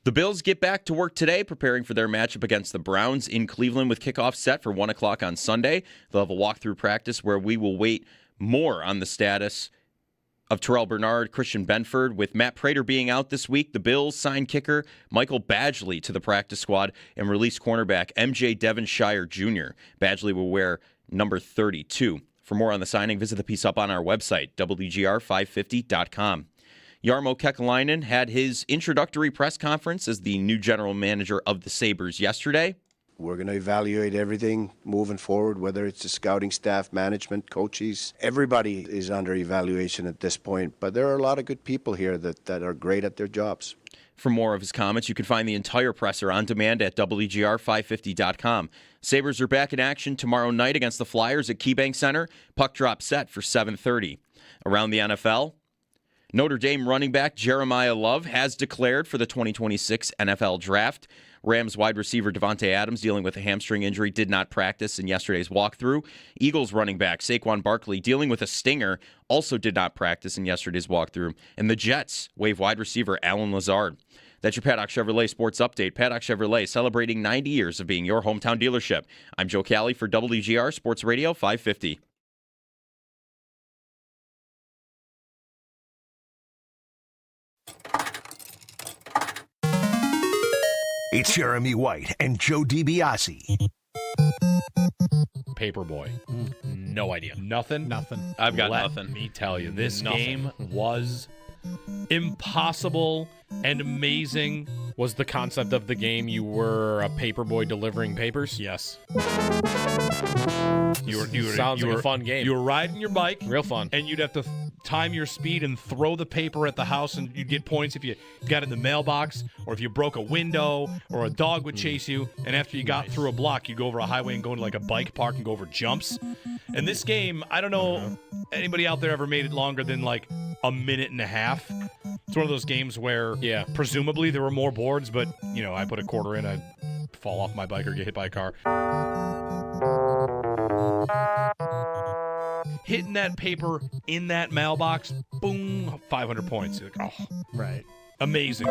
The Bills get back to work today, preparing for their matchup against the Browns in Cleveland with kickoff set for 1 o'clock on Sunday. They'll have a walkthrough practice where we will wait more on the status of Terrell Bernard, Christian Benford. With Matt Prater being out this week, the Bills signed kicker Michael Badgley to the practice squad and released cornerback MJ Devonshire Jr. Badgley will wear number 32. For more on the signing, visit the piece up on our website, WGR550.com. Jarmo Kekalainen had his introductory press conference as the new general manager of the Sabres yesterday. We're going to evaluate everything moving forward, whether it's the scouting staff, management, coaches. Everybody is under evaluation at this point, but there are a lot of good people here that are great at their jobs. For more of his comments, you can find the entire presser on demand at WGR550.com. Sabres are back in action tomorrow night against the Flyers at KeyBank Center. Puck drop set for 7:30. Around the NFL, Notre Dame running back Jeremiah Love has declared for the 2026 NFL Draft. Rams wide receiver Devontae Adams, dealing with a hamstring injury, did not practice in yesterday's walkthrough. Eagles running back Saquon Barkley, dealing with a stinger, also did not practice in yesterday's walkthrough. And the Jets waive wide receiver Alan Lazard. That's your Paddock Chevrolet Sports Update. Paddock Chevrolet, celebrating 90 years of being your hometown dealership. I'm Joe Cali for WGR Sports Radio 550. It's Jeremy White and Joe DiBiase. Paperboy. No idea. Nothing? I've got Let nothing. me tell you, this Nothing. game was impossible and amazing. Was the concept of the game you were a paperboy delivering papers? Yes. Sounds like a fun game. You were riding your bike. Real fun. And you'd have to time your speed and throw the paper at the house, and you'd get points if you got in the mailbox or if you broke a window or a dog would chase you. And after you got through a block, you'd go over a highway and go into like a bike park and go over jumps. And this game, I don't know anybody out there ever made it longer than like a minute and a half. It's one of those games where, presumably there were more boards, but, I put a quarter in, I'd fall off my bike or get hit by a car. Hitting that paper in that mailbox, boom, 500 points. You're like, oh, Right. amazing.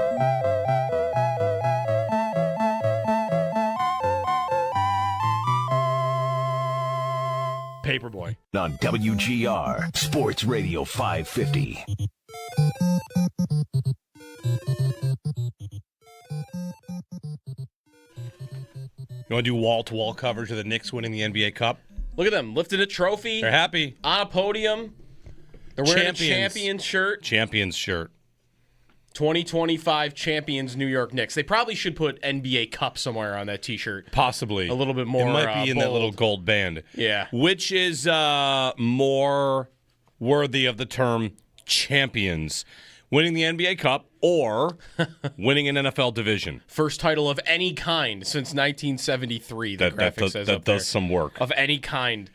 Paperboy. On WGR Sports Radio 550. You want to do wall-to-wall coverage of the Knicks winning the NBA Cup? Look at them, lifting a trophy They're happy. on a podium. They're wearing Champions. a champion shirt. Champions shirt. 2025 champions New York Knicks. They probably should put NBA Cup somewhere on that T-shirt. Possibly. A little bit more It might be in that bold. little gold band. Yeah. Which is more worthy of the term champions? Winning the NBA Cup or winning an NFL division? First title of any kind since 1973. The graphic says that up there. does some work. Of any kind.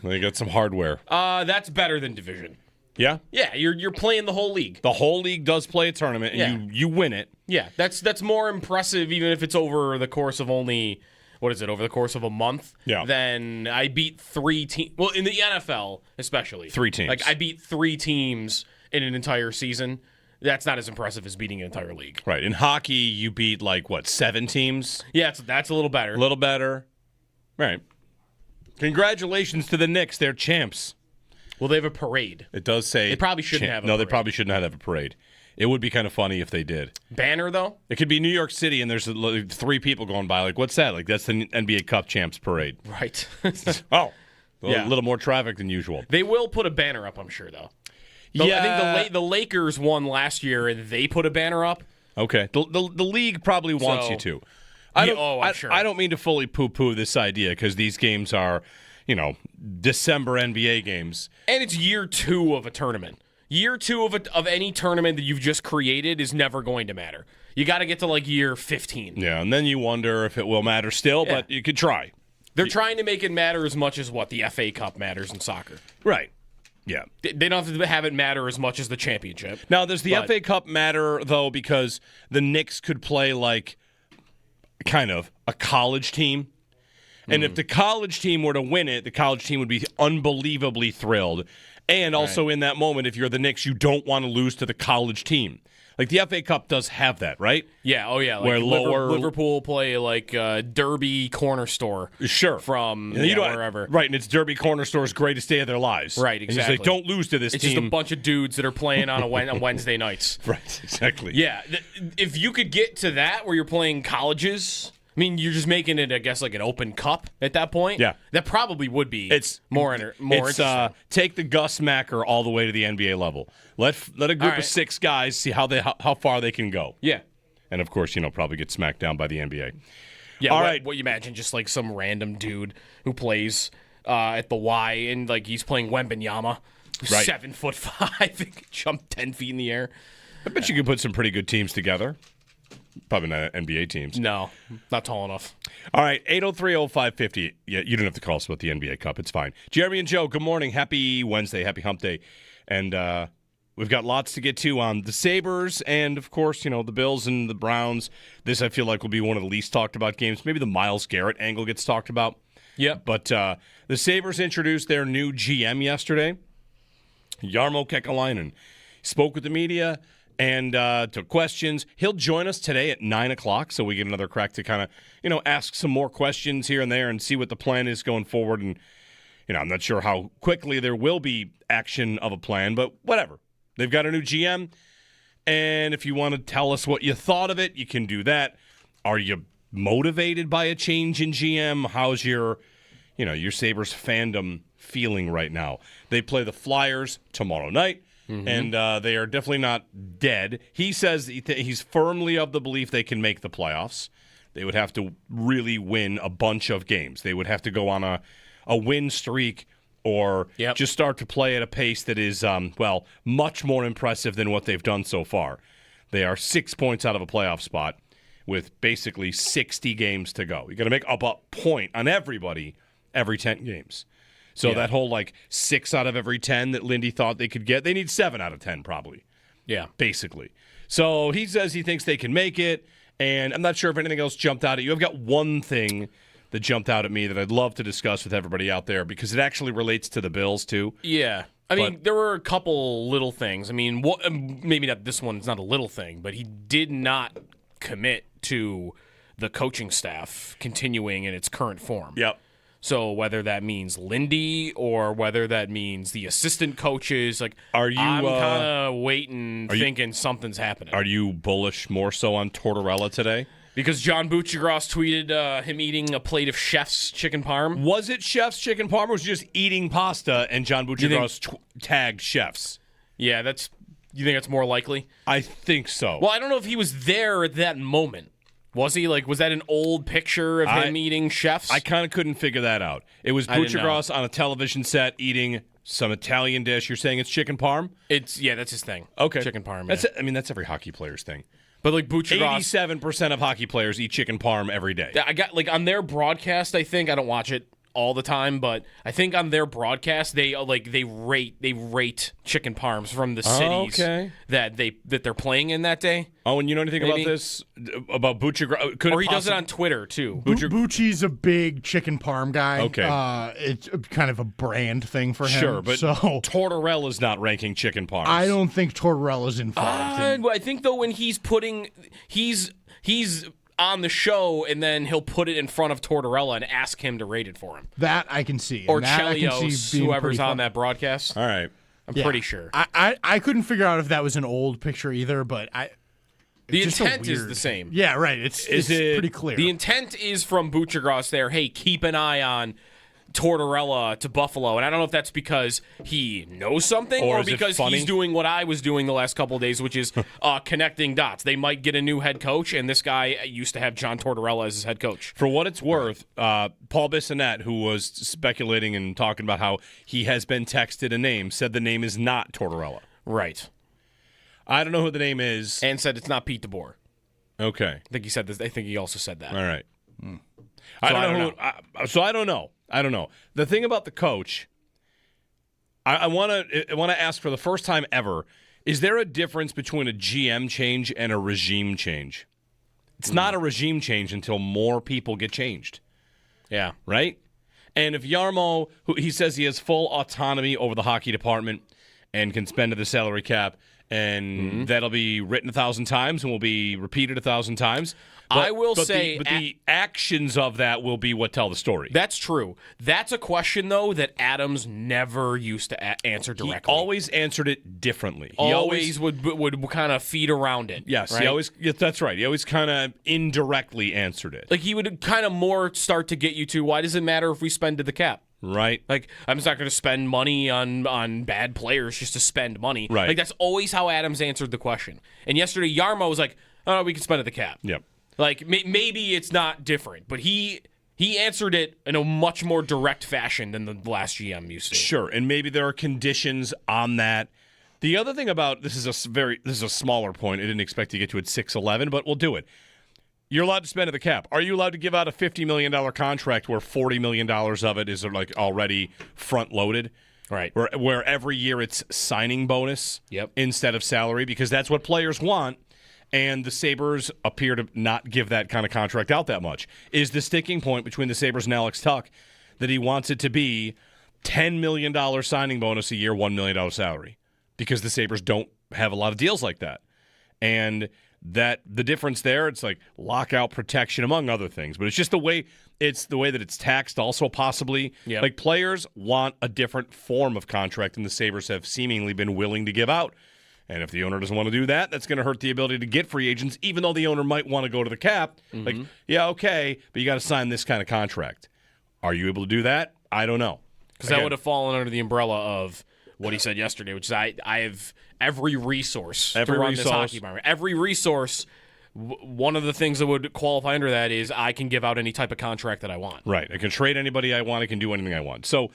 They got some hardware. That's better than division. Yeah? Yeah, you're playing the whole league. The whole league does play a tournament, and you win it. Yeah, that's more impressive, even if it's over the course of only, over the course of a month? Yeah. Then I beat 3 teams. Well, in the NFL, especially. 3 teams. Like, I beat 3 teams in an entire season. That's not as impressive as beating an entire league. Right. In hockey, you beat, 7 teams? Yeah, that's a little better. A little better. Right. Congratulations to the Knicks. They're champs. Well, they have a parade. It does say... They probably shouldn't have a No, parade. they probably should not have a parade. It would be kind of funny if they did. Banner, though? It could be New York City, and there's 3 people going by. What's that? That's the NBA Cup champs parade. Right. Oh. Yeah. A little more traffic than usual. They will put a banner up, I'm sure, though. Yeah. I think the Lakers won last year, and they put a banner up. Okay. The league probably wants you to. I'm sure. I don't mean to fully poo-poo this idea because these games are, December NBA games. And it's year 2 of a tournament. Year 2 of any tournament that you've just created is never going to matter. You got to get to year 15. Yeah, and then you wonder if it will matter still, but you could try. They're trying to make it matter as much as the FA Cup matters in soccer. Right. Yeah. They don't have to have it matter as much as the championship. Now, does the FA Cup matter, though, because the Knicks could play kind of a college team? And if the college team were to win it, the college team would be unbelievably thrilled. And also in that moment, if you're the Knicks, you don't want to lose to the college team. Like the FA Cup does have that, right? Yeah, oh yeah. Like Where lower Liverpool play like Derby Corner Store. Sure. From And you don't- wherever. Right, and it's Derby Corner Store's greatest day of their lives. Right, And you exactly. say, don't lose to this It's team. just a bunch of dudes that are playing on on Wednesday nights. Right, exactly. Yeah, if you could get to that where you're playing colleges, I mean, you're just making it, I guess, like an open cup at that point. Yeah. That probably would be more It's interesting. take the Gus Macker all the way to the NBA level. Let a group All right. of 6 guys see how far they can go. Yeah. And of course, probably get smacked down by the NBA. Yeah, All what, right. what you imagine, just like some random dude who plays at the Y and like he's playing Wembenyama, who's Right. 7'5", and can jump 10 feet in the air. I bet you could put some pretty good teams together. Probably not NBA teams. No, not tall enough. All right, 803-0550. Yeah, you don't have to call us about the NBA Cup. It's fine. Jeremy and Joe, good morning. Happy Wednesday. Happy hump day. And we've got lots to get to on the Sabres and, of course, the Bills and the Browns. This, I feel like, will be one of the least talked about games. Maybe the Myles Garrett angle gets talked about. Yep. But the Sabres introduced their new GM yesterday, Jarmo Kekalainen. Spoke with the media and took questions. He'll join us today at 9 o'clock, so we get another crack to kind of, ask some more questions here and there and see what the plan is going forward. And, I'm not sure how quickly there will be action of a plan, but whatever. They've got a new GM, and if you want to tell us what you thought of it, you can do that. Are you motivated by a change in GM? How's your Sabres fandom feeling right now? They play the Flyers tomorrow night. And they are definitely not dead. He says he's firmly of the belief they can make the playoffs. They would have to really win a bunch of games. They would have to go on a win streak or just start to play at a pace that is, much more impressive than what they've done so far. They are 6 points out of a playoff spot with basically 60 games to go. You got to make up a point on everybody every 10 games. So that whole 6 out of every 10 that Lindy thought they could get, they need 7 out of 10 probably. Yeah. Basically. So he says he thinks they can make it, and I'm not sure if anything else jumped out at you. I've got one thing that jumped out at me that I'd love to discuss with everybody out there because it actually relates to the Bills too. Yeah. I mean, there were a couple little things. I mean, maybe not this one. It's not a little thing, but he did not commit to the coaching staff continuing in its current form. Yep. So whether that means Lindy or whether that means the assistant coaches, I'm kind of waiting, thinking something's happening. Are you bullish more so on Tortorella today? Because John Buccigross tweeted him eating a plate of Chef's chicken parm. Was it Chef's chicken parm or was it just eating pasta and John Buccigross tagged Chef's? Yeah, you think that's more likely? I think so. Well, I don't know if he was there at that moment. Was he? Was that an old picture of him eating Chef's? I kind of couldn't figure that out. It was Buccigross on a television set eating some Italian dish. You're saying it's chicken parm? That's his thing. Okay. Chicken parm. That's every hockey player's thing. But Buccigross, 87% of hockey players eat chicken parm every day. I got on their broadcast. I think I don't watch it all the time, but I think on their broadcast they rate chicken parms from the cities that they're playing in that day. Oh, and you know anything about this? About Buccigross? Or he does it on Twitter too. Bucci's a big chicken parm guy. Okay. It's kind of a brand thing for him. Sure, but Tortorella's not ranking chicken parms. I don't think Tortorella's involved. I think though when he's on the show, and then he'll put it in front of Tortorella and ask him to rate it for him. That I can see. Or that Chelios, whoever's on that broadcast. All right. I'm pretty sure. I couldn't figure out if that was an old picture either, but the intent is the same. Yeah, right. It's pretty clear. The intent is from Buccigross there, hey, keep an eye on Tortorella to Buffalo. And I don't know if that's because he knows something or because he's doing what I was doing the last couple of days, which is connecting dots. They might get a new head coach, and this guy used to have John Tortorella as his head coach. For what it's worth, Paul Bissonnette, who was speculating and talking about how he has been texted a name, said the name is not Tortorella. Right. I don't know who the name is. And said it's not Pete DeBoer. Okay. I think he said this. I think he also said that. All right. I don't know. I don't know. The thing about the coach, I want to ask for the first time ever, is there a difference between a GM change and a regime change? It's not a regime change until more people get changed. Yeah. Right? And if Jarmo, who he says he has full autonomy over the hockey department and can spend to the salary cap, and that'll be written 1,000 times and will be repeated 1,000 times. I will say... But the actions of that will be what tell the story. That's true. That's a question, though, that Adams never used to answer directly. He always answered it differently. He always would kind of feed around it. Yes, right? That's right. He always kind of indirectly answered it. Like, he would kind of more start to get you to, why does it matter if we spend to the cap? Right. Like, I'm just not going to spend money on bad players just to spend money. Right. Like, that's always how Adams answered the question. And yesterday, Yarmo was like, oh, we can spend at the cap. Yep. Like, maybe it's not different, but he answered it in a much more direct fashion than the last GM used to. Sure, and maybe there are conditions on that. The other thing about this is a smaller point. I didn't expect to get to it 6-11, but we'll do it. You're allowed to spend at the cap. Are you allowed to give out a $50 million contract where $40 million of it is like already front loaded? Right. Where every year it's signing bonus instead of salary, because that's what players want. And the Sabres appear to not give that kind of contract out that much. Is the sticking point between the Sabres and Alex Tuck that he wants it to be $10 million signing bonus a year, $1 million salary? Because the Sabres don't have a lot of deals like that. And that the difference there, it's like lockout protection, among other things. But it's just the way that it's taxed also possibly. Yep. Like, players want a different form of contract than the Sabres have seemingly been willing to give out. And if the owner doesn't want to do that, that's going to hurt the ability to get free agents, even though the owner might want to go to the cap. Like, yeah, okay, but you got to sign this kind of contract. Are you able to do that? I don't know. Because that would have fallen under the umbrella of what he said yesterday, which is I have every resource to run this hockey environment. Every resource, one of the things that would qualify under that is I can give out any type of contract that I want. Right. I can trade anybody I want. I can do anything I want. So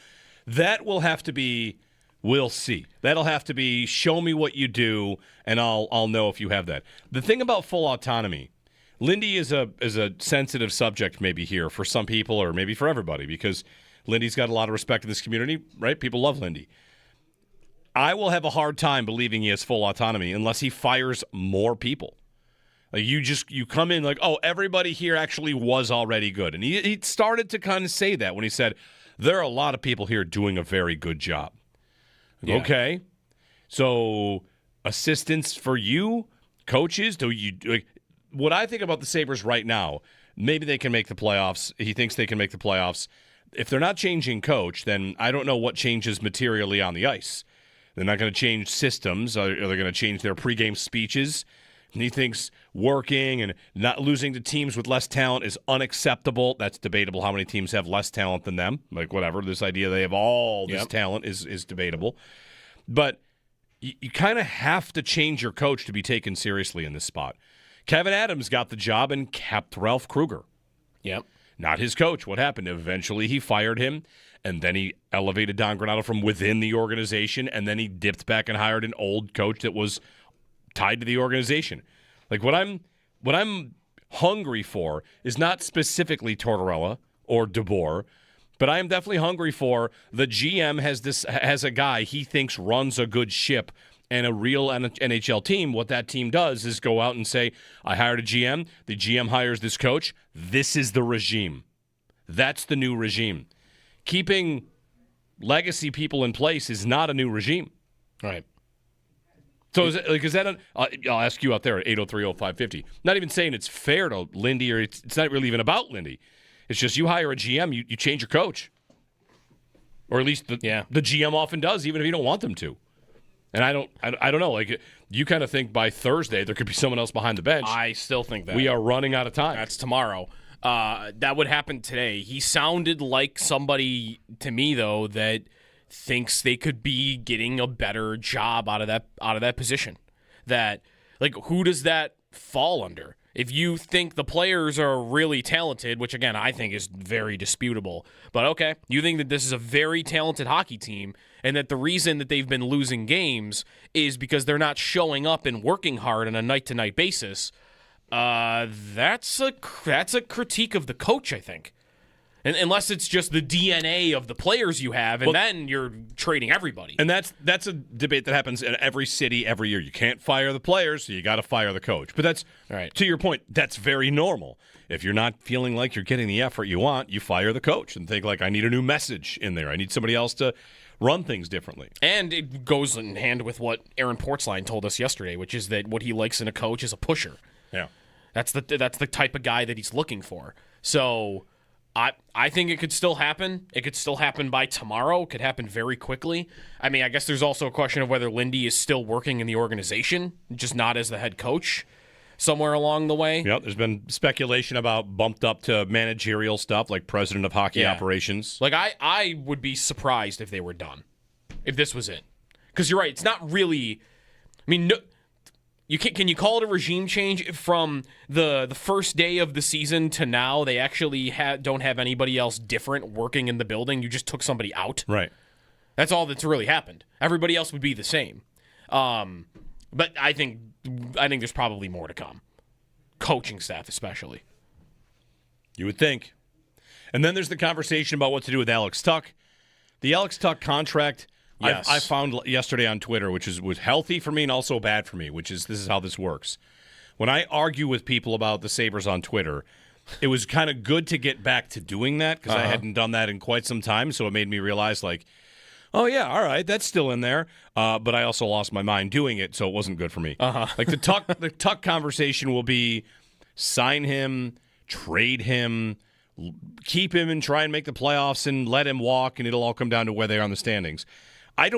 that will have to be... We'll see. That'll have to be show me what you do, and I'll know if you have that. The thing about full autonomy, Lindy is a sensitive subject maybe here for some people or maybe for everybody, because Lindy's got a lot of respect in this community, right? People love Lindy. I will have a hard time believing he has full autonomy unless he fires more people. Like, you come in like, oh, everybody here actually was already good. And he started to kind of say that when he said, there are a lot of people here doing a very good job. Yeah. Okay, so assistants for you, coaches. Do you what I think about the Sabres right now? Maybe they can make the playoffs. He thinks they can make the playoffs. If they're not changing coach, then I don't know what changes materially on the ice. They're not going to change systems. Are they going to change their pregame speeches? And he thinks working and not losing to teams with less talent is unacceptable. That's debatable how many teams have less talent than them. Like, whatever. This idea they have all this talent is debatable. But you kind of have to change your coach to be taken seriously in this spot. Kevin Adams got the job and kept Ralph Kruger. Yep. Not his coach. What happened? Eventually he fired him, and then he elevated Don Granato from within the organization, and then he dipped back and hired an old coach that was tied to the organization. Like, what I'm hungry for is not specifically Tortorella or DeBoer, but I am definitely hungry for the GM has a guy he thinks runs a good ship and a real NHL team. What that team does is go out and say, I hired a GM. The GM hires this coach. This is the regime. That's the new regime. Keeping legacy people in place is not a new regime. Right. So is that I'll ask you out there at 803-0550. Not even saying it's fair to Lindy, or it's not really even about Lindy. It's just you hire a GM, you change your coach. Or at least the GM often does, even if you don't want them to. And I don't know. Like, you kind of think by Thursday there could be someone else behind the bench. I still think that. We are running out of time. That's tomorrow. That would happen today. He sounded like somebody to me, though, that thinks they could be getting a better job out of that position. That, like, who does that fall under? If you think the players are really talented, which, again, I think is very disputable, but okay, you think that this is a very talented hockey team and that the reason that they've been losing games is because they're not showing up and working hard on a night-to-night basis, that's a critique of the coach, I think. And unless it's just the DNA of the players you have, and then you're trading everybody. And that's a debate that happens in every city every year. You can't fire the players, so you got to fire the coach. But that's, right. To your point, that's very normal. if you're not feeling like you're getting the effort you want, you fire the coach and think like, I need a new message in there. I need somebody else to run things differently. And it goes in hand with what Aaron Portzline told us yesterday, which is that what he likes in a coach is a pusher. Yeah. That's the type of guy that he's looking for. So I think it could still happen. It could still happen by tomorrow. It could happen very quickly. I mean, I guess there's also a question of whether Lindy is still working in the organization, just not as the head coach somewhere along the way. Yeah, there's been speculation about bumped up to managerial stuff like president of hockey operations. Like, I would be surprised if they were done, if this was it. Because you're right, it's not really, I mean, no, can you call it a regime change from the first day of the season to now? They actually don't have anybody else different working in the building. You just took somebody out. Right. That's all that's really happened. Everybody else would be the same. But I think there's probably more to come. Coaching staff especially. You would think. And then there's the conversation about what to do with Alex Tuck. The Alex Tuck contract, yes. I found yesterday on Twitter, which was healthy for me and also bad for me, this is how this works. When I argue with people about the Sabres on Twitter, it was kind of good to get back to doing that because I hadn't done that in quite some time, so it made me realize, like, oh, yeah, all right, that's still in there. But I also lost my mind doing it, so it wasn't good for me. Like the Tuck conversation will be sign him, trade him, keep him and try and make the playoffs and let him walk, and it'll all come down to where they are in the standings. I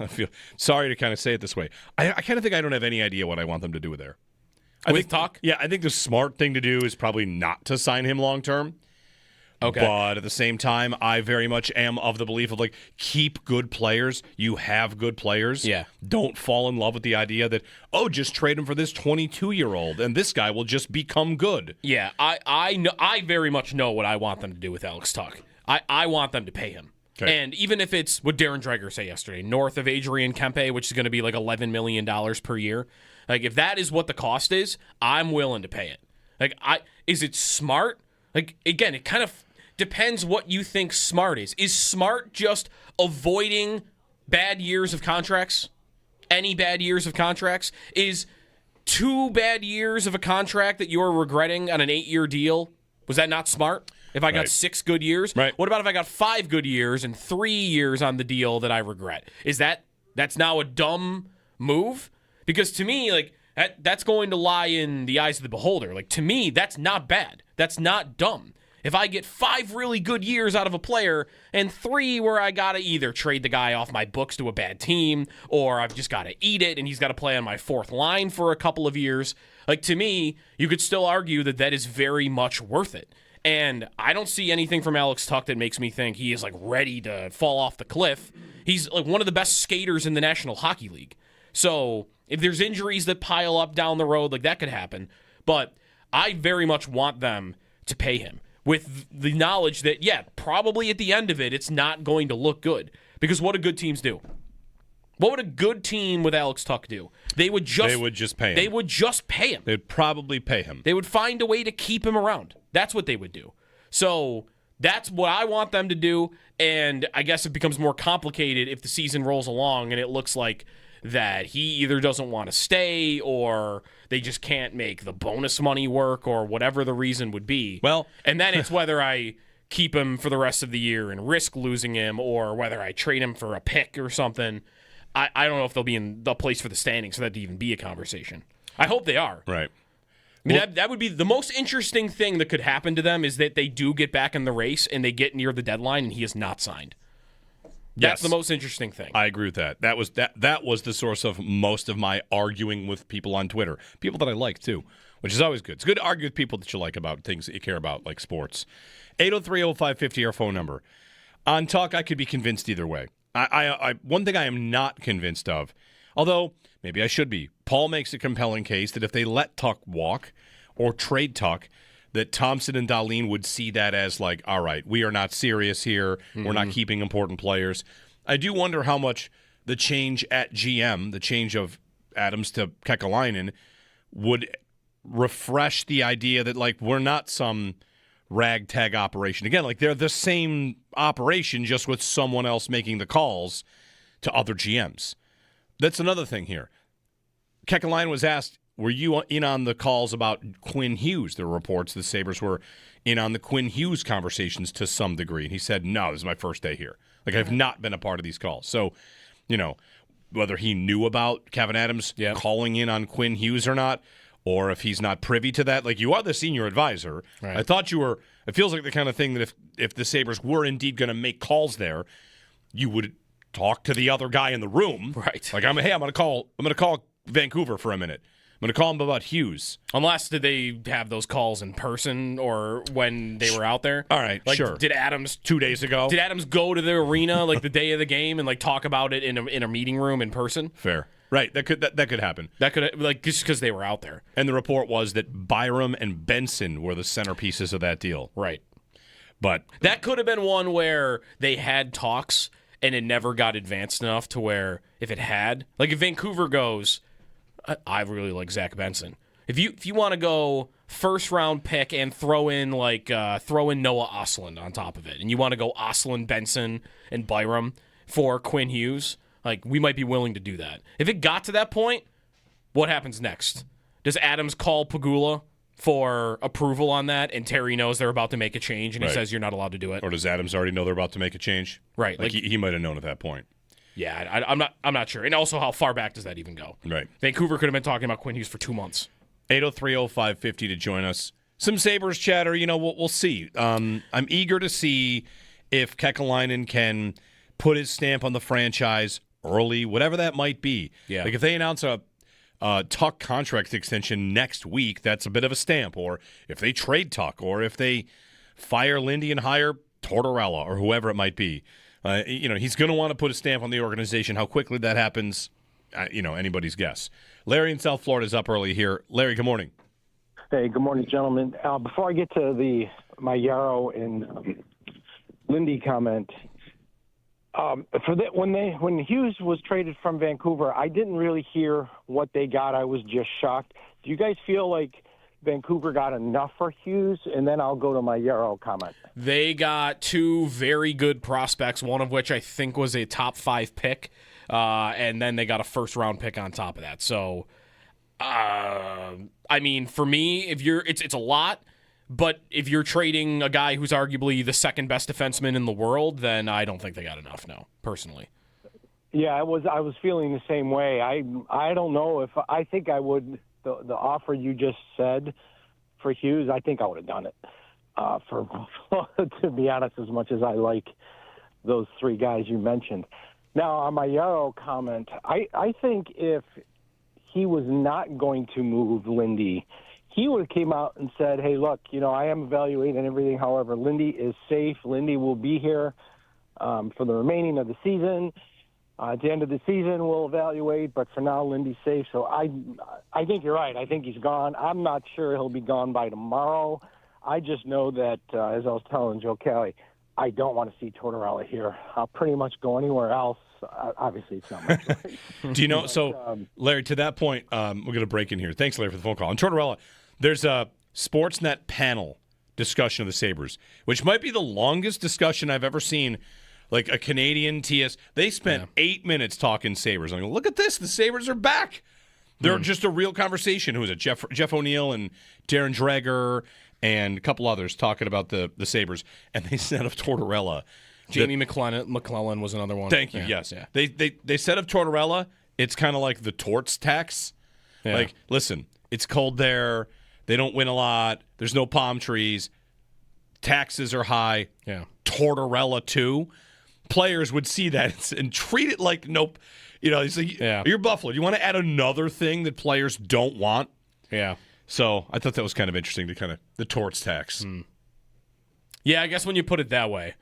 feel sorry to kind of say it this way. I kind of think I don't have any idea what I want them to do with there. I think Tuck? Yeah, I think the smart thing to do is probably not to sign him long term. Okay. But at the same time, I very much am of the belief of, like, keep good players. You have good players. Yeah. Don't fall in love with the idea that, just trade him for this 22-year-old, and this guy will just become good. Yeah, I very much know what I want them to do with Alex Tuck. I want them to pay him. Okay. And even if it's what Darren Dreger say yesterday, north of Adrian Kempe, which is going to be like $11 million per year, like, if that is what the cost is, I'm willing to pay it. Like, is it smart? Like, again, it kind of depends what you think smart is. Is smart just avoiding bad years of contracts? Any bad years of contracts? Is 2 bad years of a contract that you're regretting on an 8-year deal, was that not smart? If I got 6 good years? Right. What about if I got 5 good years and 3 years on the deal that I regret? Is that's now a dumb move? Because to me, like, that's going to lie in the eyes of the beholder. Like, to me, that's not bad. That's not dumb. If I get 5 really good years out of a player and 3 where I got to either trade the guy off my books to a bad team or I've just got to eat it and he's got to play on my 4th line for a couple of years, like, to me, you could still argue that is very much worth it. And I don't see anything from Alex Tuck that makes me think he is, like, ready to fall off the cliff. He's, like, one of the best skaters in the National Hockey League. So if there's injuries that pile up down the road, like, that could happen. But I very much want them to pay him with the knowledge that, yeah, probably at the end of it, it's not going to look good. Because what do good teams do? What would a good team with Alex Tuck do? They would just pay him. They would just pay him. They'd probably pay him. They would find a way to keep him around. That's what they would do. So that's what I want them to do, and I guess it becomes more complicated if the season rolls along and it looks like that he either doesn't want to stay or they just can't make the bonus money work or whatever the reason would be. Well, and then it's whether I keep him for the rest of the year and risk losing him or whether I trade him for a pick or something. I don't know if they'll be in the place for the standings for that to even be a conversation. I hope they are. Right. I mean, that would be the most interesting thing that could happen to them is that they do get back in the race and they get near the deadline and he is not signed. That's the most interesting thing. I agree with that. That was the source of most of my arguing with people on Twitter. People that I like, too, which is always good. It's good to argue with people that you like about things that you care about, like sports. 803-0550, our phone number. On Talk, I could be convinced either way. One thing I am not convinced of, although maybe I should be, Paul makes a compelling case that if they let Tuck walk or trade Tuck, that Thompson and Dahlin would see that as like, all right, we are not serious here. We're not keeping important players. I do wonder how much the change at GM, the change of Adams to Kekalainen, would refresh the idea that, like, we're not some ragtag operation. Again, like, they're the same operation, just with someone else making the calls to other GMs. That's another thing here. Kekalainen was asked were you in on the calls about Quinn Hughes? There were reports the Sabres were in on the Quinn Hughes conversations to some degree. And he said, no, this is my first day here. Like, I've not been a part of these calls. So, whether he knew about Kevin Adams calling in on Quinn Hughes or not, or if he's not privy to that. Like, you are the senior advisor. Right. I thought you were. It feels like the kind of thing that if the Sabres were indeed going to make calls there, you would talk to the other guy in the room. Right. Like, I'm going to call Vancouver for a minute. I'm going to call him about Hughes. Unless did they have those calls in person or when they were out there? All right, like, sure. Did Adams 2 days ago? Did Adams go to the arena like the day of the game and like talk about it in a meeting room in person? Fair. Right. That could happen. That could just because they were out there. And the report was that Byram and Benson were the centerpieces of that deal. Right. But that could have been one where they had talks and it never got advanced enough to where if it had, like if Vancouver goes, I really like Zach Benson. If you want to go first round pick and throw in Noah Ostlund on top of it, and you want to go Ostlund, Benson, and Byram for Quinn Hughes, like we might be willing to do that. If it got to that point, what happens next? Does Adams call Pagula for approval on that, and Terry knows they're about to make a change, and he says you're not allowed to do it? Or does Adams already know they're about to make a change? Right. Like he might have known at that point. Yeah, I'm not sure. And also, how far back does that even go? Right. Vancouver could have been talking about Quinn Hughes for 2 months. 803-0550 to join us. Some Sabres chatter, we'll see. I'm eager to see if Kekalainen can put his stamp on the franchise early, whatever that might be. Yeah. Like if they announce a Tuck contract extension next week, that's a bit of a stamp. Or if they trade Tuck, or if they fire Lindy and hire Tortorella or whoever it might be. He's going to want to put a stamp on the organization. How quickly that happens, anybody's guess. Larry in South Florida is up early here. Larry, good morning. Hey, good morning, gentlemen. Before I get to my Yarrow and Lindy comment, when Hughes was traded from Vancouver, I didn't really hear what they got. I was just shocked. Do you guys feel like Vancouver got enough for Hughes? And then I'll go to my Yarrow comment. They got two very good prospects, one of which I think was a top 5 pick, and then they got a first-round pick on top of that. So, for me, it's a lot, but if you're trading a guy who's arguably the second best defenseman in the world, then I don't think they got enough, no, personally. Yeah, I was feeling the same way. I don't know if I think I would. The offer you just said for Hughes, I think I would have done it. To be honest, as much as I like those 3 guys you mentioned. Now, on my Yarrow comment, I think if he was not going to move Lindy, he would have came out and said, hey, look, I am evaluating everything. However, Lindy is safe. Lindy will be here for the remaining of the season. At the end of the season, we'll evaluate, but for now, Lindy's safe. So I think you're right. I think he's gone. I'm not sure he'll be gone by tomorrow. I just know that, as I was telling Joe Kelly, I don't want to see Tortorella here. I'll pretty much go anywhere else. Obviously, it's not much. Do you know? So, Larry, to that point, we're going to break in here. Thanks, Larry, for the phone call. And Tortorella, there's a Sportsnet panel discussion of the Sabres, which might be the longest discussion I've ever seen. Like a Canadian TS, they spent 8 minutes talking Sabres. I'm like, look at this, the Sabres are back. They're just a real conversation. Who is it? Jeff O'Neill and Darren Dreger and a couple others talking about the Sabres. And they said of Tortorella. Jamie McClellan was another one. Thank you, yes. Yeah. They said of Tortorella, it's kind of like the torts tax. Yeah. Like, listen, it's cold there. They don't win a lot. There's no palm trees. Taxes are high. Yeah. Tortorella, too. Players would see that and treat it like nope. He's like, you're Buffalo. You want to add another thing that players don't want? Yeah. So I thought that was kind of interesting to kind of the torts tax. Yeah, I guess when you put it that way,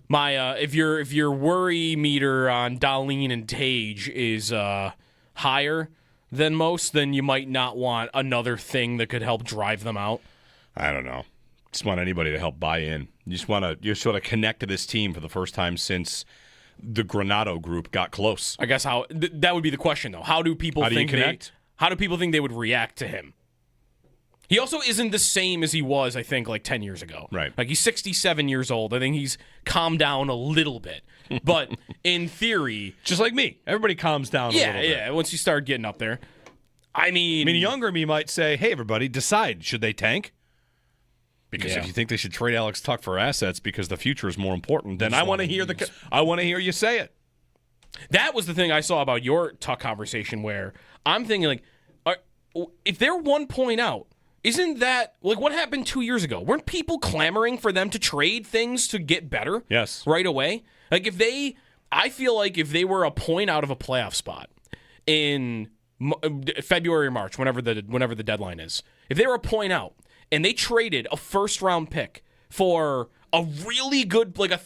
my if your worry meter on Dahlin and Tage is higher than most, then you might not want another thing that could help drive them out. I don't know. Just want anybody to help buy in. You just want to connect to this team for the first time since the Granato group got close. I guess that would be the question though. How do people think they would react to him? He also isn't the same as he was, I think, like 10 years ago. Right. Like he's 67 years old. I think he's calmed down a little bit. But in theory, just like me, everybody calms down a little bit. Yeah, once you start getting up there. I mean, younger me might say, hey, everybody, decide. Should they tank? Because if you think they should trade Alex Tuck for assets because the future is more important, then I want to hear you say it. That was the thing I saw about your Tuck conversation where I'm thinking, like, if they're 1 point out, isn't that, like, what happened 2 years ago? Weren't people clamoring for them to trade things to get better? Yes. Right away? Like, I feel like if they were a point out of a playoff spot in February or March, whenever the deadline is, if they were a point out and they traded a first-round pick for a really good, like a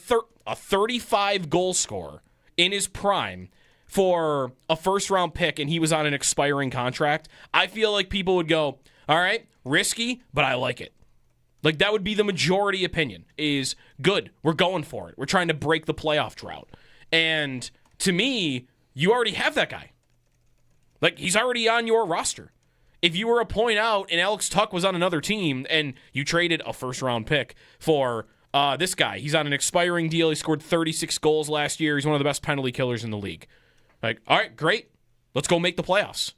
35-goal scorer in his prime for a first-round pick and he was on an expiring contract, I feel like people would go, all right, risky, but I like it. Like, that would be the majority opinion, is good, we're going for it. We're trying to break the playoff drought. And to me, you already have that guy. Like, he's already on your roster. If you were a point out and Alex Tuck was on another team and you traded a first-round pick for this guy, he's on an expiring deal. He scored 36 goals last year. He's one of the best penalty killers in the league. Like, all right, great. Let's go make the playoffs.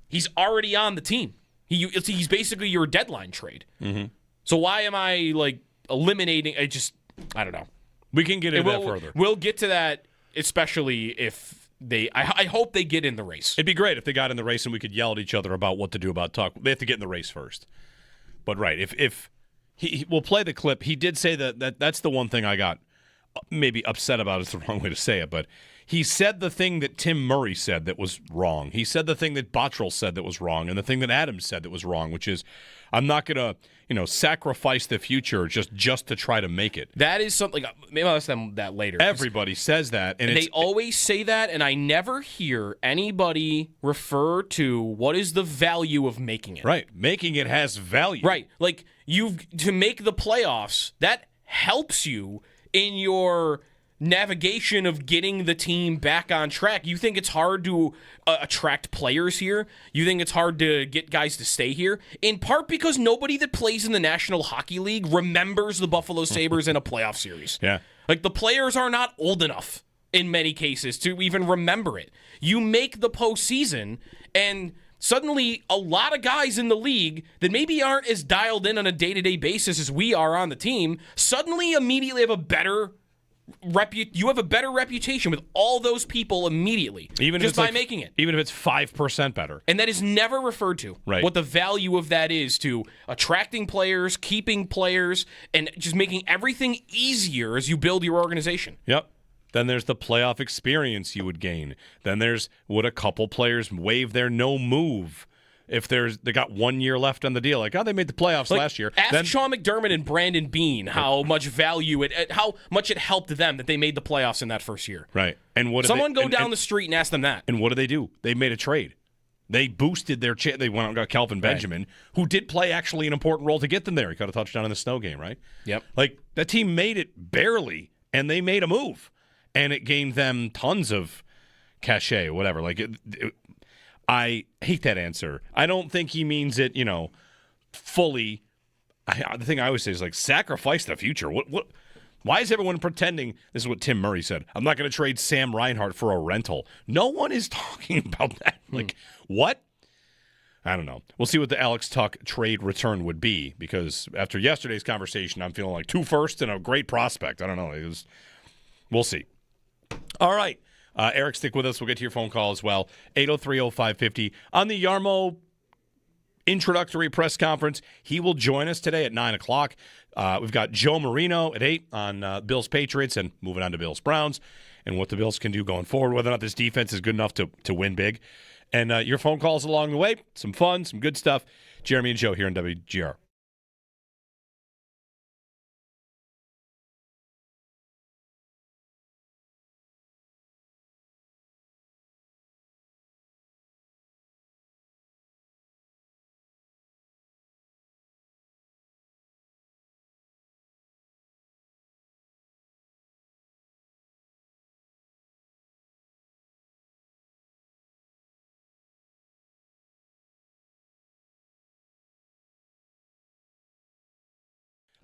He's already on the team. He's basically your deadline trade. Mm-hmm. So why am I, like, eliminating? I don't know. We can get into that further. We'll get to that, especially if I hope they get in the race. It'd be great if they got in the race and we could yell at each other about what to do about Tuck. They have to get in the race first. But, right, if we'll play the clip. He did say that's the one thing I got maybe upset about is the wrong way to say it, but he said the thing that Tim Murray said that was wrong. He said the thing that Bottrell said that was wrong, and the thing that Adams said that was wrong, which is, I'm not going to, sacrifice the future just to try to make it. That is something. Maybe I'll ask them that later. Everybody says that, and they always say that, and I never hear anybody refer to what is the value of making it. Right, making it has value. Right, like to make the playoffs, that helps you in your navigation of getting the team back on track. You think it's hard to attract players here? You think it's hard to get guys to stay here? In part because nobody that plays in the National Hockey League remembers the Buffalo Sabres in a playoff series. Yeah. Like, the players are not old enough in many cases to even remember it. You make the postseason, and suddenly a lot of guys in the league that maybe aren't as dialed in on a day-to-day basis as we are on the team suddenly immediately have a better reputation with all those people immediately, even just by making it. Even if it's 5% better. And that is never referred to. Right. What the value of that is to attracting players, keeping players, and just making everything easier as you build your organization. Yep. Then there's the playoff experience you would gain. Then there's would a couple players waive their no move if they got 1 year left on the deal. Like, they made the playoffs last year. Ask Sean McDermott and Brandon Bean how much value how much it helped them that they made the playoffs in that first year. Right. And what someone go down the street and ask them that. And what do? They made a trade. They boosted their they went out and got Calvin Benjamin, who did play actually an important role to get them there. He got a touchdown in the snow game, right? Yep. Like, that team made it barely, and they made a move. And it gained them tons of cachet or whatever. Like, I hate that answer. I don't think he means it, fully. The thing I always say is, like, sacrifice the future. What? Why is everyone pretending? This is what Tim Murray said. I'm not going to trade Sam Reinhart for a rental. No one is talking about that. Like, what? I don't know. We'll see what the Alex Tuck trade return would be, because after yesterday's conversation, I'm feeling like 2 firsts and a great prospect. I don't know. We'll see. All right. Eric, stick with us. We'll get to your phone call as well. 803-0550. On the Yarmo introductory press conference, he will join us today at 9 o'clock. We've got Joe Marino at 8 on Bills Patriots, and moving on to Bills Browns and what the Bills can do going forward, whether or not this defense is good enough to win big. And your phone calls along the way. Some fun, some good stuff. Jeremy and Joe here on WGR.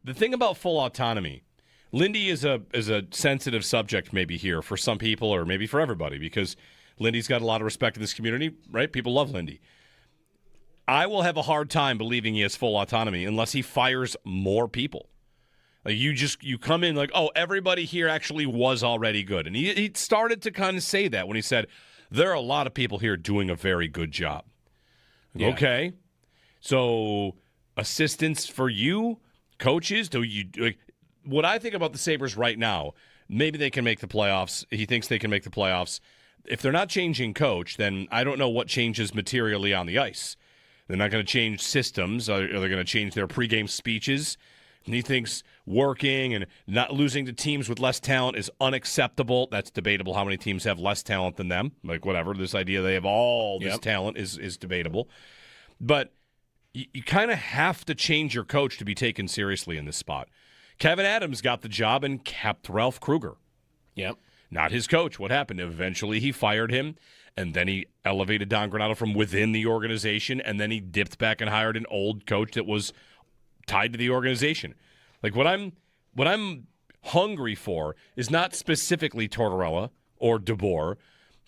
The thing about full autonomy, Lindy is a sensitive subject maybe here for some people or maybe for everybody, because Lindy's got a lot of respect in this community, right? People love Lindy. I will have a hard time believing he has full autonomy unless he fires more people. Like you come in like, oh, everybody here actually was already good. And he started to kind of say that when he said, there are a lot of people here doing a very good job. Yeah. Okay. So assistants for you, coaches, what I think about the Sabres right now, maybe they can make the playoffs. He thinks they can make the playoffs. If they're not changing coach, then I don't know what changes materially on the ice. They're not going to change systems. Are they going to change their pregame speeches? And he thinks working and not losing to teams with less talent is unacceptable. That's debatable how many teams have less talent than them. Like, whatever. This idea they have all this talent is debatable. But you kind of have to change your coach to be taken seriously in this spot. Kevin Adams got the job and kept Ralph Kruger. Yep. Not his coach. What happened? Eventually he fired him, and then he elevated Don Granato from within the organization, and then he dipped back and hired an old coach that was tied to the organization. Like, what I'm hungry for is not specifically Tortorella or DeBoer,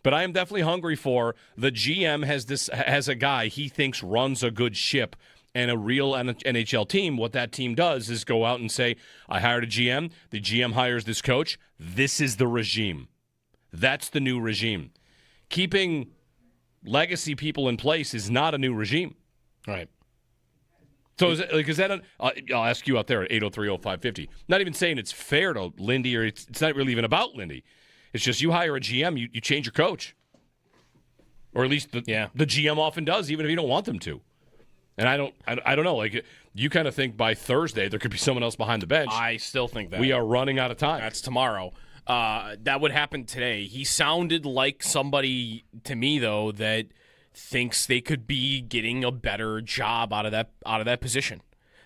but I am definitely hungry for the GM has a guy he thinks runs a good ship and a real NHL team. What that team does is go out and say, I hired a GM. The GM hires this coach. This is the regime. That's the new regime. Keeping legacy people in place is not a new regime. Right. So is that I'll ask you out there at 803-0550. Not even saying it's fair to Lindy, or it's not really even about Lindy. It's just you hire a GM, you change your coach. Or at least the GM often does, even if you don't want them to. And I don't know. Like, you kind of think by Thursday there could be someone else behind the bench. I still think that. We are running out of time. That's tomorrow. That would happen today. He sounded like somebody to me, though, that thinks they could be getting a better job out of that position.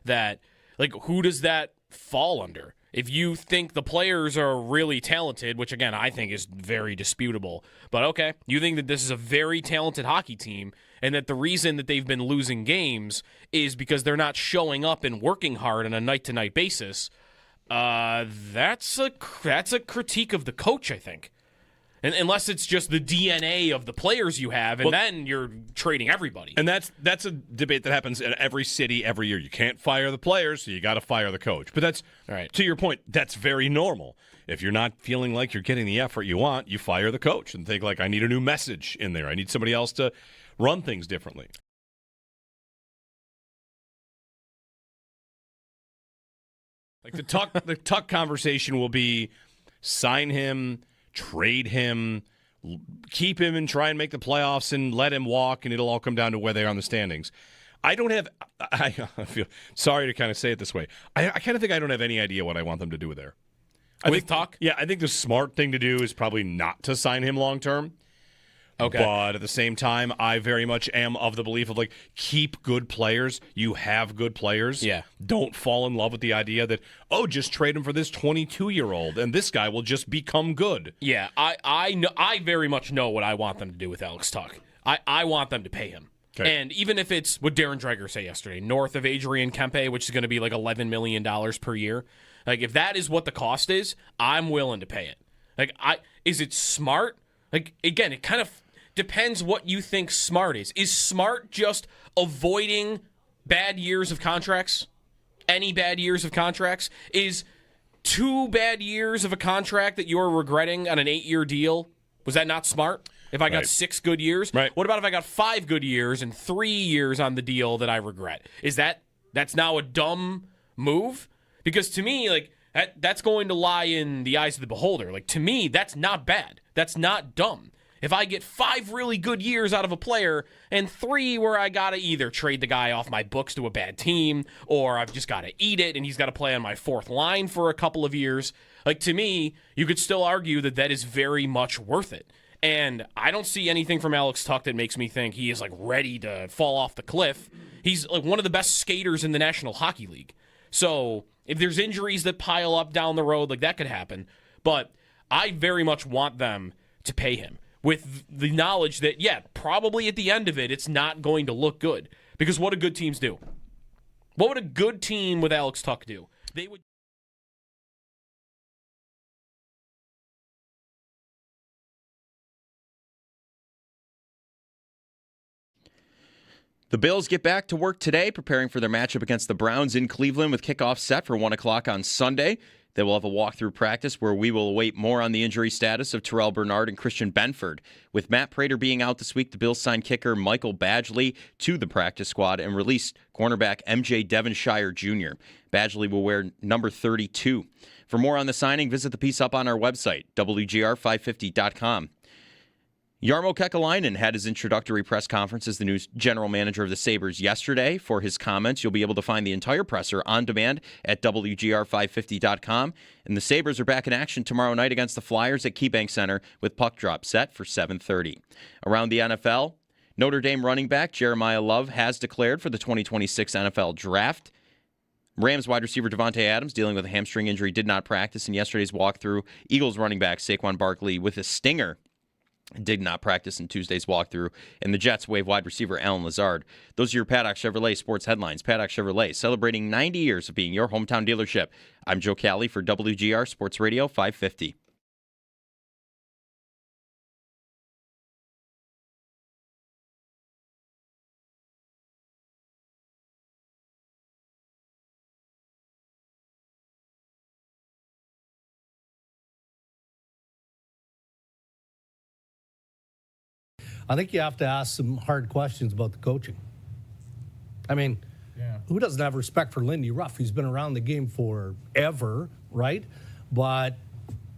That, like, who does that fall under? If you think the players are really talented, which again I think is very disputable, but okay, you think that this is a very talented hockey team, and that the reason that they've been losing games is because they're not showing up and working hard on a night-to-night basis. That's a critique of the coach, I think. And unless it's just the DNA of the players you have, and then you're trading everybody. And that's a debate that happens in every city every year. You can't fire the players, so you got to fire the coach. But that's, right. To your point, that's very normal. If you're not feeling like you're getting the effort you want, you fire the coach and think, like, I need a new message in there. I need somebody else to run things differently. Like, the Tuck conversation will be sign him, trade him, keep him and try and make the playoffs and let him walk, and it'll all come down to where they are on the standings. I feel sorry to kind of say it this way. I kind of think I don't have any idea what I want them to do there. I think Tuck? Yeah, I think the smart thing to do is probably not to sign him long term. Okay. But at the same time, I very much am of the belief of, like, keep good players. You have good players. Yeah. Don't fall in love with the idea that, just trade him for this 22-year-old and this guy will just become good. Yeah, I very much know what I want them to do with Alex Tuck. I want them to pay him. Okay. And even if it's what Darren Dreger said yesterday, north of Adrian Kempe, which is going to be like $11 million per year, like, if that is what the cost is, I'm willing to pay it. Like, is it smart? Like, again, it kind of depends what you think smart is. Is smart just avoiding bad years of contracts? Any bad years of contracts? Is 2 bad years of a contract that you're regretting on an 8-year deal, was that not smart? If I got 6 good years? Right. What about if I got 5 good years and 3 years on the deal that I regret? Is that's now a dumb move? Because to me, like, that's going to lie in the eyes of the beholder. Like, to me, that's not bad. That's not dumb. If I get 5 really good years out of a player and 3 where I got to either trade the guy off my books to a bad team, or I've just got to eat it and he's got to play on my 4th line for a couple of years, like, to me, you could still argue that is very much worth it. And I don't see anything from Alex Tuck that makes me think he is, like, ready to fall off the cliff. He's, like, one of the best skaters in the National Hockey League. So if there's injuries that pile up down the road, like, that could happen. But I very much want them to pay him, with the knowledge that, probably at the end of it, it's not going to look good. Because what do good teams do? What would a good team with Alex Tuck do? They would. The Bills get back to work today, preparing for their matchup against the Browns in Cleveland with kickoff set for 1 o'clock on Sunday. They will have a walkthrough practice where we will await more on the injury status of Terrell Bernard and Christian Benford. With Matt Prater being out this week, the Bills signed kicker Michael Badgley to the practice squad and released cornerback MJ Devonshire Jr. Badgley will wear number 32. For more on the signing, visit the piece up on our website, WGR550.com. Jarmo Kekalainen had his introductory press conference as the new general manager of the Sabres yesterday. For his comments, you'll be able to find the entire presser on demand at WGR550.com. And the Sabres are back in action tomorrow night against the Flyers at KeyBank Center with puck drop set for 7:30. Around the NFL, Notre Dame running back Jeremiah Love has declared for the 2026 NFL Draft. Rams wide receiver Devontae Adams, dealing with a hamstring injury, did not practice in yesterday's walkthrough. Eagles running back Saquon Barkley with a stinger did not practice in Tuesday's walkthrough, and the Jets waive wide receiver Allen Lazard. Those are your Paddock Chevrolet sports headlines. Paddock Chevrolet, celebrating 90 years of being your hometown dealership. I'm Joe Cali for WGR Sports Radio 550. I think you have to ask some hard questions about the coaching. I mean, who doesn't have respect for Lindy Ruff? He's been around the game forever, right? But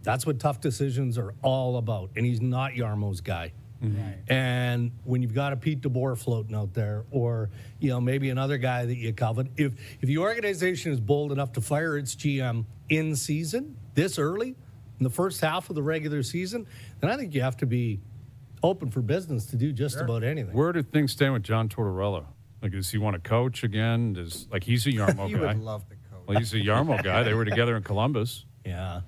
that's what tough decisions are all about. And he's not Jarmo's guy. Right. And when you've got a Pete DeBoer floating out there, or maybe another guy that you covet, if the organization is bold enough to fire its GM in season this early, in the first half of the regular season, then I think you have to be open for business to do just about anything. Where do things stand with John Tortorella? Like, does he want to coach again? He's a Jarmo guy. He would love to coach. Well, he's a Jarmo guy. They were together in Columbus. Yeah.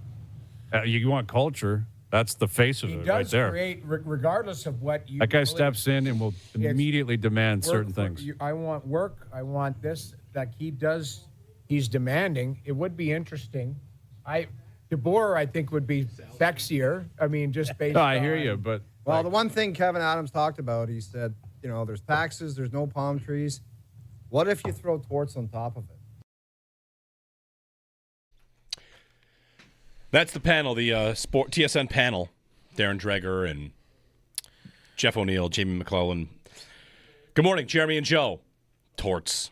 You want culture. That's the face of it right there. He does create, regardless of what you... That guy steps in and will immediately demand certain things. I want work. I want this. Like he does, he's demanding. It would be interesting. DeBoer, I think, would be sexier. I mean, just based on... I hear you, but... Well, the one thing Kevin Adams talked about, he said, there's taxes, there's no palm trees. What if you throw torts on top of it? That's the panel, the TSN panel. Darren Dreger and Jeff O'Neill, Jamie McClellan. Good morning, Jeremy and Joe. Torts.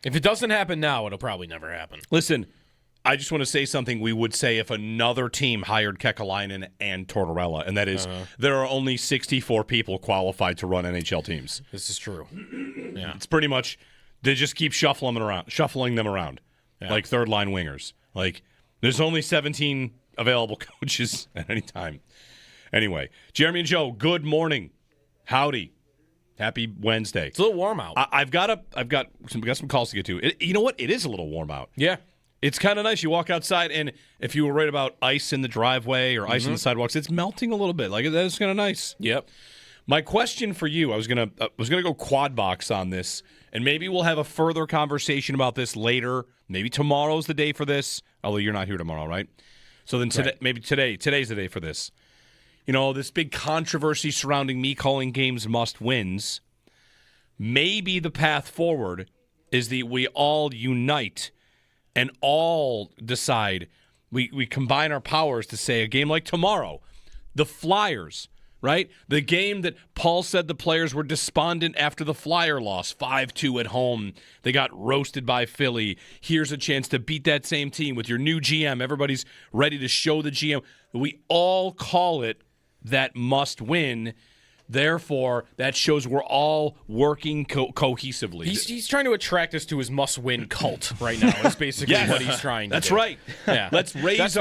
If it doesn't happen now, it'll probably never happen. Listen, I just want to say something we would say if another team hired Kekalainen and Tortorella, and that is there are only 64 people qualified to run NHL teams. This is true. Yeah, it's pretty much they just keep shuffling them around like third-line wingers. Like, there's only 17 available coaches at any time. Anyway, Jeremy and Joe, good morning. Howdy. Happy Wednesday. It's a little warm out. I've got some calls to get to. You know what? It is a little warm out. Yeah. It's kind of nice. You walk outside, and if you were worried about ice in the driveway or ice on the sidewalks, it's melting a little bit. Like, that's kind of nice. Yep. My question for you, I was gonna go quad box on this, and maybe we'll have a further conversation about this later. Maybe tomorrow's the day for this, although you're not here tomorrow, right? So then today's the day for this. This big controversy surrounding me calling games must-wins. Maybe the path forward is that we all unite and all decide, we combine our powers to say a game like tomorrow, the Flyers, right? The game that Paul said the players were despondent after the Flyer loss, 5-2 at home. They got roasted by Philly. Here's a chance to beat that same team with your new GM. Everybody's ready to show the GM. We all call it that must win. Therefore, that shows we're all working cohesively. He's trying to attract us to his must-win cult right now. That's basically what he's trying to do. That's right. Yeah. Let's raise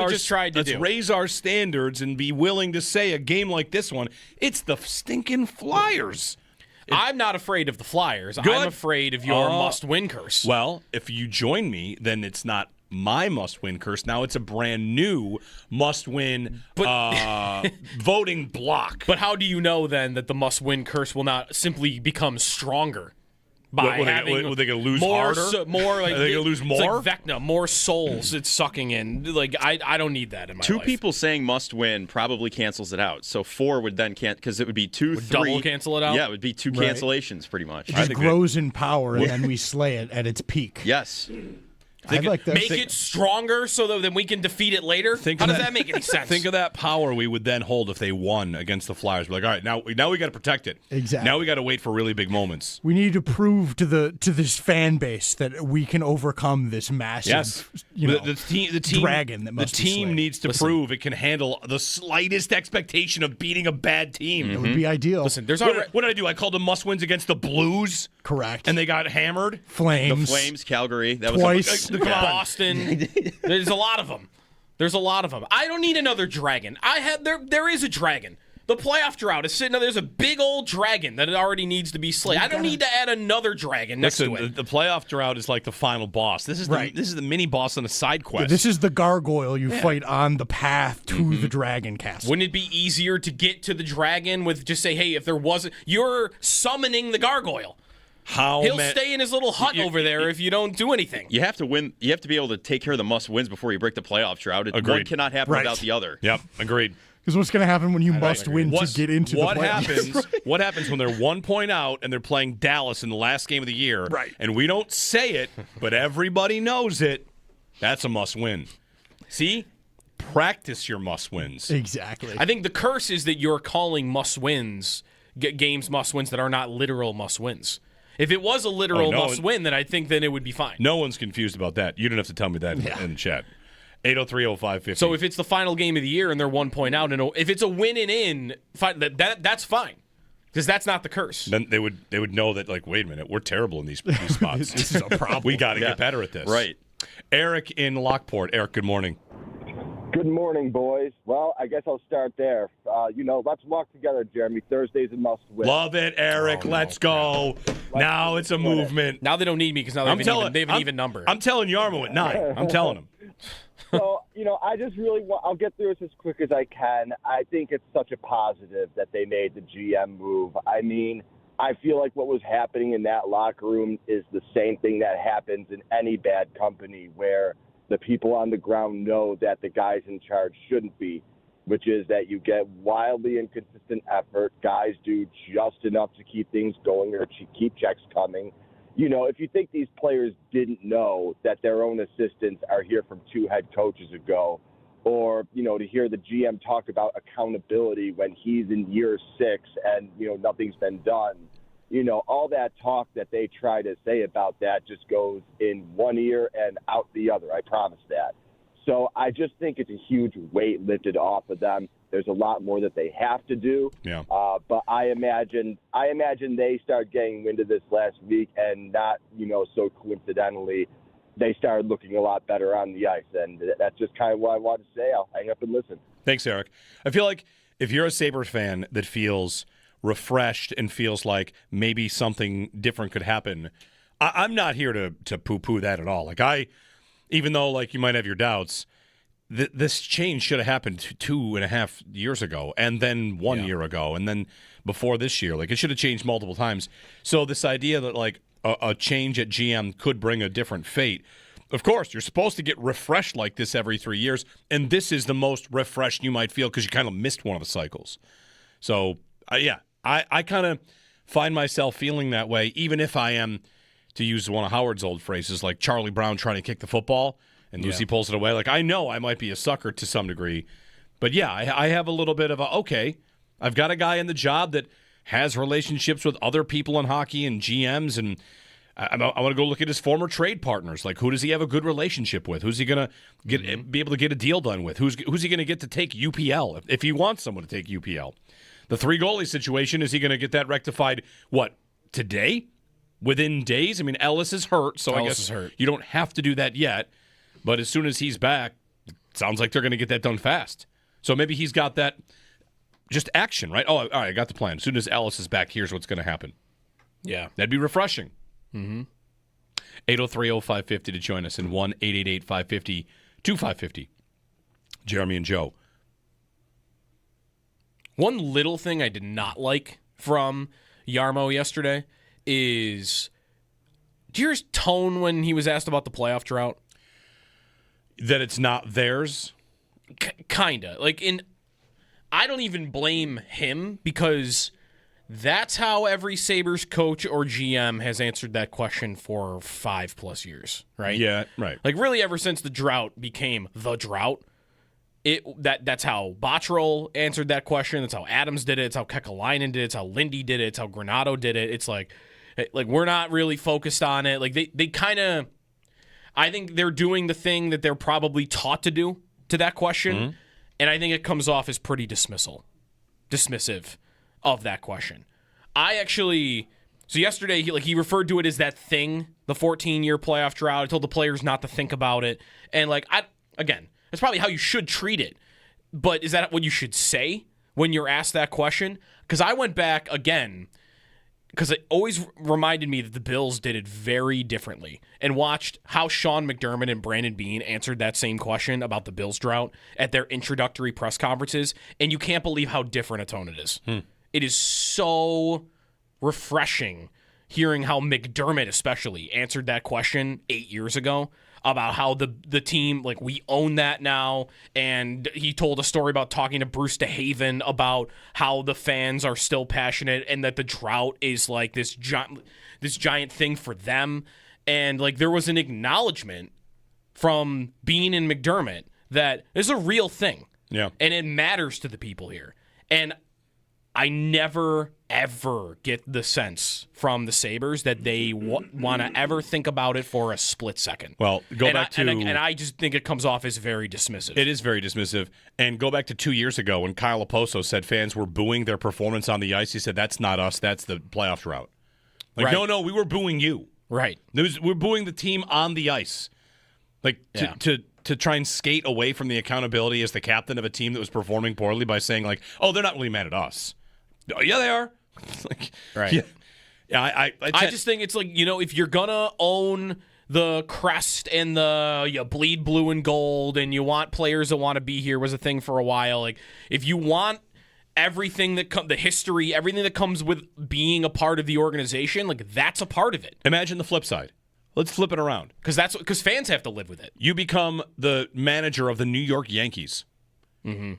raise our standards and be willing to say a game like this one, it's the stinking Flyers. I'm not afraid of the Flyers. Good. I'm afraid of your must-win curse. Well, if you join me, then it's not my must-win curse. Now it's a brand new must-win voting block. But how do you know then that the must-win curse will not simply become stronger? By What, having are they going to lose more, harder? more like Are they going to lose more? It's like Vecna, more souls it's sucking in. Like I don't need that in my Two life. people saying must win probably cancels it out. So 4 would then can't because it would be 2, Would 3. double cancel it out? Yeah, it would be 2 Right. cancellations pretty much. It just grows in power, and then we slay it at its peak. Yes. I like that. Make it stronger so that then we can defeat it later. How does that make any sense? Think of that power we would then hold if they won against the Flyers. We're like, all right, now we got to protect it. Exactly. Now we got to wait for really big moments. We need to prove to this fan base that we can overcome this massive, Yes, the team dragon that must the be team slain. needs to prove it can handle the slightest expectation of beating a bad team. It would be ideal. Listen, there's What did I do? I called them must wins against the Blues. Correct. And they got hammered. Flames. The Flames, Calgary. That Twice. was Boston. There's a lot of them. I don't need another dragon. There is a dragon. The playoff drought is sitting there. There's a big old dragon that it already needs to be slain. I don't need to add another dragon next to it. The playoff drought is like the final boss. This is the mini boss on a side quest. Yeah, this is the gargoyle you fight on the path to the dragon castle. Wouldn't it be easier to get to the dragon with just say, hey, if there wasn't, you're summoning the gargoyle. He'll stay in his little hut over there if you don't do anything. You have to win. You have to be able to take care of the must wins before you break the playoff drought. Agreed. One cannot happen without the other. Yep, agreed. Because what's going to happen when you must win to get into the playoffs? What happens when they're 1 point out and they're playing Dallas in the last game of the year? Right. And we don't say it, but everybody knows it. That's a must win. See? Practice your must wins. Exactly. I think the curse is that you're calling must wins games must wins that are not literal must wins. If it was a literal must win, then I think then it would be fine. No one's confused about that. You don't have to tell me that in the chat. 803-0550. So if it's the final game of the year and they're 1 point out, and if it's a win and in, that's fine. Because that's not the curse. Then they would know that, like, wait a minute, we're terrible in these spots. This is a problem. We got to get better at this. Right. Eric in Lockport. Eric, good morning. Good morning, boys. Well, I guess I'll start there. Let's walk together, Jeremy. Thursday's a must-win. Love it, Eric. Let's go. Now it's a movement. Now they don't need me because now they have an even number. I'm telling Yarmo at 9. I'm telling him. So, I just really want – I'll get through this as quick as I can. I think it's such a positive that they made the GM move. I mean, I feel like what was happening in that locker room is the same thing that happens in any bad company where – the people on the ground know that the guys in charge shouldn't be, which is that you get wildly inconsistent effort. Guys do just enough to keep things going or to keep checks coming. If you think these players didn't know that their own assistants are here from 2 head coaches ago, or, to hear the GM talk about accountability when he's in year 6 and, nothing's been done. All that talk that they try to say about that just goes in one ear and out the other. I promise that. So I just think it's a huge weight lifted off of them. There's a lot more that they have to do. Yeah. But I imagine they start getting wind of this last week, and not, so coincidentally, they started looking a lot better on the ice. And that's just kind of what I want to say. I'll hang up and listen. Thanks, Eric. I feel like if you're a Sabres fan that feels refreshed and feels like maybe something different could happen, I'm not here to poo-poo that at all. Like even though like you might have your doubts, this change should have happened 2.5 years ago, and then 1 year ago, and then before this year. Like it should have changed multiple times. So this idea that like a change at GM could bring a different fate. Of course, you're supposed to get refreshed like this every 3 years, and this is the most refreshed you might feel because you kind of missed one of the cycles. So I kind of find myself feeling that way, even if I am, to use one of Howard's old phrases, like Charlie Brown trying to kick the football, and Lucy pulls it away. Like, I know I might be a sucker to some degree, but I have a little bit of I've got a guy in the job that has relationships with other people in hockey and GMs, and I want to go look at his former trade partners. Like, who does he have a good relationship with? Who's he going to be able to get a deal done with? Who's he going to get to take UPL if he wants someone to take UPL? The 3 goalie situation, is he going to get that rectified, today? Within days? I mean, Ellis is hurt, so I guess you don't have to do that yet. But as soon as he's back, it sounds like they're going to get that done fast. So maybe he's got that just action, right? Oh, all right, I got the plan. As soon as Ellis is back, here's what's going to happen. Yeah. That'd be refreshing. 803-0550 to join us, and 1-888-550-2550. Jeremy and Joe. One little thing I did not like from Yarmo yesterday is you hear his tone when he was asked about the playoff drought? That it's not theirs? Kinda. I don't even blame him because that's how every Sabres coach or GM has answered that question for 5+ years, right? Yeah, right. Really ever since the drought became the drought, that's how Botterill answered that question. That's how Adams did it. It's how Kekalainen did it. It's how Lindy did it. It's how Granato did it. It's like we're not really focused on it. They kind of, I think they're doing the thing that they're probably taught to do to that question. Mm-hmm. And I think it comes off as pretty dismissive of that question. So yesterday he referred to it as that thing, the 14-year playoff drought. I told the players not to think about it. And again, that's probably how you should treat it. But is that what you should say when you're asked that question? Because I went back again, because it always reminded me that the Bills did it very differently, and watched how Sean McDermott and Brandon Beane answered that same question about the Bills drought at their introductory press conferences, and you can't believe how different a tone it is. It is so refreshing hearing how McDermott especially answered that question 8 years ago about how the team, we own that now. And he told a story about talking to Bruce DeHaven about how the fans are still passionate and that the drought is this giant thing for them. And there was an acknowledgement from Beane and McDermott that it's a real thing. Yeah. And it matters to the people here. And I never, ever get the sense from the Sabres that they want to ever think about it for a split second. Well, and I just think it comes off as very dismissive. It is very dismissive. And go back to 2 years ago when Kyle Oposo said fans were booing their performance on the ice. He said, that's not us. That's the playoff drought. Right. No, we were booing you. Right. We're booing the team on the ice. To try and skate away from the accountability as the captain of a team that was performing poorly by saying, they're not really mad at us. Yeah, they are. Right. Yeah. I just think it's if you're gonna own the crest and you bleed blue and gold and you want players that want to be here was a thing for a while. If you want everything the history, everything that comes with being a part of the organization, that's a part of it. Imagine the flip side. Let's flip it around. Because fans have to live with it. You become the manager of the New York Yankees. Mm-hmm.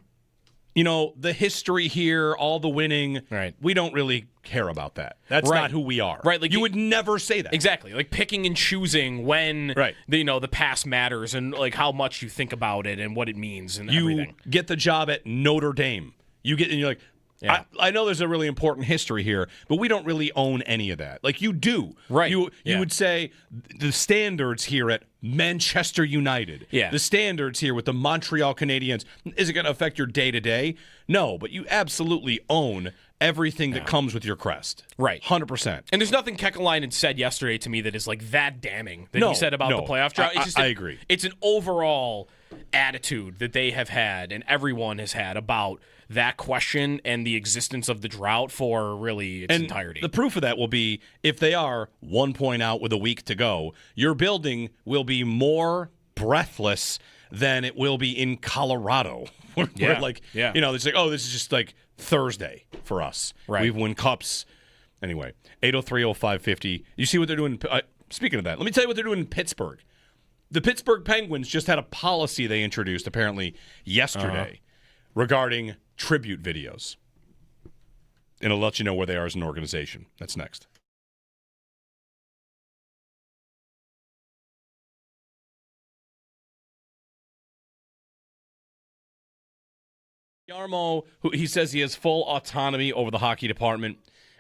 The history here, all the winning, right? We don't really care about that. That's right. not who we are. Right. You would never say that. Exactly. Picking and choosing when right. the past matters and how much you think about it and what it means and everything. You get the job at Notre Dame. You get and you're like, yeah. I know there's a really important history here, but we don't really own any of that. You do. Right. You would say the standards here at Manchester United. Yeah. The standards here with the Montreal Canadiens. Is it going to affect your day-to-day? No, but you absolutely own everything that comes with your crest. Right. 100%. And there's nothing Kekalainen said yesterday to me that is that damning that he said about the playoff drought. I agree. It's an overall attitude that they have had and everyone has had about that question and the existence of the drought for really its entirety. The proof of that will be if they are 1 point out with a week to go, your building will be more breathless than it will be in Colorado. Yeah. It's this is just Thursday for us. Right. We've won cups. Anyway, 803-0550. You see what they're doing? Speaking of that, let me tell you what they're doing in Pittsburgh. The Pittsburgh Penguins just had a policy they introduced apparently yesterday regarding tribute videos. And I'll let you know where they are as an organization. That's next. Yarmo, he says he has full autonomy over the hockey department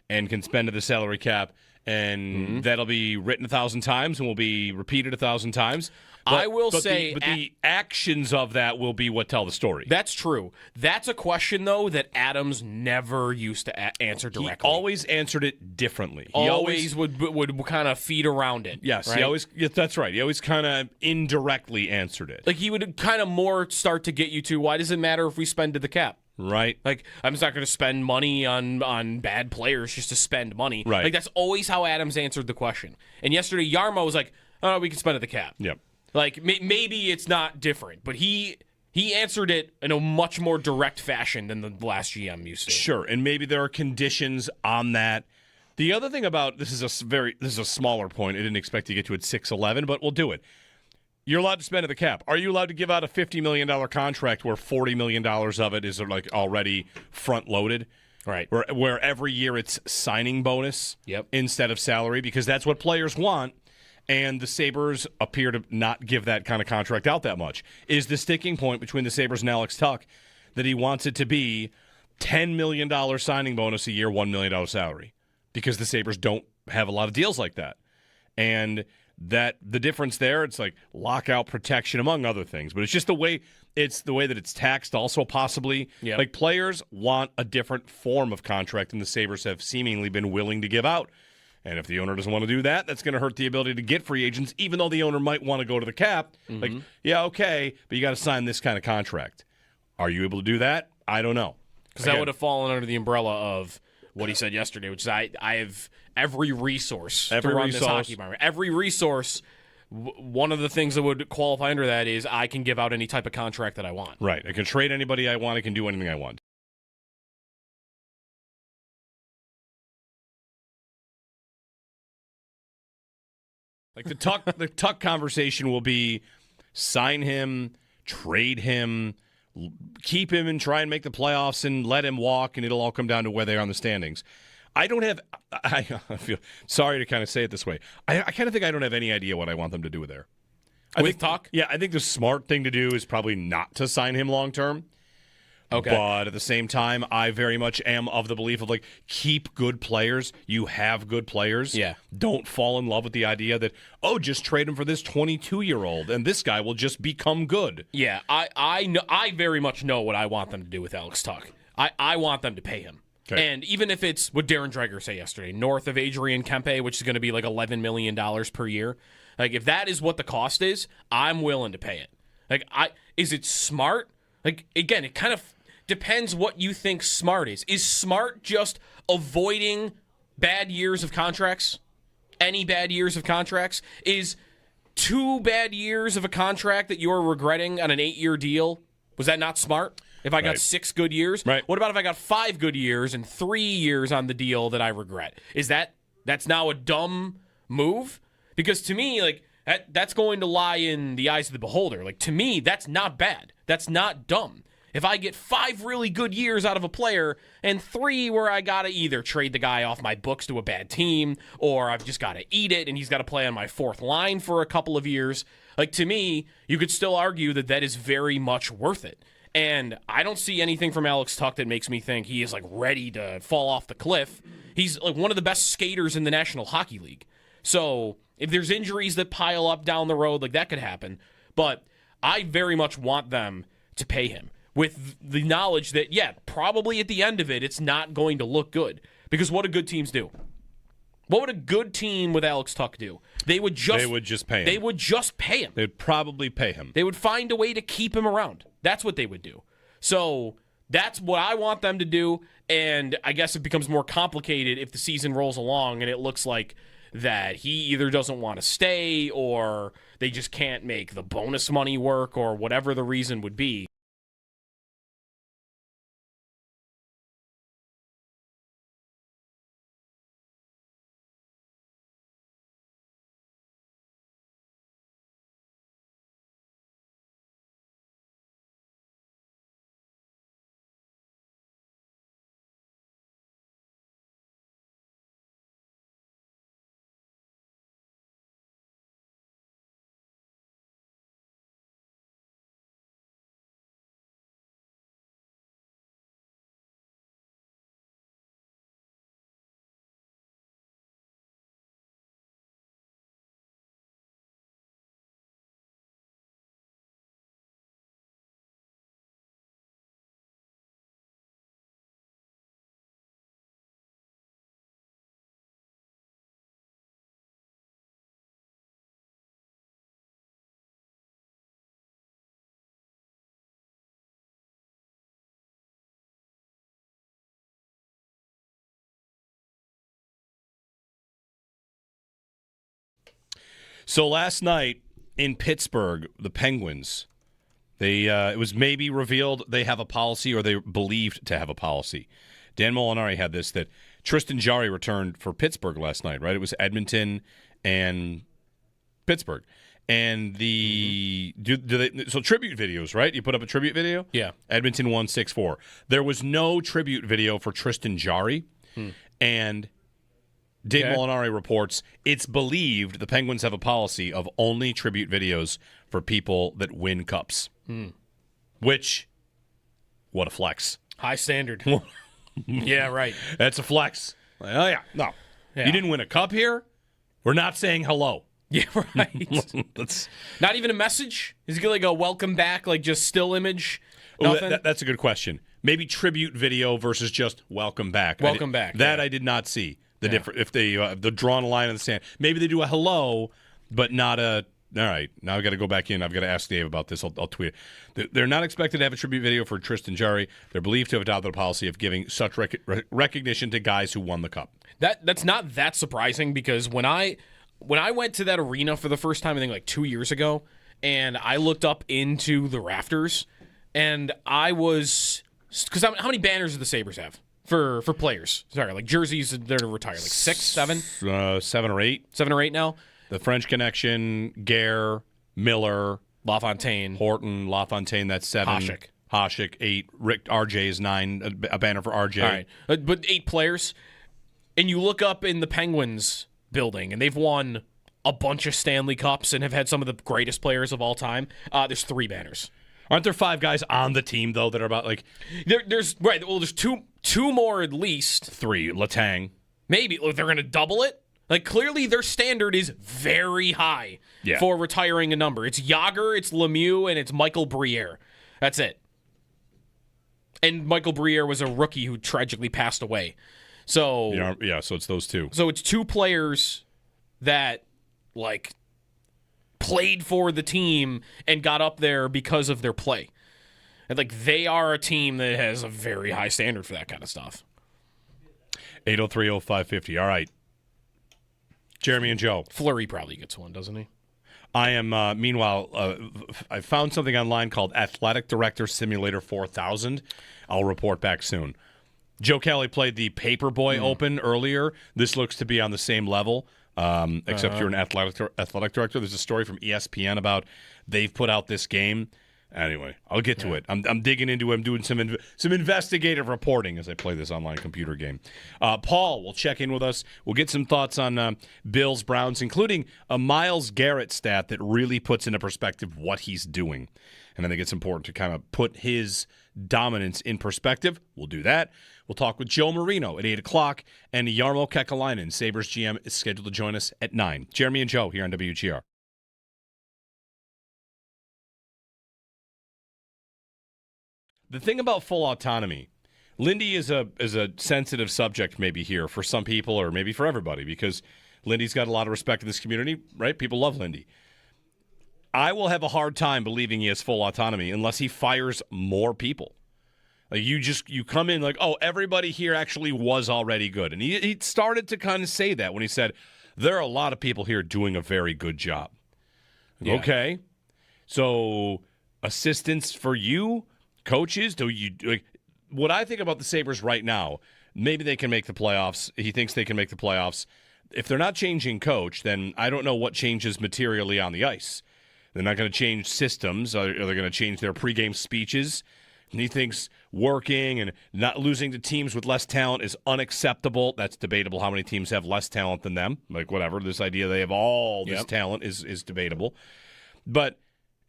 and can spend to the salary cap, and that'll be written 1,000 times and will be repeated 1,000 times. I will say... the actions of that will be what tell the story. That's true. That's a question, though, that Adams never used to answer directly. He always answered it differently. He always would kind of feed around it. Yes, right? That's right. He always kind of indirectly answered it. He would kind of more start to get you to, why does it matter if we spend to the cap? Right. I'm just not going to spend money on bad players just to spend money. Right. That's always how Adams answered the question. And yesterday, Yarmo was like, oh, we can spend at the cap. Yep. Maybe it's not different, but he answered it in a much more direct fashion than the last GM used to. Sure, and maybe there are conditions on that The other thing about this is a smaller point. I didn't expect to get to at 6-11, but we'll do it. You're allowed to spend at the cap. Are you allowed to give out a $50 million contract where $40 million of it is like already front loaded? Right. Where every year it's signing bonus instead of salary, because that's what players want, and the Sabres appear to not give that kind of contract out that much. Is the sticking point between the Sabres and Alex Tuch that he wants it to be $10 million signing bonus a year, $1 million salary? Because the Sabres don't have a lot of deals like that. And that the difference there, it's like lockout protection, among other things. But it's just the way that it's taxed also possibly. Yep. Like players want a different form of contract than the Sabres have seemingly been willing to give out. And if the owner doesn't want to do that, that's going to hurt the ability to get free agents, even though the owner might want to go to the cap. Mm-hmm. Like, yeah, okay, but you got to sign this kind of contract. Are you able to do that? I don't know. Because that would have fallen under the umbrella of what he said yesterday, which is I have every resource to run this hockey environment. Every resource, one of the things that would qualify under that is I can give out any type of contract that I want. Right. I can trade anybody I want. I can do anything I want. Like the Tuch conversation will be sign him, trade him, keep him and try and make the playoffs and let him walk, and it'll all come down to where they are on the standings. I feel sorry to kind of say it this way. I kind of think I don't have any idea what I want them to do there. I think the smart thing to do is probably not to sign him long term. Okay. But at the same time, I very much am of the belief of like, keep good players. You have good players. Yeah. Don't fall in love with the idea that, just trade him for this 22-year-old and this guy will just become good. Yeah, I very much know what I want them to do with Alex Tuch. I want them to pay him. Okay. And even if it's what Darren Dreger said yesterday, north of Adrian Kempe, which is going to be like $11 million per year, like if that is what the cost is, I'm willing to pay it. Like, is it smart? Like, again, it kind of depends what you think smart is. Is smart just avoiding bad years of contracts? Any bad years of contracts? Is 2 bad years of a contract that you're regretting on an 8-year deal, was that not smart? If I got 6 good years? Right. What about if I got 5 good years and 3 years on the deal that I regret? Is that's now a dumb move? Because to me, like, that's going to lie in the eyes of the beholder. Like, to me, that's not bad. That's not dumb. If I get 5 really good years out of a player and 3 where I got to either trade the guy off my books to a bad team or I've just got to eat it and he's got to play on my 4th line for a couple of years, like, to me, you could still argue that is very much worth it. And I don't see anything from Alex Tuch that makes me think he is like ready to fall off the cliff. He's like one of the best skaters in the National Hockey League. So if there's injuries that pile up down the road, like that could happen. But I very much want them to pay him with the knowledge that, probably at the end of it, it's not going to look good. Because what do good teams do? What would a good team with Alex Tuch do? They would just pay him. They would just pay him. They'd probably pay him. They would find a way to keep him around. That's what they would do. So that's what I want them to do, and I guess it becomes more complicated if the season rolls along and it looks like that he either doesn't want to stay or they just can't make the bonus money work or whatever the reason would be. So last night in Pittsburgh, the Penguins, it was maybe revealed they have a policy, or they believed to have a policy, Dan Molinari had this, that Tristan Jarry returned for Pittsburgh last night, right? It was Edmonton and Pittsburgh. And so tribute videos, right? You put up a tribute video? Yeah. Edmonton won 6-4. There was no tribute video for Tristan Jarry. And Dave Molinari reports it's believed the Penguins have a policy of only tribute videos for people that win cups. Which, what a flex. High standard. Yeah, right. That's a flex. Like, oh, yeah. No. Yeah. You didn't win a cup here? We're not saying hello. Yeah, right. That's not even a message? Is it like a welcome back, like just still image? That's a good question. Maybe tribute video versus just welcome back. Welcome back. That I did not see. If they're drawn a line in the sand. Maybe they do a hello, but not a. All right, now I've got to go back in. I've got to ask Dave about this. I'll tweet it. They're not expected to have a tribute video for Tristan Jarry. They're believed to have adopted a policy of giving such recognition to guys who won the cup. That's not that surprising, because when I went to that arena for the first time, I think like 2 years ago, and I looked up into the rafters, and I was, because how many banners do the Sabres have for players? Sorry, like jerseys that are retired, like 6, 7? 7 or 8. 7 or 8 now. The French Connection, Garrett, Miller, LaFontaine, Horton, LaFontaine, that's 7. Hasek, 8. Rick, RJ is 9. A banner for RJ. All right, but 8 players. And you look up in the Penguins building, and they've won a bunch of Stanley Cups and have had some of the greatest players of all time. There's 3 banners. Aren't there 5 guys on the team, though, that are about like... There's two more at least. 3. Letang. Maybe. They're going to double it? Like, clearly their standard is very high for retiring a number. It's Yager, it's Lemieux, and it's Michael Briere. That's it. And Michael Briere was a rookie who tragically passed away. So so it's those 2. So it's 2 players that, like, played for the team and got up there because of their play. And, like, they are a team that has a very high standard for that kind of stuff. 803-0550. All right. Jeremy and Joe. Fleury probably gets one, doesn't he? I am, meanwhile, I found something online called Athletic Director Simulator 4000. I'll report back soon. Joe Kelly played the Paperboy Open earlier. This looks to be on the same level, except you're an athletic director. There's a story from ESPN about they've put out this game. Anyway, I'll get to it. I'm digging into it. I'm doing some investigative reporting as I play this online computer game. Paul will check in with us. We'll get some thoughts on Bills, Browns, including a Myles Garrett stat that really puts into perspective what he's doing. And I think it's important to kind of put his dominance in perspective. We'll do that. We'll talk with Joe Marino at 8 o'clock, and Jarmo Kekalainen, Sabres GM, is scheduled to join us at 9. Jeremy and Joe here on WGR. The thing about full autonomy, Lindy is a sensitive subject maybe here for some people or maybe for everybody, because Lindy's got a lot of respect in this community, right? People love Lindy. I will have a hard time believing he has full autonomy unless he fires more people. Like you come in like, oh, everybody here actually was already good. And he started to kind of say that when he said, there are a lot of people here doing a very good job. Yeah. Okay. So assistants for you, coaches, do you like what I think about the Sabres right now? Maybe they can make the playoffs. He thinks they can make the playoffs. If they're not changing coach, then I don't know what changes materially on the ice. They're not going to change systems. Are they going to change their pregame speeches? And he thinks working and not losing to teams with less talent is unacceptable. That's debatable how many teams have less talent than them. Like, whatever. This idea they have all this talent is debatable. But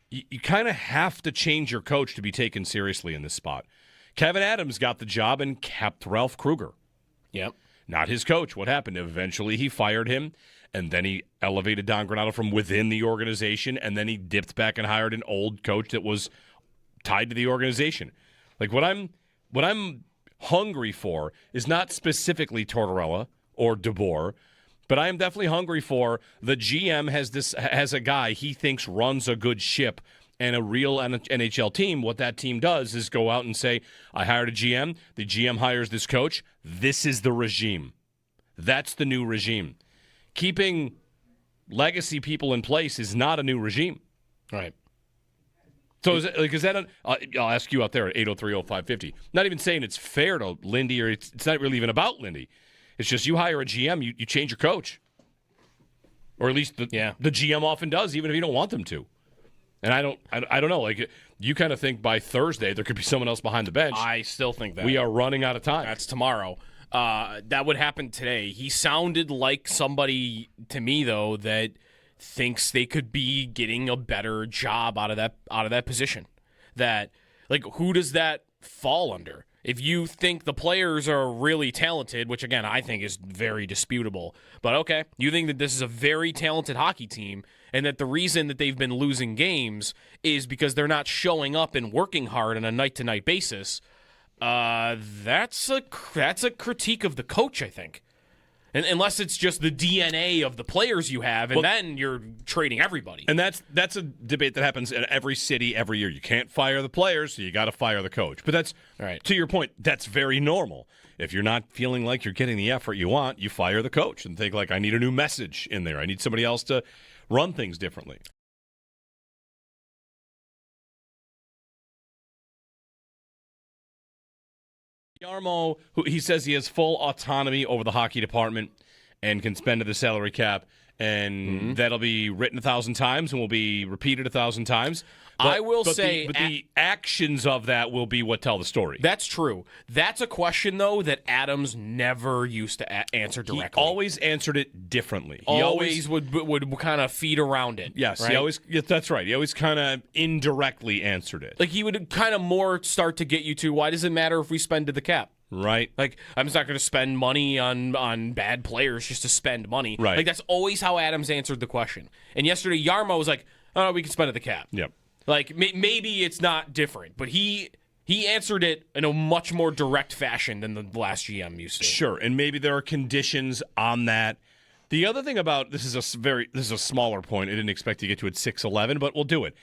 you kind of have to change your coach to be taken seriously in this spot. Kevin Adams got the job and kept Ralph Kruger. Yep. Not his coach. What happened? Eventually he fired him, and then he elevated Don Granato from within the organization, and then he dipped back and hired an old coach that was tied to the organization. Like what I'm hungry for is not specifically Tortorella or DeBoer, but I am definitely hungry for the GM has a guy he thinks runs a good ship and a real NHL team. What that team does is go out and say, I hired a GM. The GM hires this coach. This is the regime. That's the new regime. Keeping legacy people in place is not a new regime. Right. So is that? I'll ask you out there at 803-0550. Not even saying it's fair to Lindy, or it's not really even about Lindy. It's just you hire a GM, you change your coach, or at least the GM often does, even if you don't want them to. And I don't know. Like, you kind of think by Thursday there could be someone else behind the bench. I still think that we are running out of time. That's tomorrow. That would happen today. He sounded like somebody to me though that thinks they could be getting a better job out of that position. That, like, who does that fall under? If you think the players are really talented, which again I think is very disputable, but okay, you think that this is a very talented hockey team and that the reason that they've been losing games is because they're not showing up and working hard on a night-to-night basis, that's a critique of the coach, I think. And unless it's just the DNA of the players you have, and then you're trading everybody. And that's a debate that happens in every city every year. You can't fire the players, so you got to fire the coach. But that's, right. To your point, that's very normal. If you're not feeling like you're getting the effort you want, you fire the coach and think, like, I need a new message in there. I need somebody else to run things differently. Yarmo, he says he has full autonomy over the hockey department and can spend to the salary cap, and that'll be written 1,000 times and will be repeated 1,000 times. I will say... the actions of that will be what tell the story. That's true. That's a question, though, that Adams never used to answer directly. He always answered it differently. He always would kind of feed around it. Yes, right? That's right. He always kind of indirectly answered it. Like, he would kind of more start to get you to, why does it matter if we spend to the cap? Right. Like, I'm just not going to spend money on bad players just to spend money. Right. Like, that's always how Adams answered the question. And yesterday, Yarmo was like, oh, we can spend at the cap. Yep. Like, maybe it's not different, but he answered it in a much more direct fashion than the last GM used to. Sure, and maybe there are conditions on that. The other thing about this is a smaller point. I didn't expect to get to at 6:11, but we'll do it.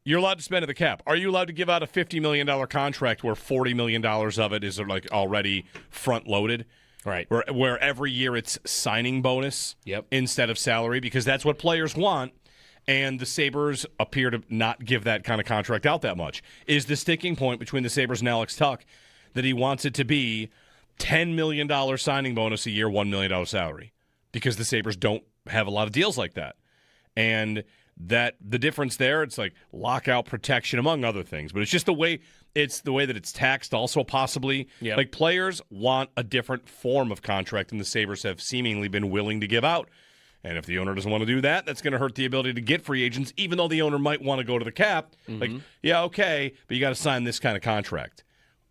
You're allowed to spend at the cap. Are you allowed to give out a $50 million contract where $40 million of it is like already front loaded? Right. Where every year it's signing bonus instead of salary, because that's what players want. And the Sabres appear to not give that kind of contract out that much. Is the sticking point between the Sabres and Alex Tuck that he wants it to be $10 million signing bonus a year, $1 million salary? Because the Sabres don't have a lot of deals like that. And that the difference there, it's like lockout protection, among other things. But it's just the way that it's taxed also possibly. Yep. Like, players want a different form of contract than the Sabres have seemingly been willing to give out. And if the owner doesn't want to do that, that's going to hurt the ability to get free agents, even though the owner might want to go to the cap. Like, yeah, okay, but you got to sign this kind of contract.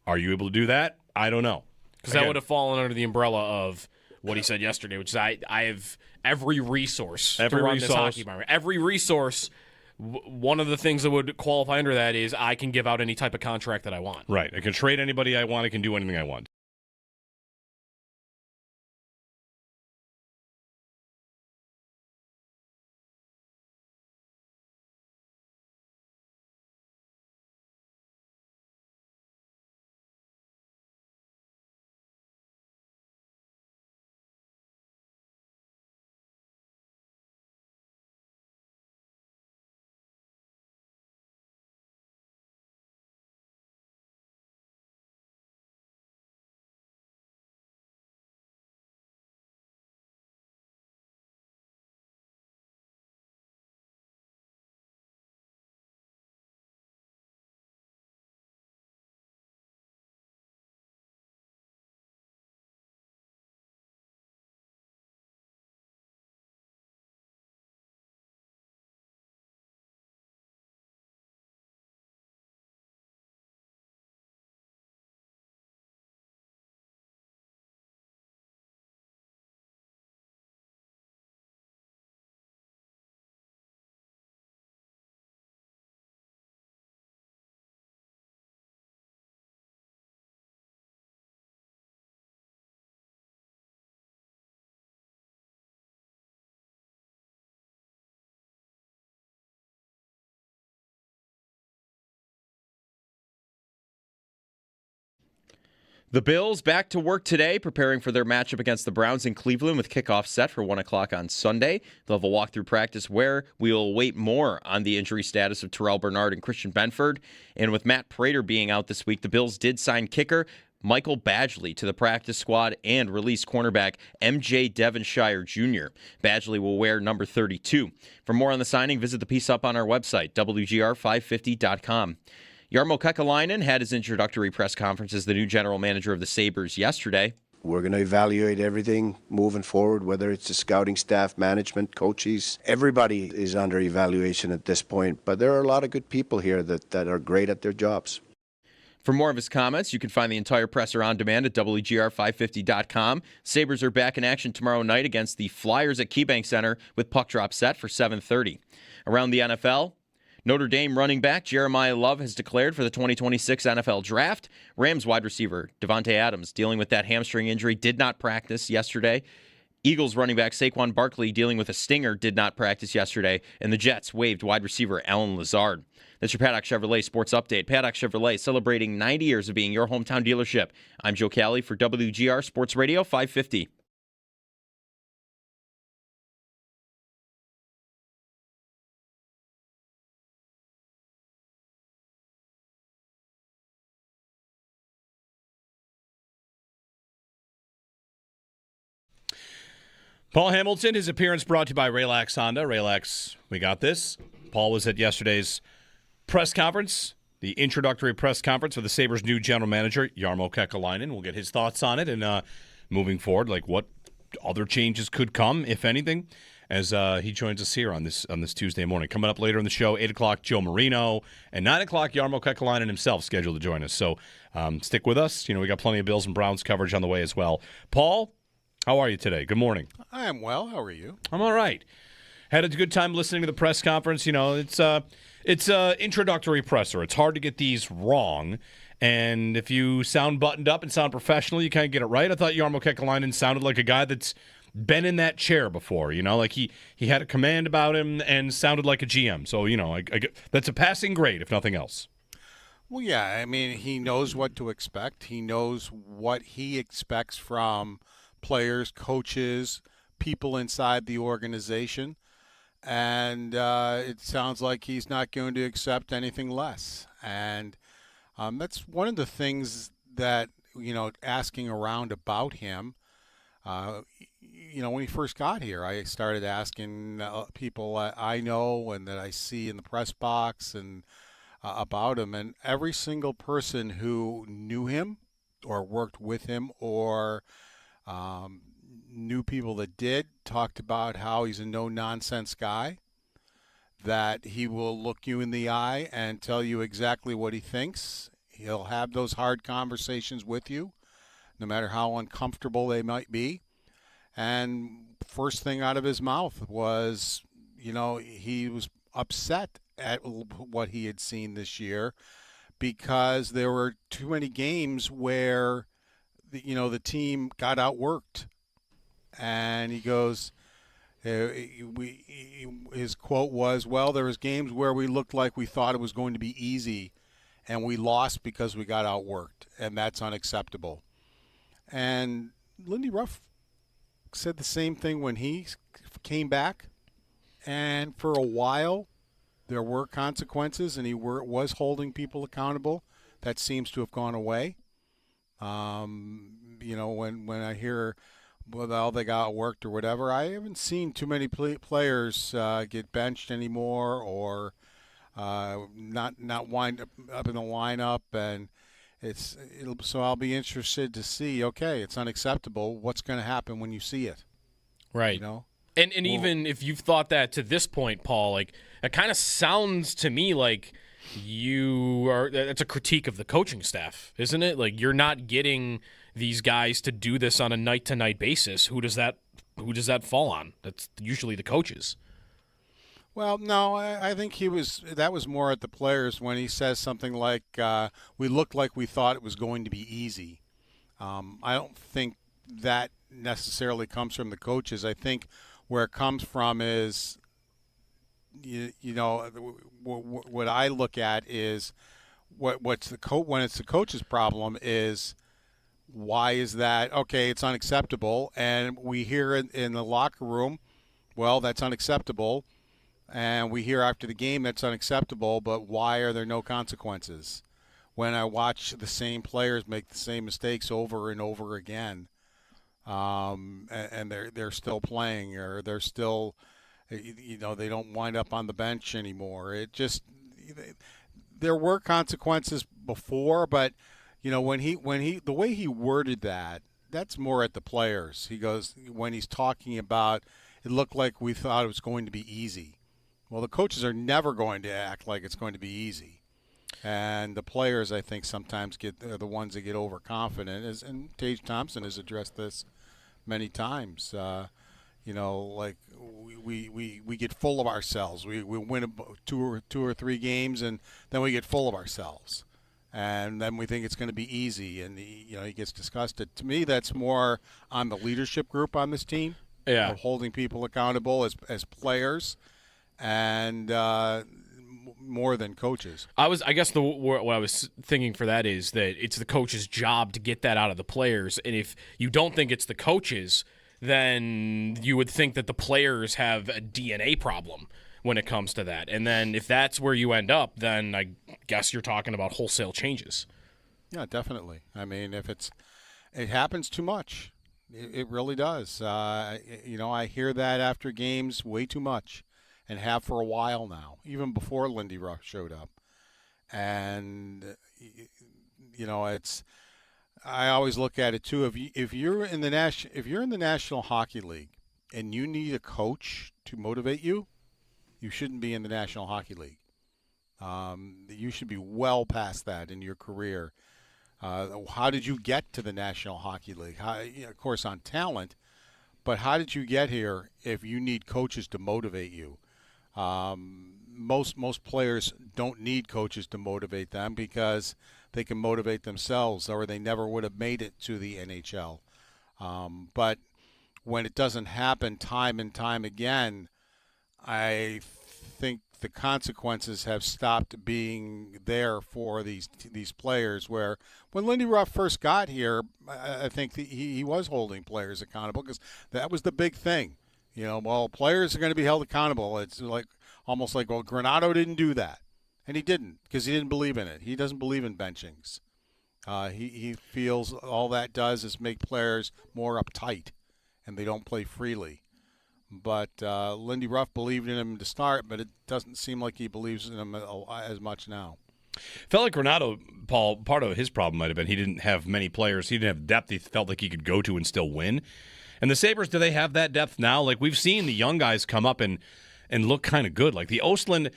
Are you able to do that? I don't know. Because that would have fallen under the umbrella of what he said yesterday, which is I have every resource to run this hockey environment. Every resource, one of the things that would qualify under that is I can give out any type of contract that I want. Right. I can trade anybody I want. I can do anything I want. The Bills back to work today, preparing for their matchup against the Browns in Cleveland with kickoff set for 1 o'clock on Sunday. They'll have a walkthrough practice where we will wait more on the injury status of Terrell Bernard and Christian Benford. And with Matt Prater being out this week, the Bills did sign kicker Michael Badgley to the practice squad and release cornerback MJ Devonshire Jr. Badgley will wear number 32. For more on the signing, visit the piece up on our website, WGR550.com. Jarmo Kekalainen had his introductory press conference as the new general manager of the Sabres yesterday. We're going to evaluate everything moving forward, whether it's the scouting staff, management, coaches. Everybody is under evaluation at this point, but there are a lot of good people here that are great at their jobs. For more of his comments, you can find the entire presser on demand at WGR550.com. Sabres are back in action tomorrow night against the Flyers at KeyBank Center with puck drop set for 7:30. Around the NFL, Notre Dame running back Jeremiah Love has declared for the 2026 NFL Draft. Rams wide receiver Devontae Adams, dealing with that hamstring injury, did not practice yesterday. Eagles running back Saquon Barkley, dealing with a stinger, did not practice yesterday. And the Jets waived wide receiver Alan Lazard. That's your Paddock Chevrolet Sports Update. Paddock Chevrolet celebrating 90 years of being your hometown dealership. I'm Joe Cali for WGR Sports Radio 550. Paul Hamilton, his appearance brought to you by Raylax Honda. Raylax, we got this. Paul was at yesterday's press conference, the introductory press conference for the Sabres' new general manager, Jarmo Kekalainen. We'll get his thoughts on it and moving forward, like what other changes could come, if anything, as he joins us here on this Tuesday morning. Coming up later in the show, 8 o'clock, Joe Marino, and 9 o'clock, Jarmo Kekalainen himself scheduled to join us. So stick with us. You know, we got plenty of Bills and Browns coverage on the way as well. Paul, how are you today? Good morning. I am well. How are you? I'm all right. Had a good time listening to the press conference. You know, it's a introductory presser. It's hard to get these wrong. And if you sound buttoned up and sound professional, you kind of get it right. I thought Jarmo Kekalainen sounded like a guy that's been in that chair before. You know, like he had a command about him and sounded like a GM. So, you know, that's a passing grade, if nothing else. Well, yeah. I mean, he knows what to expect. He knows what he expects from players, coaches, people inside the organization. And it sounds like he's not going to accept anything less. And that's one of the things that, you know, asking around about him, you know, when he first got here, I started asking people I know and that I see in the press box and about him. And every single person who knew him or worked with him or knew people that did talked about how he's a no-nonsense guy, that he will look you in the eye and tell you exactly what he thinks. He'll have those hard conversations with you, no matter how uncomfortable they might be. And first thing out of his mouth was, you know, he was upset at what he had seen this year because there were too many games where the team got outworked. And he goes, his quote was, well, there was games where we looked like we thought it was going to be easy, and we lost because we got outworked, and that's unacceptable. And Lindy Ruff said the same thing when he came back, and for a while there were consequences, and he was holding people accountable. That seems to have gone away. You know, when I hear well, they got worked or whatever, I haven't seen too many players get benched anymore or not wind up in the lineup, and so I'll be interested to see. Okay, it's unacceptable. What's going to happen when you see it? Right. You know. And even if you've thought that to this point, Paul, like it kind of sounds to me like that's a critique of the coaching staff, isn't it? Like you're not getting these guys to do this on a night-to-night basis. Who does that fall on? That's usually the coaches. Well, no, I think that was more at the players when he says something like, we looked like we thought it was going to be easy. I don't think that necessarily comes from the coaches. I think where it comes from is, you know, what I look at is when it's the coach's problem is Why is that? Okay, it's unacceptable. And we hear in the locker room, well, that's unacceptable. And we hear after the game that's unacceptable, but why are there no consequences? When I watch the same players make the same mistakes over and over again, and they're still playing, or they're still, they don't wind up on the bench anymore. It just, there were consequences before, but when the way he worded that, that's more at the players. He goes, when he's talking about, it looked like we thought it was going to be easy. Well, the coaches are never going to act like it's going to be easy. And the players, I think, sometimes are the ones that get overconfident. And Tage Thompson has addressed this many times. Like we get full of ourselves. We win two or three games, and then we get full of ourselves. And then we think it's going to be easy, and he gets disgusted. To me, that's more on the leadership group on this team, of holding people accountable as players, and more than coaches. I guess what I was thinking for that is that it's the coach's job to get that out of the players, and if you don't think it's the coaches, then you would think that the players have a DNA problem when it comes to that. And then if that's where you end up, then I guess you're talking about wholesale changes. Yeah, definitely. I mean, it happens too much. It really does. I hear that after games way too much, and have for a while now, even before Lindy Ruff showed up. And I always look at it too. If you're in the National Hockey League and you need a coach to motivate you, you shouldn't be in the National Hockey League. You should be well past that in your career. How did you get to the National Hockey League? Of course, on talent, but how did you get here if you need coaches to motivate you? Most players don't need coaches to motivate them because they can motivate themselves, or they never would have made it to the NHL. But when it doesn't happen time and time again, I think the consequences have stopped being there for these players. Where when Lindy Ruff first got here, I think he was holding players accountable, because that was the big thing. Players are going to be held accountable. It's almost like, well, Granato didn't do that. And he didn't, because he didn't believe in it. He doesn't believe in benchings. He feels all that does is make players more uptight, and they don't play freely. But Lindy Ruff believed in him to start, but it doesn't seem like he believes in him as much now. Felt like Granato, Paul, part of his problem might have been he didn't have many players. He didn't have depth he felt like he could go to and still win. And the Sabres, do they have that depth now? Like, we've seen the young guys come up and look kind of good. Like the Ostland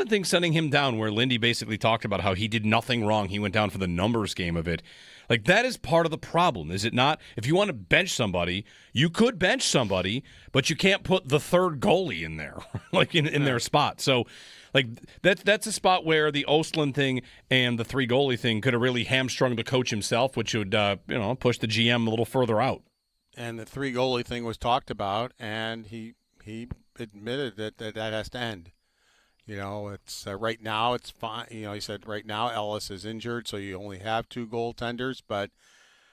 thing sending him down, where Lindy basically talked about how he did nothing wrong. He went down for the numbers game of it. Like, that is part of the problem, is it not? If you want to bench somebody, you could bench somebody, but you can't put the third goalie in there, like in their spot. So, like, that's a spot where the Ostland thing and the three goalie thing could have really hamstrung the coach himself, which would push the GM a little further out. And the three goalie thing was talked about, and he admitted that has to end. It's right now it's fine. He said right now Ellis is injured, so you only have two goaltenders, but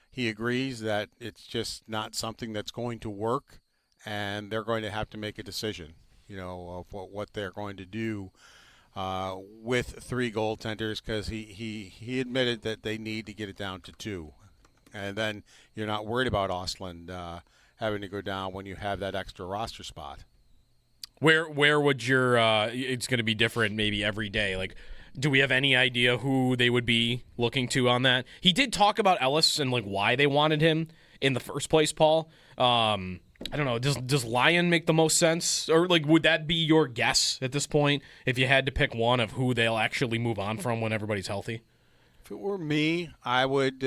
he agrees that it's just not something that's going to work, and they're going to have to make a decision, of what they're going to do with three goaltenders, because he admitted that they need to get it down to two. And then you're not worried about Ostland having to go down when you have that extra roster spot. Where would your it's going to be different maybe every day? Like, do we have any idea who they would be looking to on that? He did talk about Ellis and like why they wanted him in the first place, Paul. I don't know. Does Lyon make the most sense? Or like, would that be your guess at this point if you had to pick one of who they'll actually move on from when everybody's healthy? If it were me, I would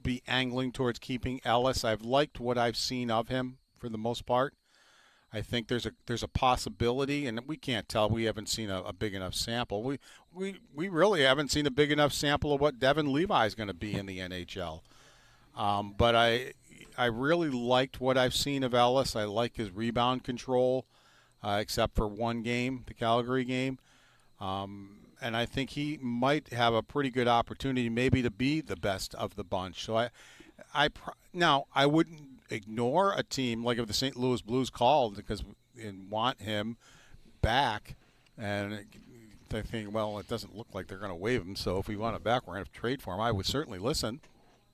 be angling towards keeping Ellis. I've liked what I've seen of him for the most part. I think there's a possibility, and we can't tell. We haven't seen a big enough sample. We really haven't seen a big enough sample of what Devin Levi is going to be in the NHL. But I really liked what I've seen of Ellis. I like his rebound control, except for one game, the Calgary game. and I think he might have a pretty good opportunity maybe to be the best of the bunch. So now I wouldn't ignore a team like if the St. Louis Blues called and want him back, and they think, well, it doesn't look like they're going to waive him, so if we want him back, we're going to have to trade for him. I would certainly listen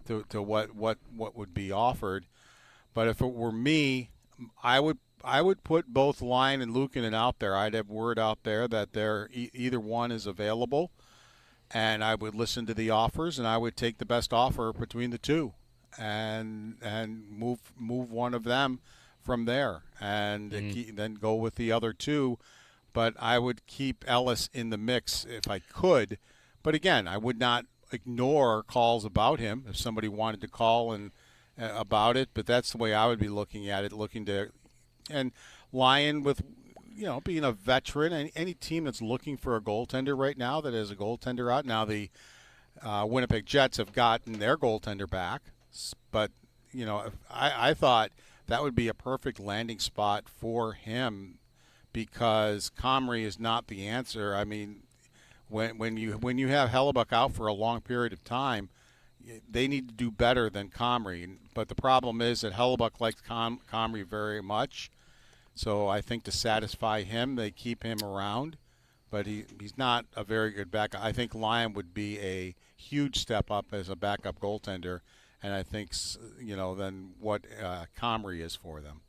to what would be offered. But if it were me, I would put both Lyon and Luukkonen out there. I'd have word out there that either one is available, and I would listen to the offers, and I would take the best offer between the two, and move one of them from there, and then go with the other two. But I would keep Ellis in the mix if I could. But again, I would not ignore calls about him if somebody wanted to call and about it. But that's the way I would be looking at it, and Lyon with, being a veteran, any team that's looking for a goaltender right now that has a goaltender out. Now the Winnipeg Jets have gotten their goaltender back, but I thought that would be a perfect landing spot for him because Comrie is not the answer. I mean, when you have Hellebuck out for a long period of time, they need to do better than Comrie. But the problem is that Hellebuck likes Comrie very much. So I think to satisfy him, they keep him around. But he's not a very good backup. I think Lyon would be a huge step up as a backup goaltender. And I think, than what Comrie is for them.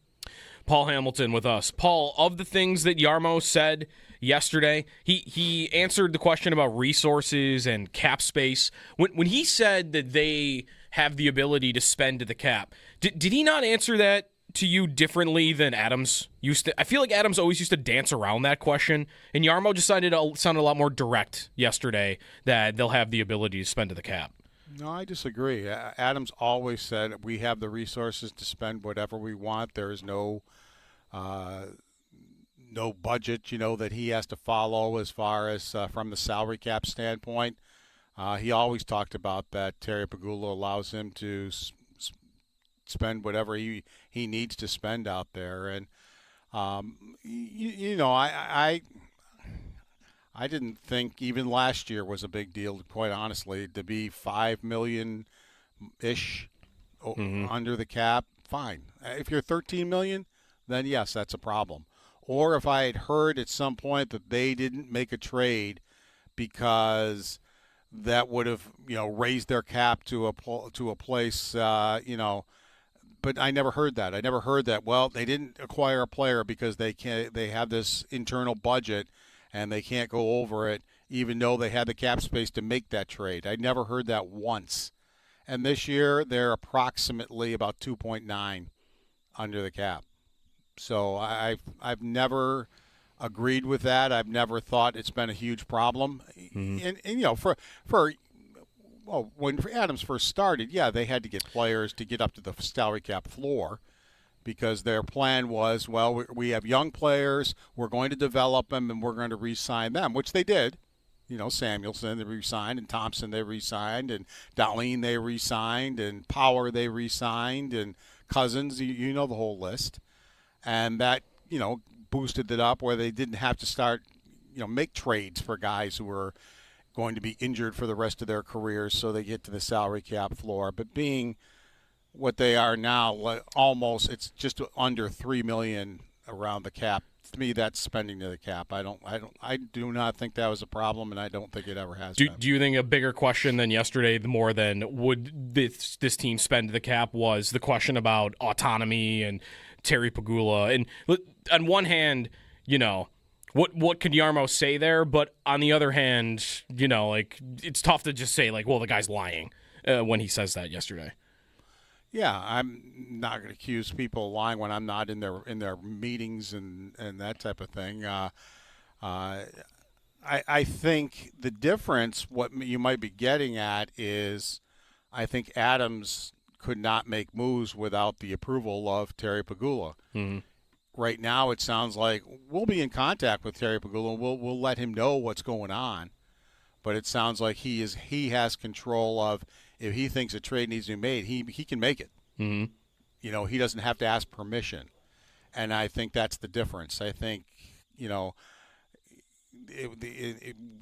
Paul Hamilton with us. Paul, of the things that Jarmo said yesterday, he answered the question about resources and cap space. When he said that they have the ability to spend to the cap, did he not answer that to you differently than Adams used to? I feel like Adams always used to dance around that question, and Jarmo just sounded a lot more direct yesterday that they'll have the ability to spend to the cap. No, I disagree. Adams always said we have the resources to spend whatever we want. There is no budget, that he has to follow as far as from the salary cap standpoint. He always talked about that Terry Pagula allows him to spend whatever he needs to spend out there. And, I didn't think even last year was a big deal, quite honestly, to be $5 million-ish under the cap. Fine. If you're $13 million, then yes, that's a problem. Or if I had heard at some point that they didn't make a trade because that would have, raised their cap to a place, but I never heard that. I never heard that. Well, they didn't acquire a player because they have this internal budget and they can't go over it, even though they had the cap space to make that trade. I never heard that once. And this year, they're approximately about 2.9 under the cap. So I've never agreed with that. I've never thought it's been a huge problem. And when Adams first started, they had to get players to get up to the salary cap floor, because their plan was, well, we have young players, we're going to develop them, and we're going to re-sign them, which they did. Samuelson, they re-signed, and Thompson, they re-signed, and Dahlin, they re-signed, and Power, they re-signed, and Cousins, the whole list. And that, boosted it up where they didn't have to start, make trades for guys who were going to be injured for the rest of their careers so they get to the salary cap floor. But being what they are now, almost, it's just under $3 million around the cap. To me, that's spending to the cap. I do not think that was a problem, and I don't think it ever has been. Do you think a bigger question than yesterday, more than would this team spend to the cap, was the question about autonomy and Terry Pagula? And on one hand, what could Jarmo say there? But on the other hand, it's tough to just say, well, the guy's lying when he says that yesterday. Yeah, I'm not going to accuse people of lying when I'm not in their meetings and that type of thing. I think the difference, what you might be getting at, is I think Adams could not make moves without the approval of Terry Pagula. Mm-hmm. Right now, it sounds like we'll be in contact with Terry Pagula and we'll let him know what's going on. But it sounds like he has control of, if he thinks a trade needs to be made, he can make it. Mm-hmm. He doesn't have to ask permission. And I think that's the difference. I think,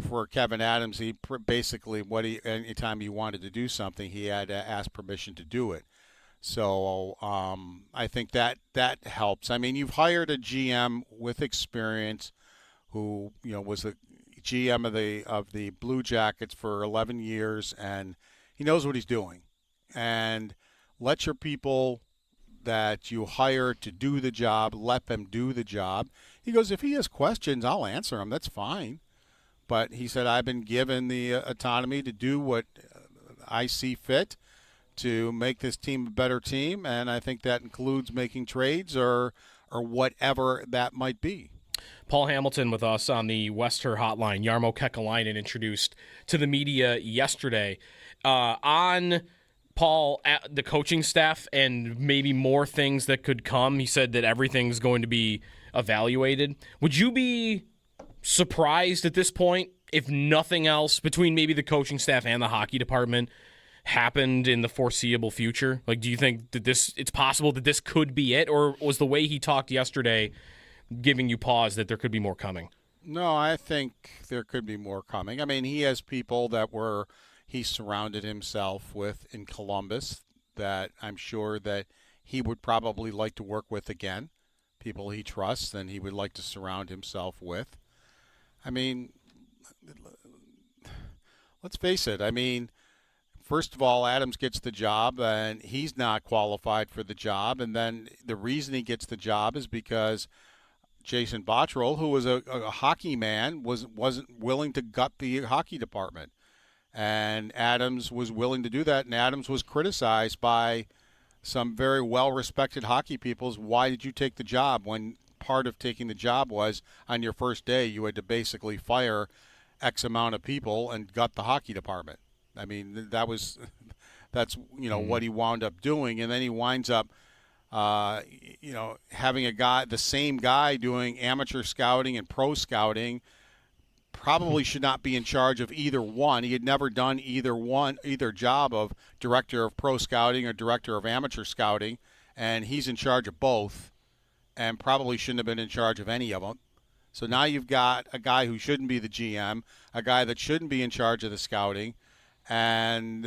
for Kevin Adams, basically anytime he wanted to do something, he had to ask permission to do it. So I think that helps. I mean, you've hired a GM with experience who was the GM of the Blue Jackets for 11 years, and he knows what he's doing. And let your people that you hire to do the job, let them do the job. He goes, if he has questions, I'll answer them. That's fine. But he said, I've been given the autonomy to do what I see fit to make this team a better team, and I think that includes making trades or whatever that might be. Paul Hamilton with us on the Wester hotline. Jarmo Kekalainen introduced to the media yesterday on Paul, the coaching staff, and maybe more things that could come. He said that everything's going to be evaluated. Would you be surprised at this point if nothing else between maybe the coaching staff and the hockey department happened in the foreseeable future? Like, do you think that it's possible that this could be it, or was the way he talked yesterday giving you pause that there could be more coming? No, I think there could be more coming. I mean, he has people that he surrounded himself with in Columbus that I'm sure that he would probably like to work with again, people he trusts and he would like to surround himself with. I mean, let's face it. I mean, first of all, Adams gets the job, and he's not qualified for the job. And then the reason he gets the job is because Jason Botterill, who was a hockey man, wasn't willing to gut the hockey department. And Adams was willing to do that, and Adams was criticized by some very well-respected hockey people. Why did you take the job when part of taking the job was on your first day you had to basically fire X amount of people and gut the hockey department? I mean, that's what he wound up doing, and then he winds up having the same guy doing amateur scouting and pro scouting. Probably should not be in charge of either one. He had never done either job of director of pro scouting or director of amateur scouting, and he's in charge of both, and probably shouldn't have been in charge of any of them. So now you've got a guy who shouldn't be the GM, a guy that shouldn't be in charge of the scouting, and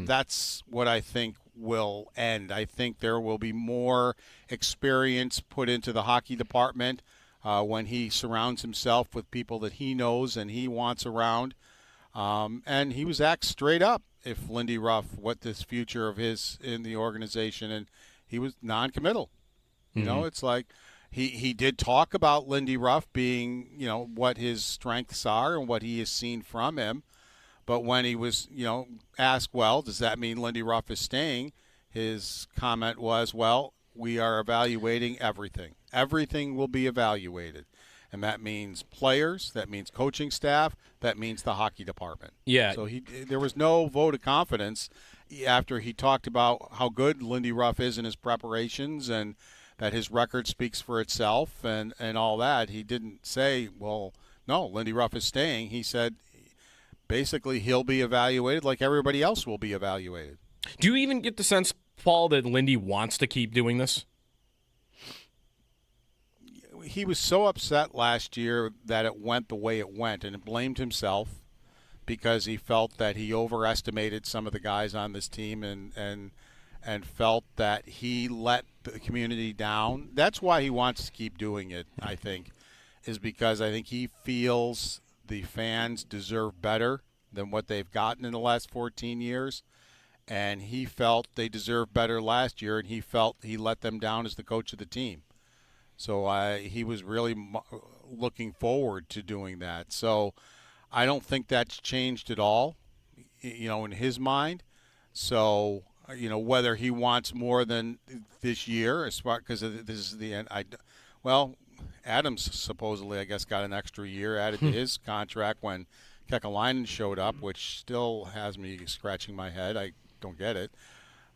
that's what I think will end. I think there will be more experience put into the hockey department when he surrounds himself with people that he knows and he wants around. And he was asked straight up if Lindy Ruff, what this future of his in the organization, and he was non-committal. It's like he did talk about Lindy Ruff being, what his strengths are and what he has seen from him. But when he was, asked, well, does that mean Lindy Ruff is staying? His comment was, well, we are evaluating everything. Everything will be evaluated. And that means players, that means coaching staff, that means the hockey department. Yeah. So there was no vote of confidence after he talked about how good Lindy Ruff is in his preparations and that his record speaks for itself and all that. He didn't say, well, no, Lindy Ruff is staying. He said basically he'll be evaluated like everybody else will be evaluated. Do you even get the sense, Paul, that Lindy wants to keep doing this? He was so upset last year that it went the way it went, and blamed himself because he felt that he overestimated some of the guys on this team and felt that he let the community down. That's why he wants to keep doing it, I think, is because I think he feels the fans deserve better than what they've gotten in the last 14 years. And he felt they deserved better last year, and he felt he let them down as the coach of the team. So he was really looking forward to doing that. So I don't think that's changed at all, in his mind. So, whether he wants more than this year, because this is the end. Adams supposedly, I guess, got an extra year added to his contract when Kekalainen showed up, which still has me scratching my head. I don't get it.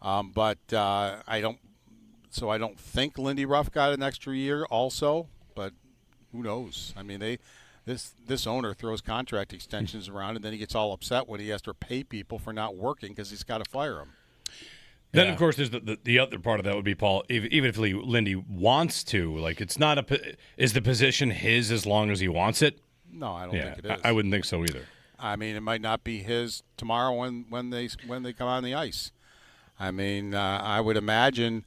But I don't think Lindy Ruff got an extra year also, but who knows? I mean, this owner throws contract extensions around, and then he gets all upset when he has to pay people for not working because he's got to fire them. Then, of course, there's the other part of that would be, Paul, even if Lindy wants to, like, it's not is the position his as long as he wants it? No, I don't think it is. I wouldn't think so either. I mean, it might not be his tomorrow when they come on the ice. I mean, I would imagine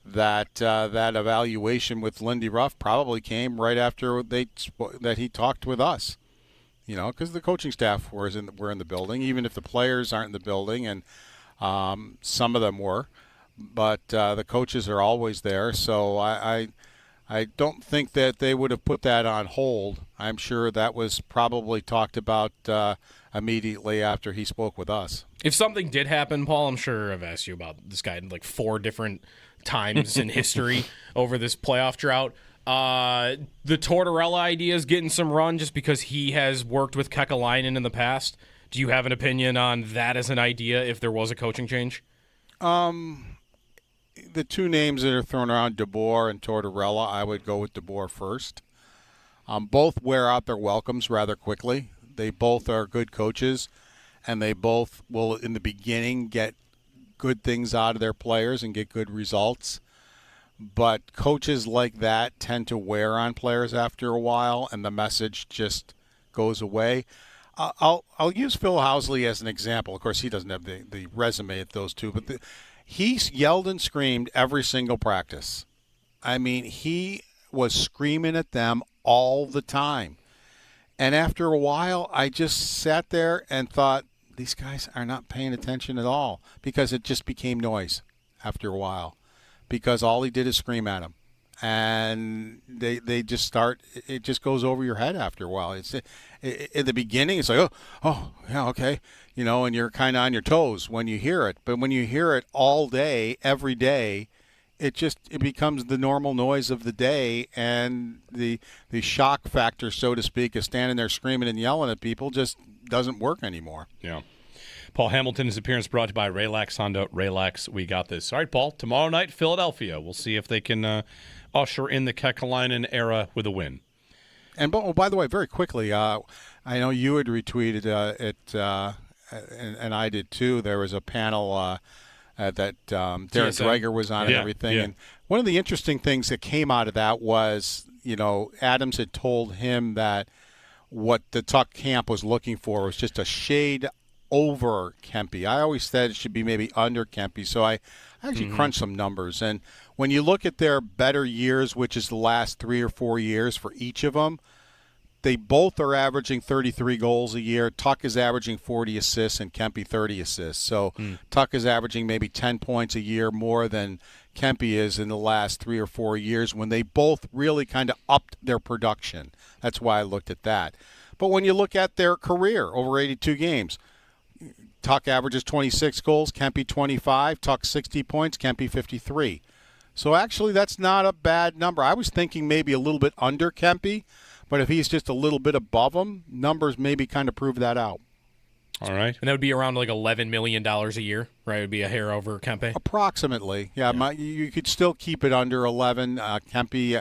that that evaluation with Lindy Ruff probably came right after that he talked with us. You know, because the coaching staff were in the building, even if the players aren't in the building, and some of them were, but the coaches are always there. So I don't think that they would have put that on hold. I'm sure that was probably talked about immediately after he spoke with us. If something did happen, Paul, I'm sure I've asked you about this guy like 4 different times in history over this playoff drought. The Tortorella idea is getting some run just because he has worked with Kekalainen in the past. Do you have an opinion on that as an idea if there was a coaching change? The two names that are thrown around, DeBoer and Tortorella, I would go with DeBoer first. Both wear out their welcomes rather quickly. They both are good coaches, and they both will, in the beginning, get good things out of their players and get good results. But coaches like that tend to wear on players after a while, and the message just goes away. I'll use Phil Housley as an example. Of course, he doesn't have the resume of those two, but he yelled and screamed every single practice. I mean, he was screaming at them all the time. And after a while, I just sat there and thought, these guys are not paying attention at all, because it just became noise after a while, because all he did is scream at them. And they just start, it just goes over your head after a while. It's in the beginning, it's like, oh, yeah, okay, you know, and you're kind of on your toes when you hear it. But when you hear it all day, every day, it becomes the normal noise of the day, and the shock factor, so to speak, of standing there screaming and yelling at people just doesn't work anymore. Yeah. Paul Hamilton's appearance brought to you by Relax Honda. Relax, we got this. All right, Paul, tomorrow night, Philadelphia. We'll see if they can usher in the Kekalainen era with a win. And by the way, very quickly, I know you had retweeted it, and I did too. There was a panel that Darren Dreger was on and everything. Yeah. And one of the interesting things that came out of that was, you know, Adams had told him that what the Tuck camp was looking for was just a shade over Kempe. I always said it should be maybe under Kempe. So I actually crunched some numbers. And when you look at their better years, which is the last 3 or 4 years for each of them, they both are averaging 33 goals a year. Tuck is averaging 40 assists and Kempe 30 assists. So Tuck is averaging maybe 10 points a year more than Kempe is in the last 3 or 4 years, when they both really kind of upped their production. That's why I looked at that. But when you look at their career over 82 games, Tuck averages 26 goals, Kempe 25, Tuck 60 points, Kempe 53. So actually that's not a bad number. I was thinking maybe a little bit under Kempe, but if he's just a little bit above him, numbers maybe kind of prove that out. All right. And that would be around like $11 million a year, right? It would be a hair over Kempe. Approximately. Yeah. You could still keep it under 11. Kempe,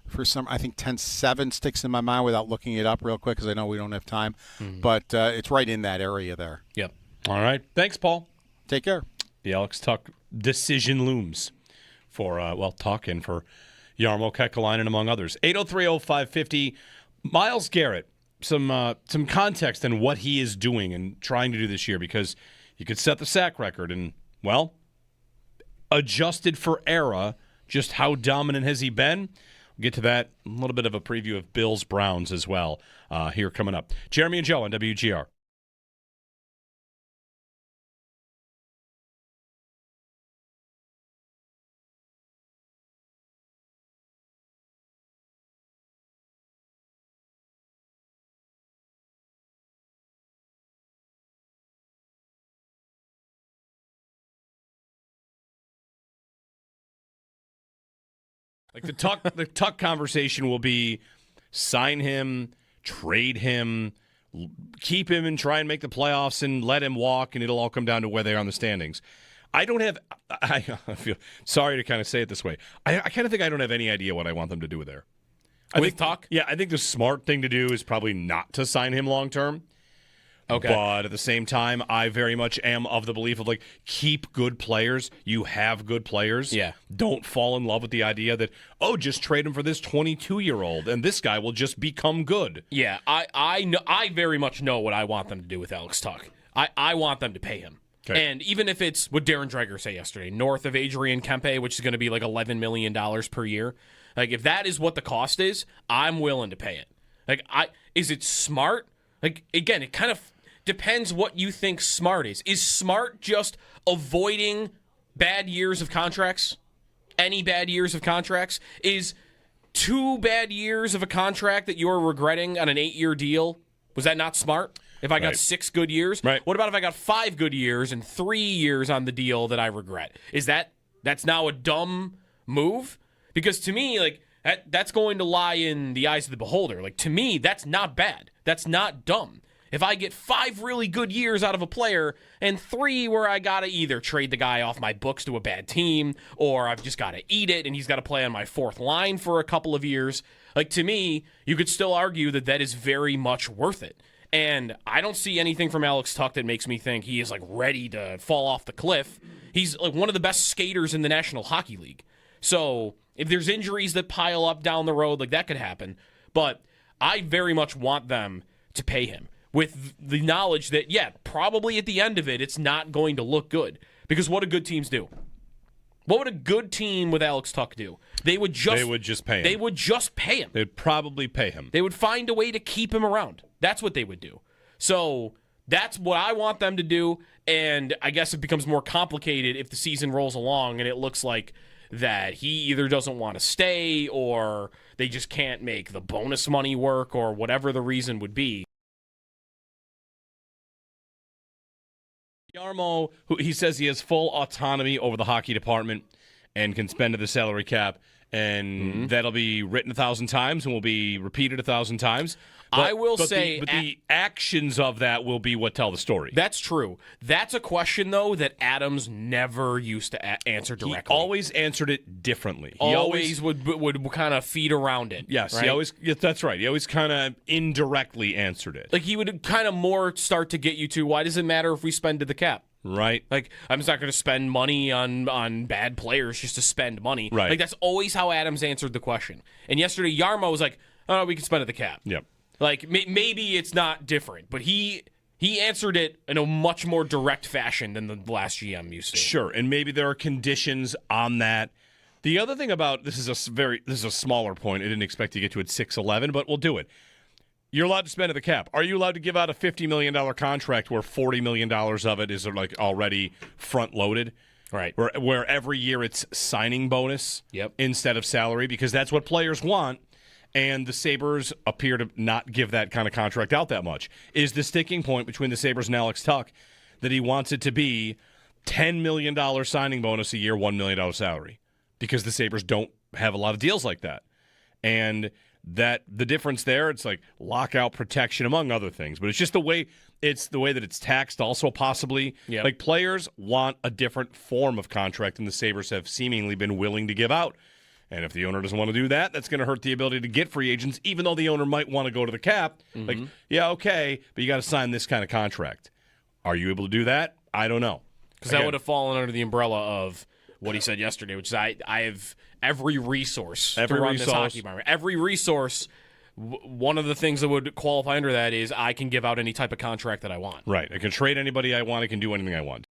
for some, I think 10-7 sticks in my mind without looking it up real quick because I know we don't have time. But it's right in that area there. Yep. All right. Thanks, Paul. Take care. The Alex Tuck decision looms for, Tuck and for Jarmo Kekalainen, among others. 803-0550. Myles Garrett, some context on what he is doing and trying to do this year, because you could set the sack record and, adjusted for era, just how dominant has he been? We'll get to that. A little bit of a preview of Bills-Browns as well here coming up. Jeremy and Joe on WGR. Like the Tuck conversation will be sign him, trade him, keep him and try and make the playoffs and let him walk, and it'll all come down to where they are on the standings. I feel sorry to kind of say it this way. I kind of think I don't have any idea what I want them to do there. I think Tuck? Yeah, I think the smart thing to do is probably not to sign him long term. Okay. But at the same time, I very much am of the belief of, like, keep good players. You have good players. Yeah. Don't fall in love with the idea that, just trade him for this 22-year-old, and this guy will just become good. Yeah, I very much know what I want them to do with Alex Tuck. I want them to pay him. Okay. And even if it's what Darren Dreger said yesterday, north of Adrian Kempe, which is going to be like $11 million per year, like if that is what the cost is, I'm willing to pay it. Like, is it smart? Like, again, it kind of depends what you think smart is. Is smart just avoiding bad years of contracts? Any bad years of contracts? Is 2 bad years of a contract that you're regretting on an 8-year deal, was that not smart? If I got 6 good years? Right. What about if I got 5 good years and 3 years on the deal that I regret? That's now a dumb move? Because to me, like, that's going to lie in the eyes of the beholder. Like, to me, that's not bad. That's not dumb. If I get 5 really good years out of a player and 3 where I got to either trade the guy off my books to a bad team or I've just got to eat it and he's got to play on my 4th line for a couple of years, like, to me, you could still argue that is very much worth it. And I don't see anything from Alex Tuck that makes me think he is, like, ready to fall off the cliff. He's, like, one of the best skaters in the National Hockey League. So if there's injuries that pile up down the road, like, that could happen. But I very much want them to pay him with the knowledge that, probably at the end of it, it's not going to look good. Because what do good teams do? What would a good team with Alex Tuck do? They would just pay him. They would just pay him. They'd probably pay him. They would find a way to keep him around. That's what they would do. So that's what I want them to do. And I guess it becomes more complicated if the season rolls along and it looks like that he either doesn't want to stay or they just can't make the bonus money work or whatever the reason would be. Yarmo, he says he has full autonomy over the hockey department and can spend to the salary cap, and that'll be written 1,000 times and will be repeated 1,000 times. I will say... But the actions of that will be what tell the story. That's true. That's a question, though, that Adams never used to answer directly. He always answered it differently. He always would kind of feed around it. Yes, right? That's right. He always kind of indirectly answered it. Like, he would kind of more start to get you to, why does it matter if we spend to the cap? Right. Like, I'm just not going to spend money on bad players just to spend money. Right. Like, that's always how Adams answered the question. And yesterday, Yarmo was like, oh, we can spend at the cap. Yep. Like, maybe it's not different, but he answered it in a much more direct fashion than the last GM used to. Sure, and maybe there are conditions on that. The other thing about this is a smaller point. I didn't expect to get to at 6-11, but we'll do it. You're allowed to spend at the cap. Are you allowed to give out a $50 million contract where $40 million of it is, like, already front-loaded? Right. Where every year it's signing bonus instead of salary, because that's what players want. And the Sabres appear to not give that kind of contract out that much. Is the sticking point between the Sabres and Alex Tuck that he wants it to be $10 million signing bonus a year, $1 million salary? Because the Sabres don't have a lot of deals like that. And that the difference there, it's like lockout protection, among other things. But it's just the way that it's taxed also possibly. Yep. Like, players want a different form of contract than the Sabres have seemingly been willing to give out. And if the owner doesn't want to do that, that's going to hurt the ability to get free agents, even though the owner might want to go to the cap. Like, yeah, okay, but you got to sign this kind of contract. Are you able to do that? I don't know. Because that would have fallen under the umbrella of what he said yesterday, which is I have every resource to run this hockey environment. Every resource, one of the things that would qualify under that is I can give out any type of contract that I want. Right. I can trade anybody I want. I can do anything I want.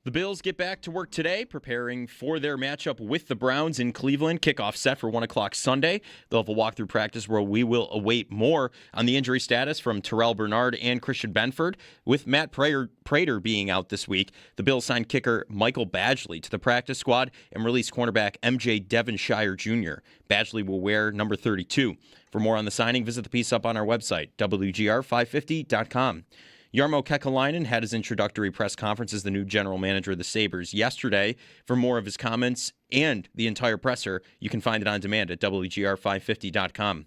The Bills get back to work today, preparing for their matchup with the Browns in Cleveland. Kickoff set for 1 o'clock Sunday. They'll have a walkthrough practice where we will await more on the injury status from Terrell Bernard and Christian Benford. With Matt Prater being out this week, the Bills signed kicker Michael Badgley to the practice squad and released cornerback MJ Devonshire Jr. Badgley will wear number 32. For more on the signing, visit the piece up on our website, WGR550.com. Jarmo Kekalainen had his introductory press conference as the new general manager of the Sabres yesterday. For more of his comments and the entire presser, you can find it on demand at WGR550.com.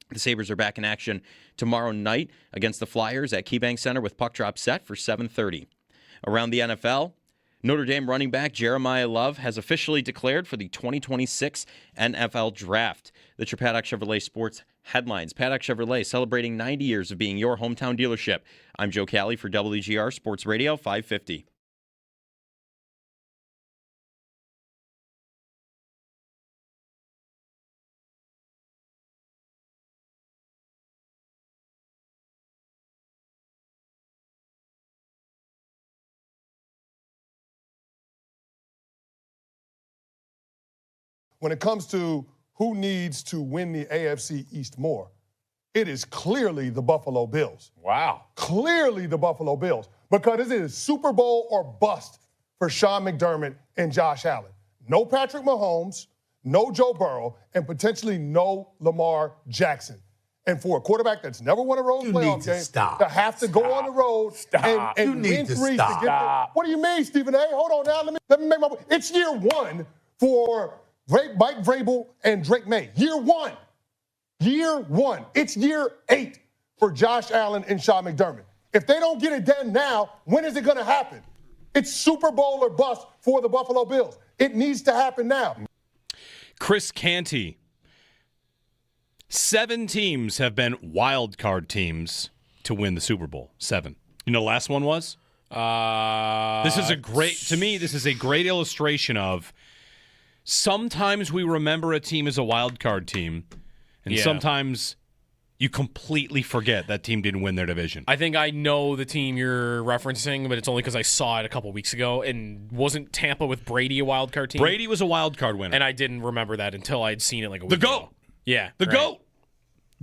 The Sabres are back in action tomorrow night against the Flyers at KeyBank Center with puck drop set for 7:30. Around the NFL, Notre Dame running back Jeremiah Love has officially declared for the 2026 NFL Draft. The Paddock Chevrolet Sports headlines. Paddock Chevrolet celebrating 90 years of being your hometown dealership. I'm Joe Cali for WGR Sports Radio 550. When it comes to who needs to win the AFC East more, it is clearly the Buffalo Bills. Wow. Clearly the Buffalo Bills. Because it is Super Bowl or bust for Sean McDermott and Josh Allen. No Patrick Mahomes, no Joe Burrow, and potentially no Lamar Jackson. And for a quarterback that's never won a road playoff game, to have to go on the road and win three to get there. What do you mean, Stephen A? Hold on now. Let me make my point. It's year one for Mike Vrabel and Drake May. Year one. Year one. It's year 8 for Josh Allen and Sean McDermott. If they don't get it done now, when is it going to happen? It's Super Bowl or bust for the Buffalo Bills. It needs to happen now. Chris Canty. 7 teams have been wild card teams to win the Super Bowl. 7. You know the last one was? This is a great illustration of sometimes we remember a team as a wild card team, and sometimes you completely forget that team didn't win their division. I think I know the team you're referencing, but it's only because I saw it a couple weeks ago. And wasn't Tampa with Brady a wild card team? Brady was a wild card winner. And I didn't remember that until I'd seen it like a week ago. The GOAT. Yeah. The GOAT.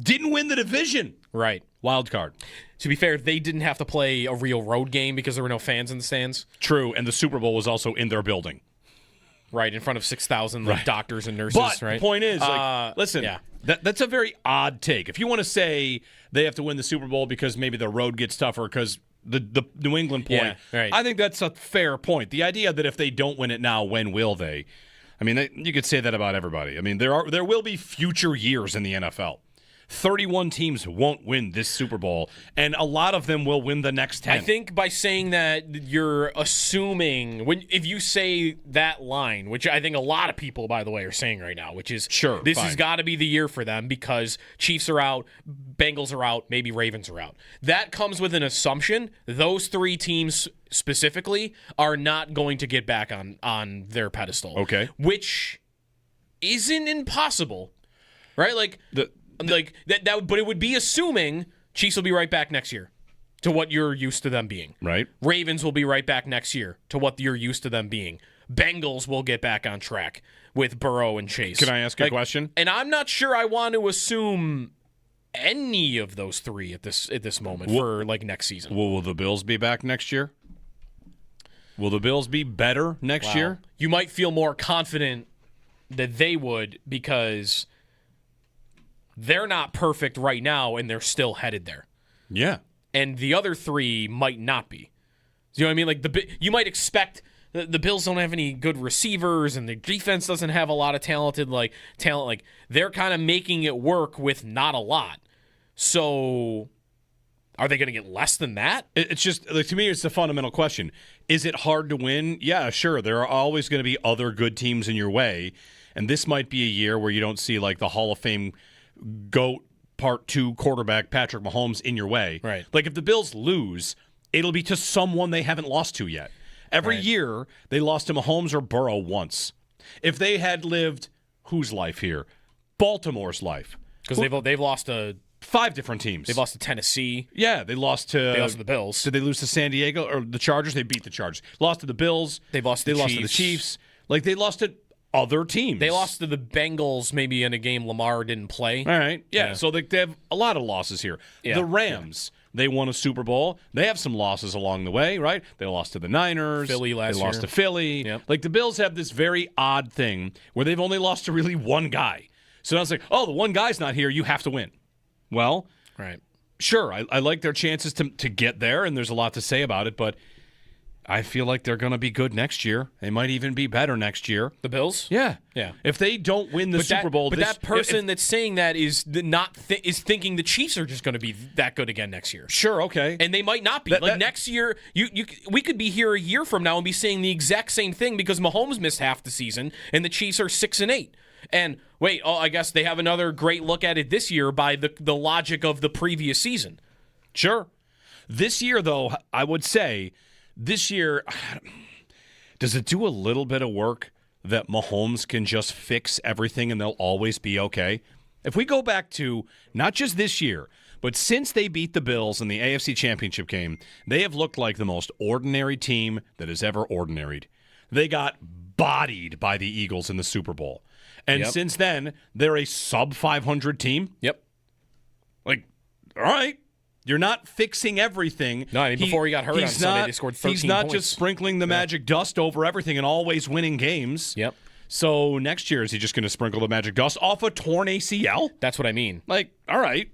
Didn't win the division. Right. Wild card. To be fair, they didn't have to play a real road game because there were no fans in the stands. True, and the Super Bowl was also in their building. Right, in front of 6,000 doctors and nurses, but right? The point is, listen, that's a very odd take. If you want to say they have to win the Super Bowl because maybe the road gets tougher because the New England point, I think that's a fair point. The idea that if they don't win it now, when will they? I mean, you could say that about everybody. I mean, there will be future years in the NFL. 31 teams won't win this Super Bowl, and a lot of them will win the next 10. I think by saying that, you're assuming, if you say that line, which I think a lot of people, by the way, are saying right now, which is, this has got to be the year for them because Chiefs are out, Bengals are out, maybe Ravens are out. That comes with an assumption. Those 3 teams specifically are not going to get back on their pedestal. Okay. Which isn't impossible, right? But it would be assuming Chiefs will be right back next year to what you're used to them being. Right. Ravens will be right back next year to what you're used to them being. Bengals will get back on track with Burrow and Chase. Can I ask a question? And I'm not sure I want to assume any of those 3 at this moment for next season. Will the Bills be back next year? Will the Bills be better next year? You might feel more confident that they would because they're not perfect right now, and they're still headed there. Yeah. And the other 3 might not be. You know what I mean? You might expect the Bills don't have any good receivers, and their defense doesn't have a lot of talent. They're kind of making it work with not a lot. So are they going to get less than that? It's just, to me, it's the fundamental question. Is it hard to win? Yeah, sure. There are always going to be other good teams in your way, and this might be a year where you don't see the Hall of Fame GOAT Part 2 quarterback Patrick Mahomes in your way. Right. If the Bills lose, it'll be to someone they haven't lost to yet. Every year, they lost to Mahomes or Burrow once. If they had lived whose life here? Baltimore's life. Because they've lost to 5 different teams. They've lost to Tennessee. Yeah, they lost to the Bills. Did they lose to San Diego or the Chargers? They beat the Chargers. Lost to the Bills. They lost to the Chiefs. Like, they lost to other teams. They lost to the Bengals maybe in a game Lamar didn't play. All right. Yeah. So they have a lot of losses here. Yeah. The Rams, they won a Super Bowl. They have some losses along the way, right? They lost to the Niners. Philly last year. They lost to Philly. Yep. Like, the Bills have this very odd thing where they've only lost to really one guy. So now it's like, oh, the one guy's not here. You have to win. Well, right. Sure, I like their chances to get there, and there's a lot to say about it, but I feel like they're going to be good next year. They might even be better next year. The Bills? Yeah. Yeah. If they don't win the Super Bowl, that person that's saying that is is thinking the Chiefs are just going to be that good again next year. Sure, okay. And they might not be. Next year, we could be here a year from now and be saying the exact same thing because Mahomes missed half the season and the Chiefs are 6-8. And wait, I guess they have another great look at it this year by the logic of the previous season. Sure. This year, though, I would say this year, does it do a little bit of work that Mahomes can just fix everything and they'll always be okay? If we go back to not just this year, but since they beat the Bills in the AFC Championship game, they have looked like the most ordinary team that has ever ordinaried. They got bodied by the Eagles in the Super Bowl. And since then, they're a sub-500 team. Yep. Like, all right. You're not fixing everything. No, I mean, before he got hurt on Sunday, they scored 13 He's not points. just sprinkling the magic dust over everything and always winning games. Yep. So next year, is he just going to sprinkle the magic dust off a torn ACL? That's what I mean. Like, all right.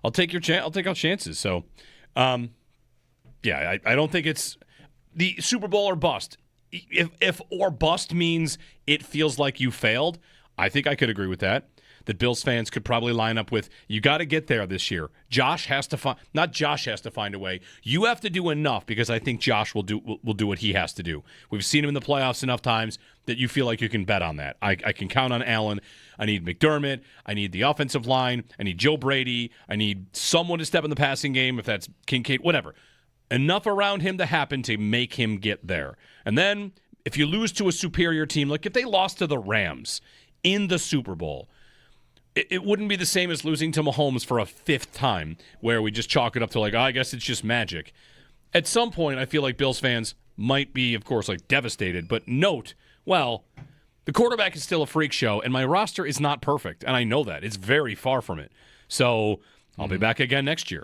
I'll take I'll take our chances. So, yeah, I don't think it's the Super Bowl or bust. If or bust means it feels like you failed, I think I could agree with that. That Bills fans could probably line up with, you got to get there this year. Josh has to find, not Josh has to find a way. You have to do enough because I think Josh will do what he has to do. We've seen him in the playoffs enough times that you feel like you can bet on that. I can count on Allen. I need McDermott. I need the offensive line. I need Joe Brady. I need someone to step in the passing game, if that's Kincaid, whatever. Enough around him to happen to make him get there. And then if you lose to a superior team, like if they lost to the Rams in the Super Bowl, it wouldn't be the same as losing to Mahomes for a 5th time where we just chalk it up to like, oh, I guess it's just magic. At some point, I feel like Bills fans might be, of course, like devastated. But note, well, the quarterback is still a freak show, and my roster is not perfect. And I know that. It's very far from it. So I'll be back again next year.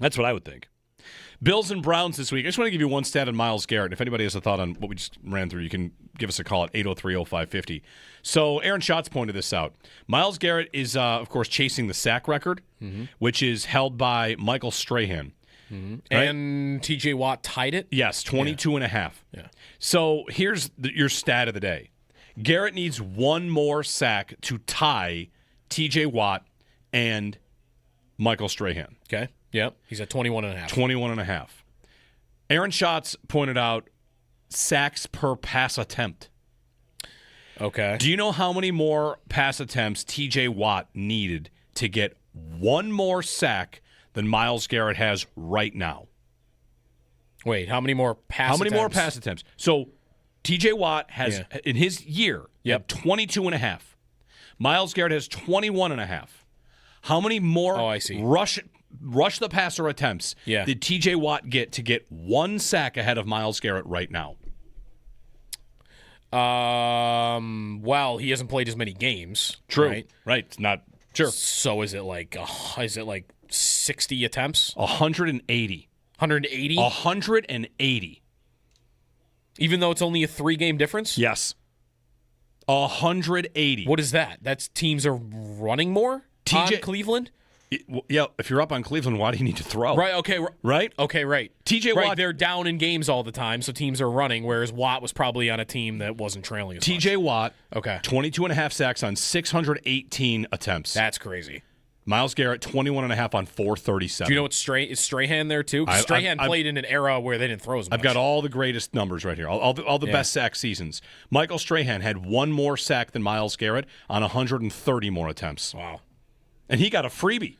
That's what I would think. Bills and Browns this week. I just want to give you one stat on Myles Garrett. If anybody has a thought on what we just ran through, you can give us a call at 803-0550. So Aaron Schatz pointed this out. Myles Garrett is, of course, chasing the sack record, which is held by Michael Strahan. Right? And TJ Watt tied it? Yes, 22 and a half. Yeah. So here's your stat of the day. Garrett needs one more sack to tie TJ Watt and Michael Strahan. Okay. Yep. He's at 21 and a half. 21 and a half. Aaron Schatz pointed out sacks per pass attempt. Okay. Do you know how many more pass attempts TJ Watt needed to get one more sack than Myles Garrett has right now? Wait, how many more pass attempts? How many more pass attempts? So TJ Watt has, in his year, 22 and a half. Myles Garrett has 21 and a half. How many more rush the passer attempts did TJ Watt get to get one sack ahead of Myles Garrett right now? Well, he hasn't played as many games. True. Right. It's not sure. So is it like 60 attempts? 180. 180? 180. Even though it's only a 3-game difference? Yes. 180. What is that? That's teams are running more on Cleveland? If you're up on Cleveland, why do you need to throw? Right, okay. Right? Okay, right. TJ Watt, Watt, they're down in games all the time, so teams are running, whereas Watt was probably on a team that wasn't trailing as much. TJ Watt, okay, 22 and a half sacks on 618 attempts. That's crazy. Myles Garrett, 21 and a half on 437. Do you know what is Strahan there too? Strahan played in an era where they didn't throw as much. I've got all the greatest numbers right here, all the best sack seasons. Michael Strahan had one more sack than Myles Garrett on 130 more attempts. Wow. And he got a freebie.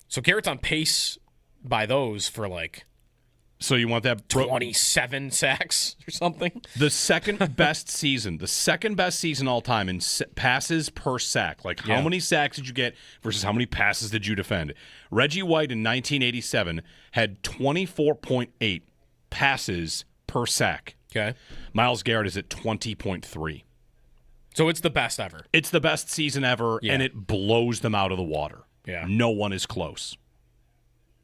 So Garrett's on pace by those for like So you want that 27 sacks or something? The second best season all time in passes per sack. Like how many sacks did you get versus how many passes did you defend? Reggie White in 1987 had 24.8 passes per sack. Okay. Myles Garrett is at 20.3. So it's the best ever. It's the best season ever, and it blows them out of the water. Yeah. No one is close.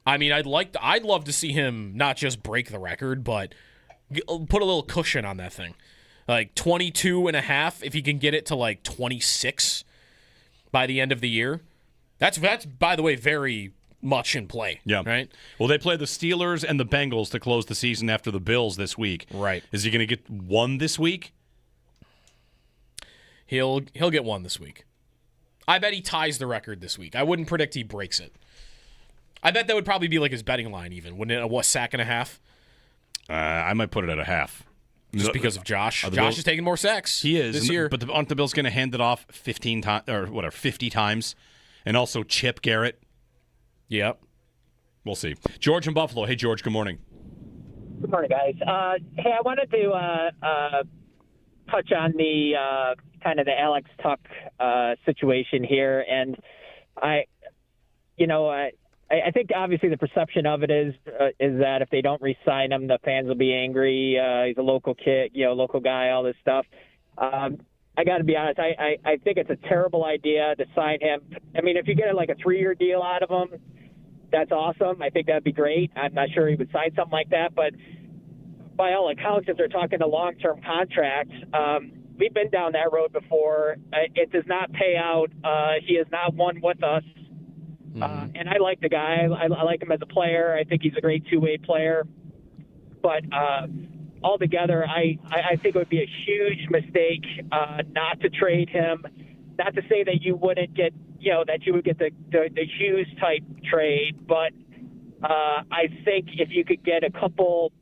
I mean, I'd love to see him not just break the record, but put a little cushion on that thing. Like 22 and a half, if he can get it to like 26 by the end of the year. That's by the way, very much in play. Yeah. Right? Well, they play the Steelers and the Bengals to close the season after the Bills this week. Right. Is he going to get one this week? He'll get one this week. I bet he ties the record this week. I wouldn't predict he breaks it. I bet that would probably be like his betting line even. Wouldn't it? A sack and a half? I might put it at a half. Just because of Josh. Josh is taking more sacks. He is this year. But aren't the Bills going to hand it off 15 times or whatever, 50 times, and also chip Garrett? Yep. We'll see. George in Buffalo. Hey, George. Good morning. Good morning, guys. Hey, I wanted to touch on the kind of the Alex Tuck situation here, and I think obviously the perception of it is that if they don't re-sign him, the fans will be angry. He's a local kid, local guy, all this stuff. I got to be honest. I think it's a terrible idea to sign him. I mean, if you get like a 3-year deal out of him, that's awesome. I think that'd be great. I'm not sure he would sign something like that, but by all accounts, if they're talking a long-term contract, we've been down that road before. It does not pay out. He has not won with us. And I like the guy. I like him as a player. I think he's a great two-way player. But altogether, I think it would be a huge mistake not to trade him. Not to say that you wouldn't get, that you would get the Hughes type trade, but I think if you could get a couple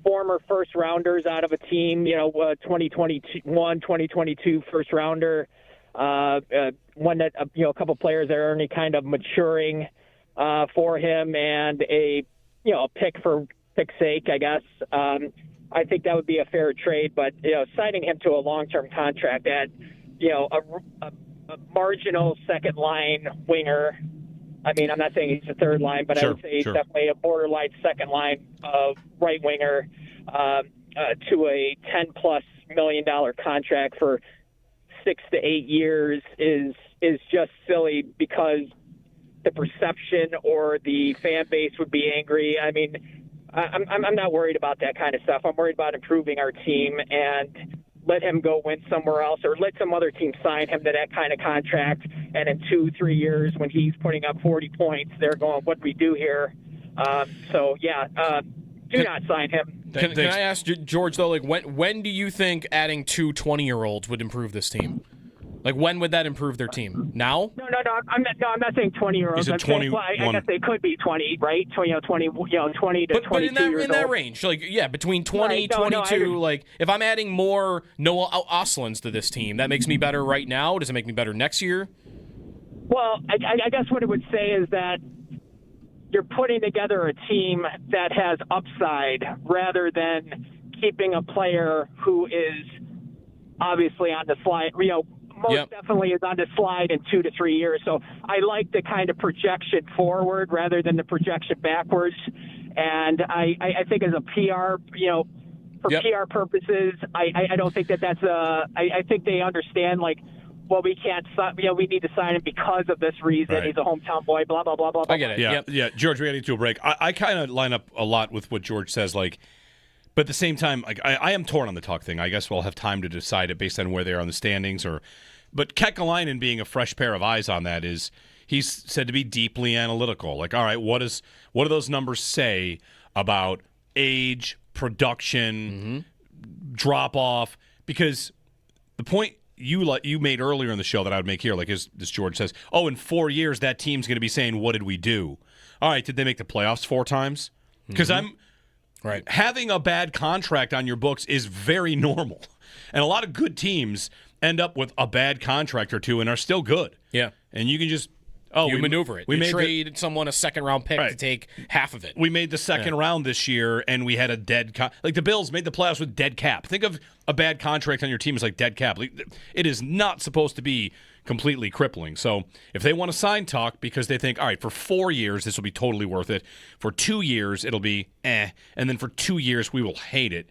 former first rounders out of a team, 2021, 2022 first rounder, one that a couple players that are only kind of maturing for him, and a pick for pick's sake, I guess. I think that would be a fair trade, but signing him to a long-term contract at a marginal second line winger. I mean, I'm not saying he's a third line, but I would say he's definitely a borderline second line right winger to a $10+ million contract for 6 to 8 years is just silly, because the perception or the fan base would be angry. I mean, I'm not worried about that kind of stuff. I'm worried about improving our team, and let him go win somewhere else, or let some other team sign him to that kind of contract. And in 2-3 years, when he's putting up 40 points, they're going, what do we do here? Do not sign him. Can I ask George, though, like when do you think adding 2 20-year-olds would improve this team? Like, when would that improve their team? Now? No. I'm not saying 20-year-olds. He's a 21. I guess they could be 20, right? 20 to 22 but in that range, like between 20, 22. Like, if I'm adding more Noah Ostlunds to this team, that makes me better right now. Does it make me better next year? Well, I guess what it would say is that you're putting together a team that has upside rather than keeping a player who is obviously on the slide. Most definitely is on the slide in 2 to 3 years. So I like the kind of projection forward rather than the projection backwards. And I think as a PR, for PR purposes, I don't think that's I think they understand, like, well, we can't, we need to sign him because of this reason. Right. He's a hometown boy, blah, blah, blah, blah, blah. I get it. Yeah. George, we got to get to a break. I kind of line up a lot with what George says, like, but at the same time, like, I am torn on the Tuck thing. I guess we'll have time to decide it based on where they are on the standings. But Kekalainen being a fresh pair of eyes on that he's said to be deeply analytical. Like, all right, what do those numbers say about age, production, drop off? Because the point you made earlier in the show that I would make here, like as George says, in 4 years that team's going to be saying, what did we do? All right, did they make the playoffs 4 times? Because having a bad contract on your books is very normal. And a lot of good teams end up with a bad contract or two and are still good. Yeah. And you can just Oh, you maneuver it. We you made trade someone a second-round pick to take half of it. We made the second round this year, and we had a dead like the Bills made the playoffs with dead cap. Think of a bad contract on your team as like dead cap. Like, it is not supposed to be completely crippling. So if they want to sign Tuck because they think, all right, for 4 years this will be totally worth it. For 2 years it'll be and then for 2 years we will hate it.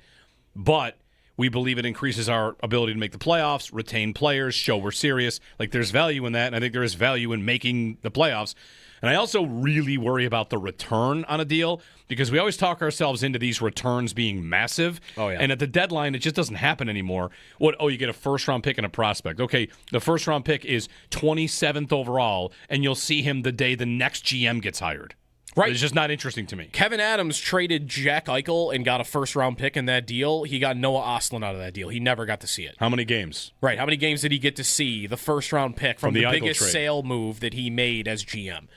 But we believe it increases our ability to make the playoffs, retain players, show we're serious. Like, there's value in that, and I think there is value in making the playoffs. And I also really worry about the return on a deal because we always talk ourselves into these returns being massive. Oh, yeah. And at the deadline, it just doesn't happen anymore. You get a first-round pick and a prospect. Okay, the first-round pick is 27th overall, and you'll see him the day the next GM gets hired. Right. It's just not interesting to me. Kevin Adams traded Jack Eichel and got a first-round pick in that deal. He got Noah Ostlund out of that deal. He never got to see it. How many games? Right. How many games did he get to see the first-round pick from the Eichel biggest trade. sale move that he made as GM?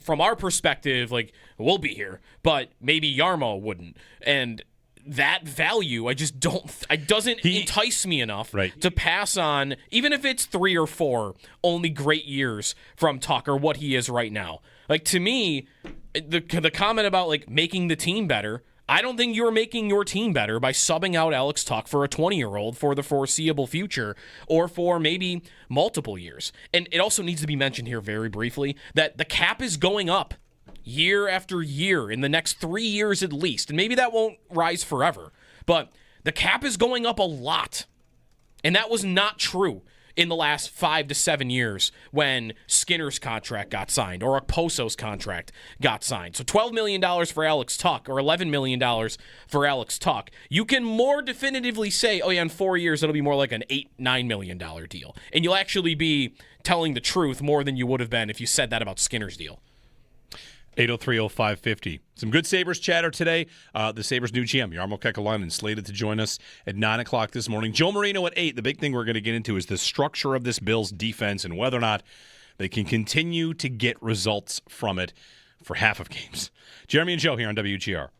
From our perspective, like, we'll be here, but maybe Yarmo wouldn't. And that value, it doesn't entice me enough to pass on, even if it's 3 or 4 only great years from Tuck or what he is right now. Like, to me, the comment about, like, making the team better, I don't think you're making your team better by subbing out Alex Tuck for a 20-year-old for the foreseeable future or for maybe multiple years. And it also needs to be mentioned here very briefly that the cap is going up year after year in the next 3 years at least. And maybe that won't rise forever, but the cap is going up a lot. And that was not true in the last 5 to 7 years when Skinner's contract got signed or Okposo's contract got signed. So $12 million for Alex Tuck or $11 million for Alex Tuck. You can more definitively say, in 4 years it'll be more like an $8-9 million deal. And you'll actually be telling the truth more than you would have been if you said that about Skinner's deal. 803-0550. Some good Sabres chatter today. The Sabres' new GM, Jarmo Kekalainen, slated to join us at 9 o'clock this morning. Joe Marino at 8. The big thing we're going to get into is the structure of this Bills defense and whether or not they can continue to get results from it for half of games. Jeremy and Joe here on WGR.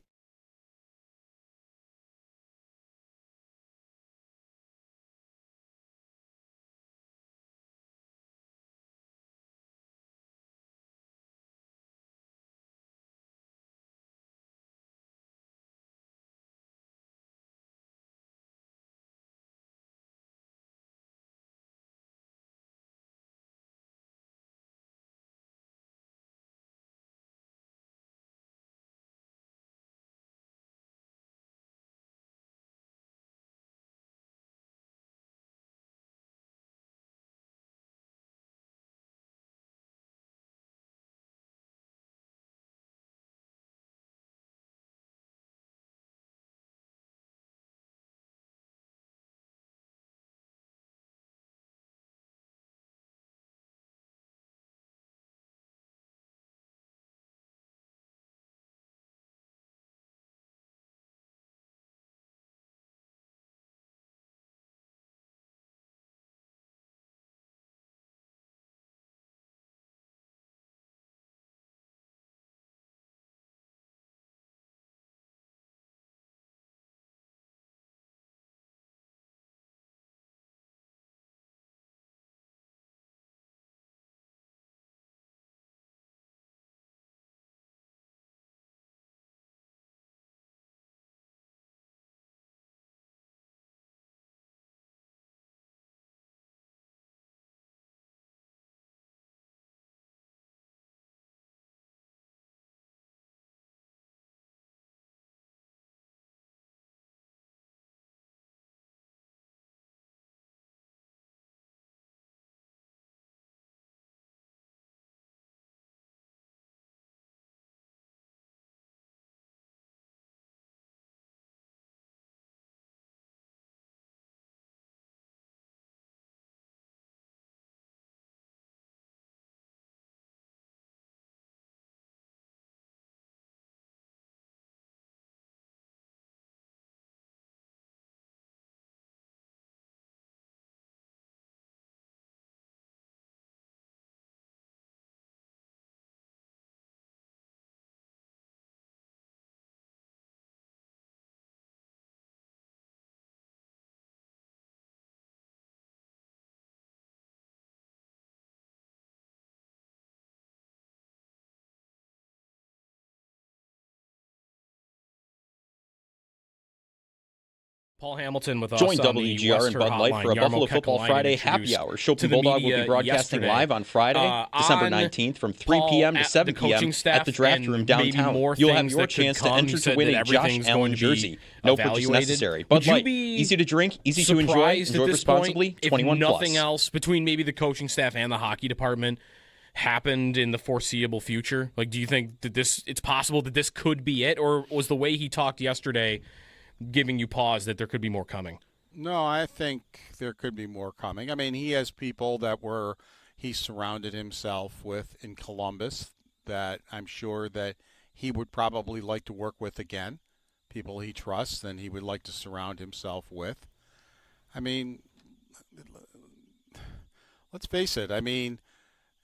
Paul Hamilton with us Join on the WGR and Western Bud Light Hotline. for a Yarmo Buffalo Football Kekalainen Friday introduced happy hour. Shopee to the Bulldog will media be broadcasting yesterday, live on Friday, December on 19th from 3 Paul p.m. to at 7 the coaching p.m. staff at the Draft and Room maybe downtown. more You'll have things your that could chance to come. enter He to said win that a Josh everything's going Allen to be jersey. No purchase evaluated. necessary. Bud Would you Light, be easy to drink, easy to enjoy. surprised Enjoy at this responsibly. point, 21 if nothing plus. else, between maybe the coaching staff and the hockey department, happened in the foreseeable future? Like, do you think that it's possible that this could be it, or was the way he talked yesterday giving you pause that there could be more coming? No, I think there could be more coming. I mean, he has people that he surrounded himself with in Columbus that I'm sure that he would probably like to work with again, people he trusts and he would like to surround himself with. I mean, let's face it. I mean,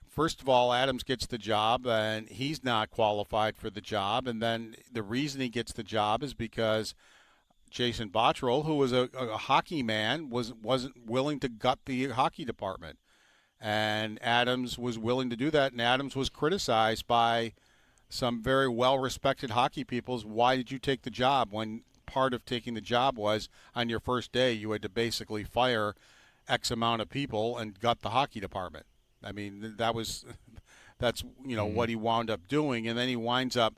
first of all, Adams gets the job and he's not qualified for the job. And then the reason he gets the job is because Jason Botterill, who was a hockey man, wasn't willing to gut the hockey department. And Adams was willing to do that, and Adams was criticized by some very well-respected hockey peoples. Why did you take the job when part of taking the job was on your first day you had to basically fire X amount of people and gut the hockey department? I mean, that's what he wound up doing, and then he winds up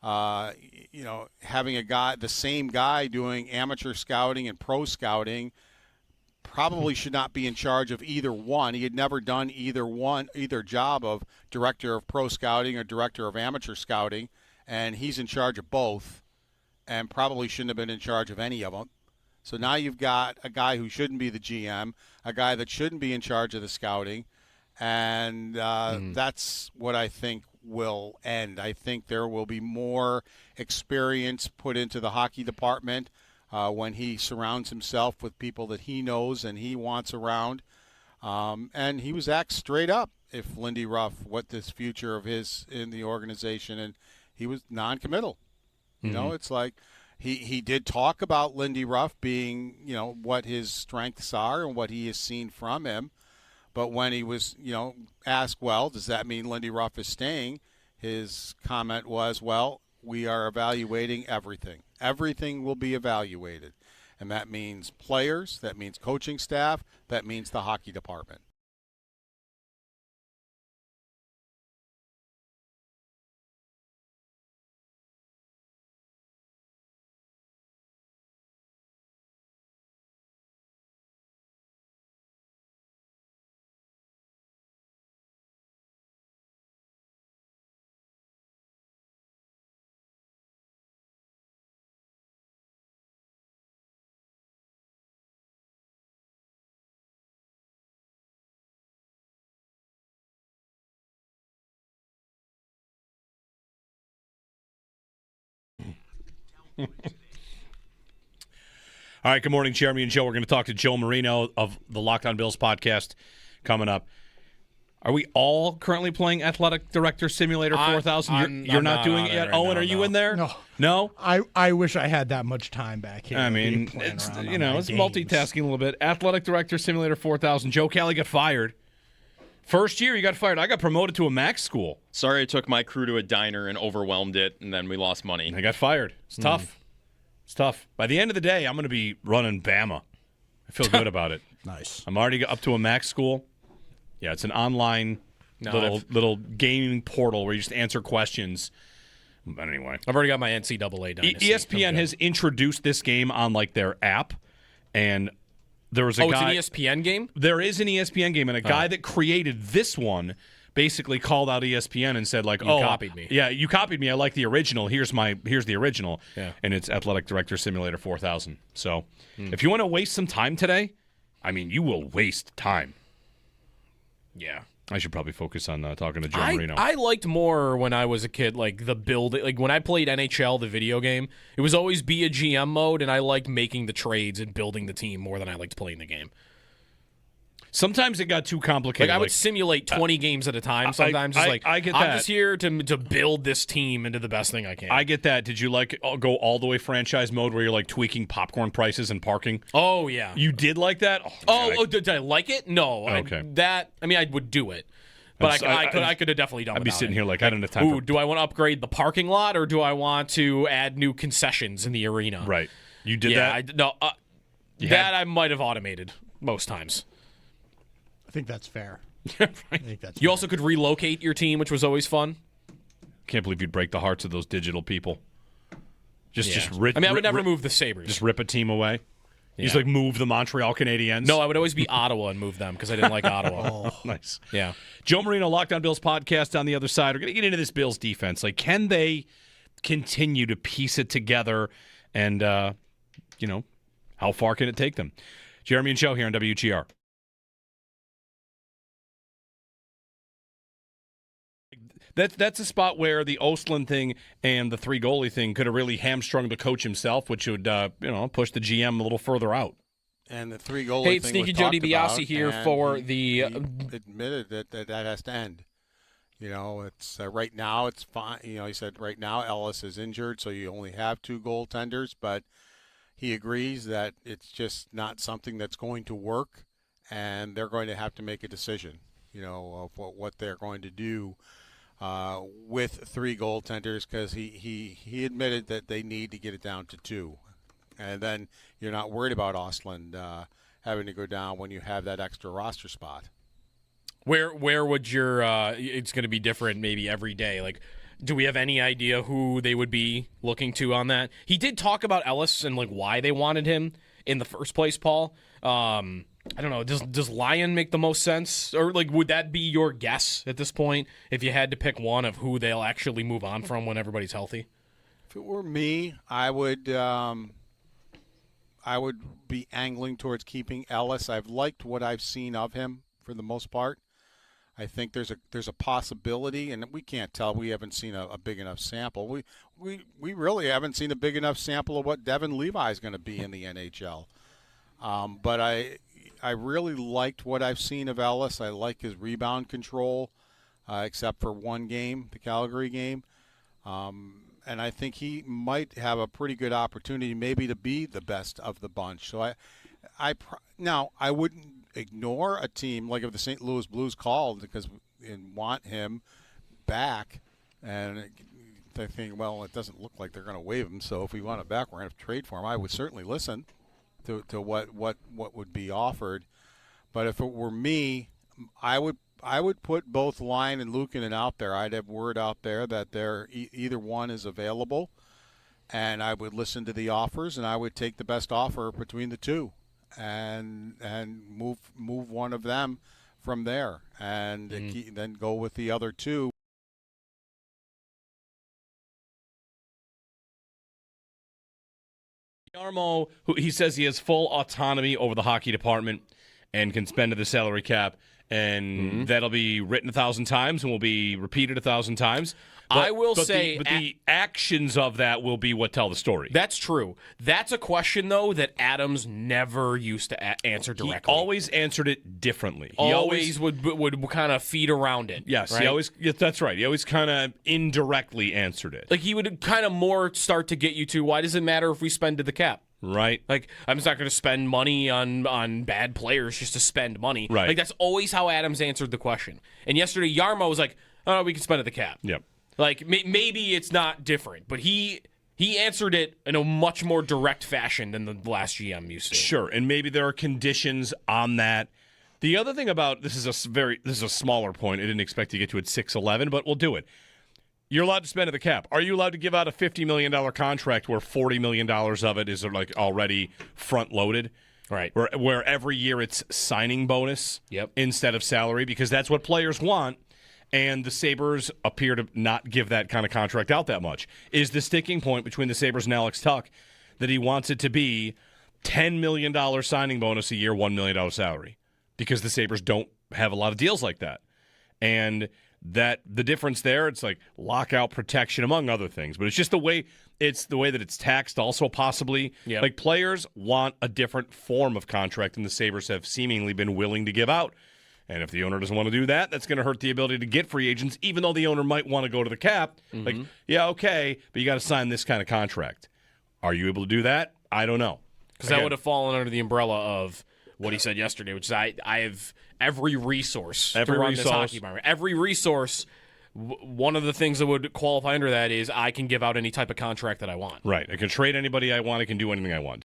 having the same guy doing amateur scouting and pro scouting. Probably should not be in charge of either one. He had never done either job of director of pro scouting or director of amateur scouting, and he's in charge of both and probably shouldn't have been in charge of any of them. So now you've got a guy who shouldn't be the GM, a guy that shouldn't be in charge of the scouting, and that's what I think will end. I think there will be more experience put into the hockey department when he surrounds himself with people that he knows and he wants around. And he was asked straight up if Lindy Ruff, what this future of his in the organization, and he was non-committal. You know, it's like he did talk about Lindy Ruff being, what his strengths are and what he has seen from him. But when he was, asked, well, does that mean Lindy Ruff is staying? His comment was, well, we are evaluating everything. Everything will be evaluated. And that means players, that means coaching staff, that means the hockey department. All right, good morning, Jeremy and Joe. We're going to talk to Joe Marino of the Locked On Bills podcast coming up. Are we all currently playing Athletic Director Simulator 4000? You're not doing it yet? Right Owen, now, are you no. in there? No. No? I wish I had that much time back here. I mean, playing it's around on it's my games. multitasking a little bit. Athletic Director Simulator 4000. Joe Kelly got fired. First year you got fired. I got promoted to a max school. Sorry I took my crew to a diner and overwhelmed it, and then we lost money. I got fired. It's tough. It's tough. By the end of the day, I'm going to be running Bama. I feel good about it. Nice. I'm already up to a max school. Yeah, it's an online little gaming portal where you just answer questions. But anyway. I've already got my NCAA dynasty. ESPN has introduced this game on their app, and there was a guy. It's an ESPN game? There is an ESPN game, and a guy that created this one basically called out ESPN and said, like, You copied me. Yeah, you copied me. I like the original. Here's the original. Yeah. And it's Athletic Director Simulator 4000. So if you want to waste some time today, I mean, you will waste time. Yeah. I should probably focus on talking to Joe Marino. I liked more when I was a kid, like the build. Like when I played NHL, the video game, it was always be a GM mode, and I liked making the trades and building the team more than I liked playing the game. Sometimes it got too complicated. Like I would simulate 20 games at a time. Sometimes it's like I get that. I'm just here to build this team into the best thing I can. I get that. Did you go all the way franchise mode where you're like tweaking popcorn prices and parking? Oh yeah, you did like that. Did I like it? No. Okay. I would do it. But I could have definitely done it. I'd be sitting it. here like I don't have time. Ooh, do I want to upgrade the parking lot or do I want to add new concessions in the arena? Right. You did that? That I might have automated most times. I think that's fair. Right. I think that's You fair. also could relocate your team, which was always fun. Can't believe you'd break the hearts of those digital people. Just rip. I mean, I would never move the Sabres. Just rip a team away. Yeah. You just like move the Montreal Canadiens. No, I would always be Ottawa and move them because I didn't like Ottawa. Nice. Yeah. Joe Marino, Locked On Bills podcast on the other side. We're going to get into this Bills defense. Like, can they continue to piece it together? And, how far can it take them? Jeremy and Joe here on WGR. That's a spot where the Ostlund thing and the 3 goalie thing could have really hamstrung the coach himself, which would push the GM a little further out. And the 3 goalie Hey, thing Sneaky was Joe talked DiBiase about, here and for he admitted that has to end. It's right now it's fine. He said right now Ellis is injured, so you only have 2 goaltenders, but he agrees that it's just not something that's going to work, and they're going to have to make a decision, of what they're going to do with 3 goaltenders, because he admitted that they need to get it down to 2. And then you're not worried about Ostlund having to go down when you have that extra roster spot. Where would your it's going to be different maybe every day. Like, do we have any idea who they would be looking to on that? He did talk about Ellis and like why they wanted him in the first place, Paul. I don't know. Does Lyon make the most sense? Or like would that be your guess at this point if you had to pick one of who they'll actually move on from when everybody's healthy? If it were me, I would be angling towards keeping Ellis. I've liked what I've seen of him for the most part. I think there's a possibility, and we can't tell. We haven't seen a big enough sample. We really haven't seen a big enough sample of what Devin Levi is going to be in the NHL. But I really liked what I've seen of Ellis. I like his rebound control, except for one game, the Calgary game. And I think he might have a pretty good opportunity maybe to be the best of the bunch. So I wouldn't ignore a team like if the St. Louis Blues called and want him back, and they think, well, it doesn't look like they're going to waive him, so if we want him back, we're going to have to trade for him. I would certainly listen to what would be offered. But if it were me, I would put both Lyon and Luukkonen out there. I'd have word out there that either one is available, and I would listen to the offers, and I would take the best offer between the two, and move one of them from there, and then go with the other two. Yarmo, who he says he has full autonomy over the hockey department and can spend to the salary cap, and that'll be written 1,000 times and will be repeated 1,000 times. I will say the actions of that will be what tell the story. That's true. That's a question, though, that Adams never used to answer directly. He always answered it differently. He always would kind of feed around it. Yes, right? That's right. He always kind of indirectly answered it. Like he would kind of more start to get you to, why does it matter if we spend to the cap? Right. Like, I'm just not going to spend money on bad players just to spend money. Right. Like, that's always how Adams answered the question. And yesterday, Yarmo was like, oh, we can spend at the cap. Yep. Like, maybe it's not different, but he answered it in a much more direct fashion than the last GM used to. Sure, and maybe there are conditions on that. The other thing about this is a smaller point. I didn't expect to get to it 6-11, but we'll do it. You're allowed to spend at the cap. Are you allowed to give out a $50 million contract where $40 million of it is like already front loaded? Right. Where every year it's signing bonus instead of salary, because that's what players want. And the Sabres appear to not give that kind of contract out that much. Is the sticking point between the Sabres and Alex Tuch that he wants it to be $10 million signing bonus a year, $1 million salary? Because the Sabres don't have a lot of deals like that. And that the difference there, it's like lockout protection, among other things. But it's just the way that it's taxed also possibly. Yep. Like players want a different form of contract than the Sabres have seemingly been willing to give out. And if the owner doesn't want to do that, that's going to hurt the ability to get free agents, even though the owner might want to go to the cap. Mm-hmm. Like, yeah, okay, but you got to sign this kind of contract. Are you able to do that? I don't know. Because that would have fallen under the umbrella of what he said yesterday, which is I have every resource to run this hockey environment. Every resource, one of the things that would qualify under that is I can give out any type of contract that I want. Right. I can trade anybody I want. I can do anything I want.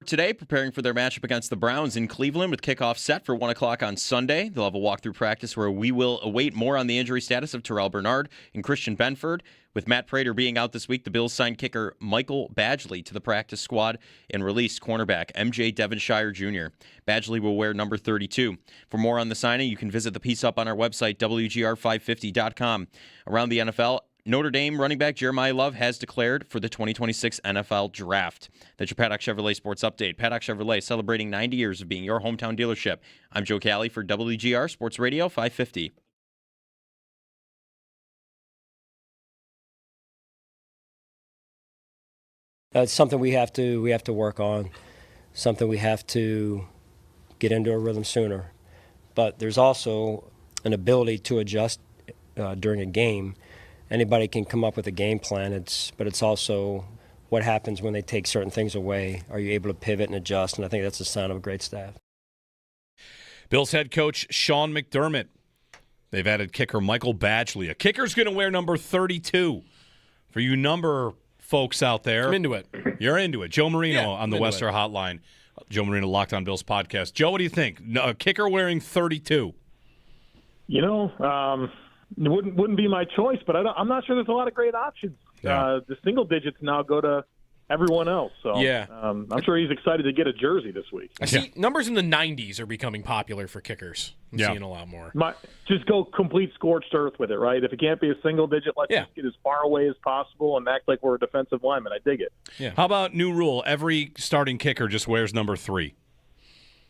Today, preparing for their matchup against the Browns in Cleveland with kickoff set for 1 o'clock on Sunday. They'll have a walkthrough practice where we will await more on the injury status of Terrell Bernard and Christian Benford. With Matt Prater being out this week, the Bills signed kicker Michael Badgley to the practice squad and released cornerback MJ Devonshire Jr. Badgley will wear number 32. For more on the signing, you can visit the piece up on our website, WGR550.com. Around the NFL, Notre Dame running back Jeremiah Love has declared for the 2026 NFL Draft. That's your Paddock Chevrolet Sports Update. Paddock Chevrolet celebrating 90 years of being your hometown dealership. I'm Joe Cali for WGR Sports Radio 550. It's something we have to work on, something we have to get into a rhythm sooner. But there's also an ability to adjust during a game. Anybody can come up with a game plan, but it's also what happens when they take certain things away. Are you able to pivot and adjust? And I think that's a sign of a great staff. Bills head coach Sean McDermott. They've added kicker Michael Badgley. A kicker's going to wear number 32. For you number folks out there. I'm into it. You're into it. Joe Marino on the Wester Hotline. Joe Marino, Locked On Bills podcast. Joe, what do you think? A kicker wearing 32. It wouldn't be my choice, but I'm not sure there's a lot of great options. Yeah. The single digits now go to everyone else. So I'm sure he's excited to get a jersey this week. I see numbers in the 90s are becoming popular for kickers. I'm seeing a lot more. Just go complete scorched earth with it, right? If it can't be a single digit, let's just get as far away as possible and act like we're a defensive lineman. I dig it. Yeah. How about new rule? Every starting kicker just wears number 3.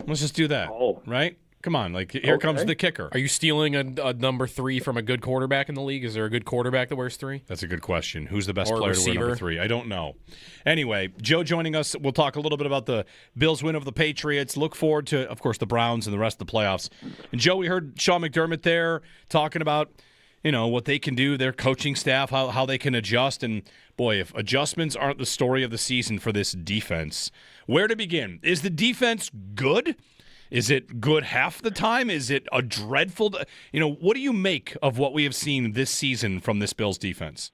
Let's just do that. Right? Come on, here comes the kicker. Are you stealing a number 3 from a good quarterback in the league? Is there a good quarterback that wears 3? That's a good question. Who's the best Or player to wear receiver? number 3? I don't know. Anyway, Joe joining us. We'll talk a little bit about the Bills' win over the Patriots. Look forward to, of course, the Browns and the rest of the playoffs. And Joe, we heard Sean McDermott there talking about, what they can do, their coaching staff, how they can adjust. And boy, if adjustments aren't the story of the season for this defense, where to begin? Is the defense good? Is it good half the time? Is it a dreadful? What do you make of what we have seen this season from this Bills defense?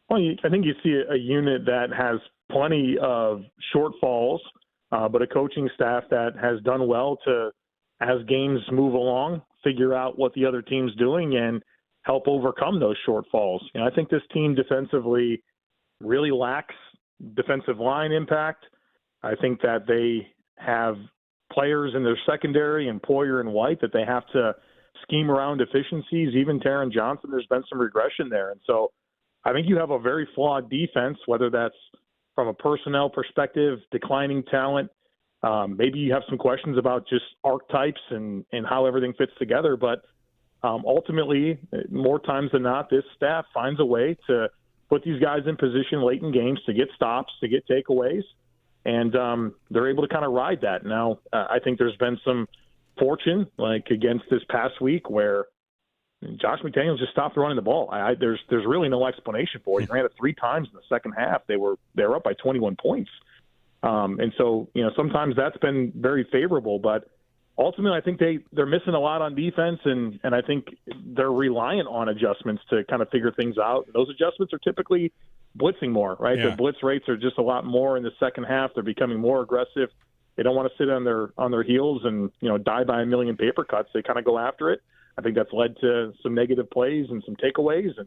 Well, I think you see a unit that has plenty of shortfalls, but a coaching staff that has done well to, as games move along, figure out what the other team's doing and help overcome those shortfalls. I think this team defensively really lacks defensive line impact. I think that they have players in their secondary and Poyer and White that they have to scheme around efficiencies. Even Taron Johnson, there's been some regression there. And so I think you have a very flawed defense, whether that's from a personnel perspective, declining talent. Maybe you have some questions about just archetypes and how everything fits together. But ultimately, more times than not, this staff finds a way to put these guys in position late in games to get stops, to get takeaways. And they're able to kind of ride that. Now, I think there's been some fortune, like against this past week, where Josh McDaniels just stopped running the ball. There's really no explanation for it. He ran it 3 times in the second half. They were up by 21 points. And so, sometimes that's been very favorable. But ultimately, I think they're missing a lot on defense, and I think they're reliant on adjustments to kind of figure things out. Those adjustments are typically blitzing more, right? Yeah. The blitz rates are just a lot more in the second half. They're becoming more aggressive. They don't want to sit on their heels and die by a million paper cuts. They kind of go after it. I think that's led to some negative plays and some takeaways and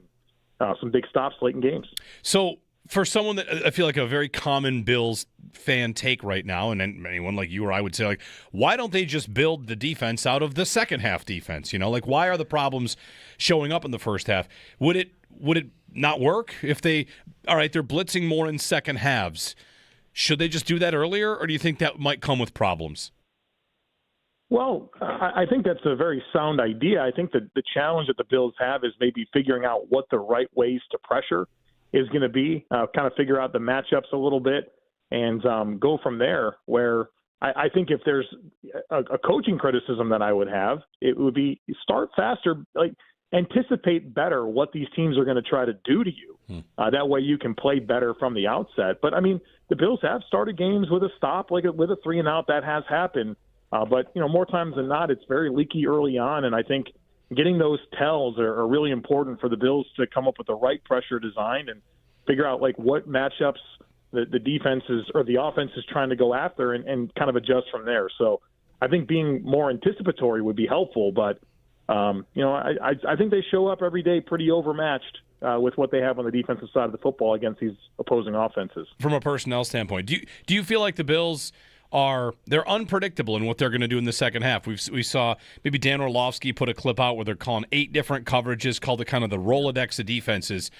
some big stops late in games. So for someone that I feel like a very common Bills fan take right now, and anyone like you or I would say, why don't they just build the defense out of the second half defense? Why are the problems showing up in the first half? Would it not work if they're blitzing more in second halves? Should they just do that earlier, or do you think that might come with problems? Well, I think that's a very sound idea. I think that the challenge that the Bills have is maybe figuring out what the right ways to pressure is going to be, kind of figure out the matchups a little bit and go from there. Where I think if there's a coaching criticism that I would have, it would be start faster, anticipate better what these teams are going to try to do to you. That way you can play better from the outset. But, the Bills have started games with a stop, with a 3-and-out. That has happened. But more times than not, it's very leaky early on. And I think getting those tells are really important for the Bills to come up with the right pressure design and figure out, what matchups the defenses or the offense is trying to go after and kind of adjust from there. So I think being more anticipatory would be helpful, but I think they show up every day pretty overmatched with what they have on the defensive side of the football against these opposing offenses. From a personnel standpoint, do you feel like the Bills they're unpredictable in what they're going to do in the second half? We saw maybe Dan Orlovsky put a clip out where they're calling 8 different coverages, called it kind of the Rolodex of defenses.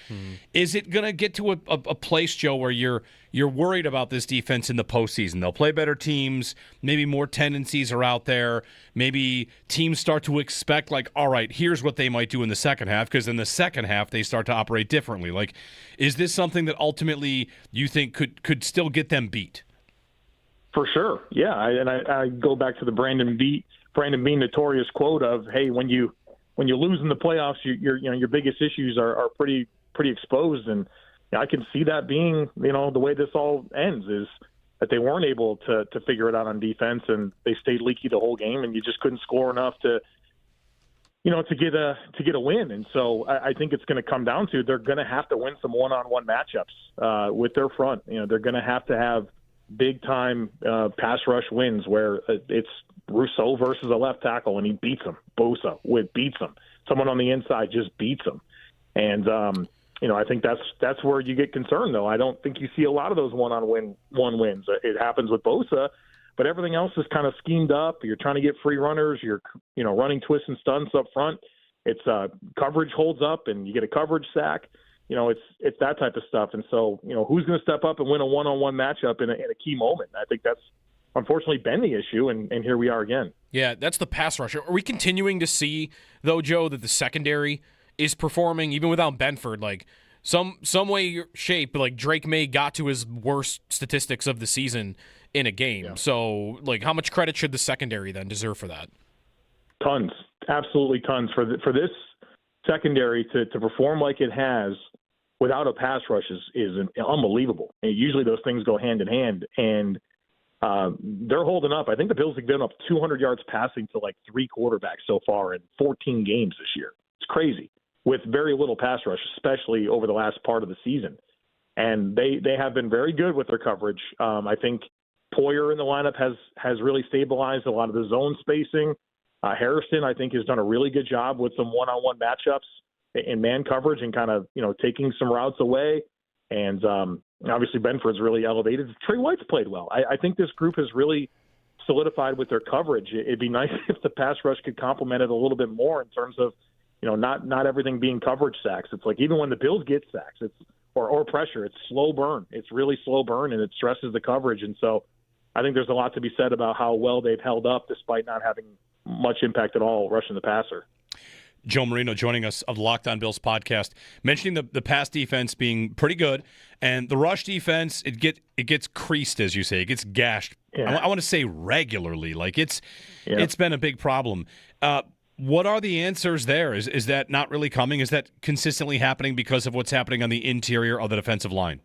Is it going to get to a place, Joe, where you're worried about this defense in the postseason? They'll play better teams. Maybe more tendencies are out there. Maybe teams start to expect, like, all right, here's what they might do in the second half, because in the second half they start to operate differently. Like, is this something that ultimately you think could still get them beat? For sure, yeah. I go back to the Brandon Beane notorious quote of, "Hey, when you lose in the playoffs, your biggest issues are pretty exposed." And I can see that being the way this all ends is that they weren't able to figure it out on defense, and they stayed leaky the whole game, and you just couldn't score enough to get a win. And so I think it's going to come down to they're going to have to win some one-on-one matchups with their front. They're going to have big-time pass rush wins where it's Rousseau versus a left tackle, and he beats him. Bosa beats him. Someone on the inside just beats him. And, I think that's where you get concerned, though. I don't think you see a lot of those one wins. It happens with Bosa, but everything else is kind of schemed up. You're trying to get free runners. You're, running twists and stunts up front. It's coverage holds up, and you get a coverage sack. It's that type of stuff. And so, who's going to step up and win a one-on-one matchup in a key moment? I think that's unfortunately been the issue, and here we are again. Yeah, that's the pass rush. Are we continuing to see, though, Joe, that the secondary is performing, even without Benford, like some way, shape, like Drake May got to his worst statistics of the season in a game. Yeah. So, like, how much credit should the secondary then deserve for that? Tons. Absolutely tons. For this secondary to perform like it has without a pass rush is unbelievable. And usually those things go hand in hand, and they're holding up. I think the Bills have given up 200 yards passing to like 3 quarterbacks so far in 14 games this year. It's crazy with very little pass rush, especially over the last part of the season. And they have been very good with their coverage. I think Poyer in the lineup has really stabilized a lot of the zone spacing. Harrison, I think, has done a really good job with some one-on-one matchups in man coverage and kind of, taking some routes away. And obviously Benford's really elevated. Trey White's played well. I think this group has really solidified with their coverage. It'd be nice if the pass rush could complement it a little bit more in terms of, not everything being coverage sacks. It's like even when the Bills get sacks, or pressure, it's slow burn. It's really slow burn, and it stresses the coverage. And so I think there's a lot to be said about how well they've held up despite not having much impact at all rushing the passer. Joe Marino joining us of the Locked On Bills podcast, mentioning the pass defense being pretty good, and the rush defense, it gets creased, as you say. It gets gashed. Yeah. I want to say regularly. Like it's been a big problem. What are the answers there? Is that not really coming? Is that consistently happening because of what's happening on the interior of the defensive line?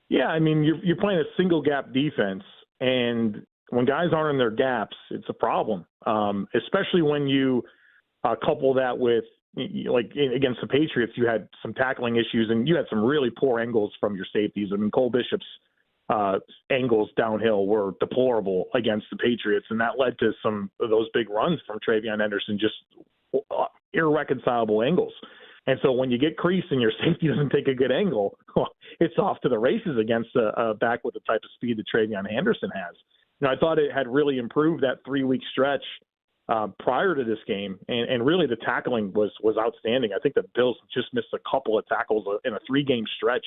Yeah, I mean, you're playing a single gap defense, and when guys aren't in their gaps, it's a problem, especially when you couple that with, like against the Patriots, you had some tackling issues, and you had some really poor angles from your safeties. I mean, Cole Bishop's angles downhill were deplorable against the Patriots, and that led to some of those big runs from Travion Henderson, just irreconcilable angles. And so when you get creased and your safety doesn't take a good angle, it's off to the races against a back with the type of speed that Travion Henderson has. I thought it had really improved that 3-week stretch prior to this game, and really the tackling was outstanding. I think the Bills just missed a couple of tackles in a 3-game stretch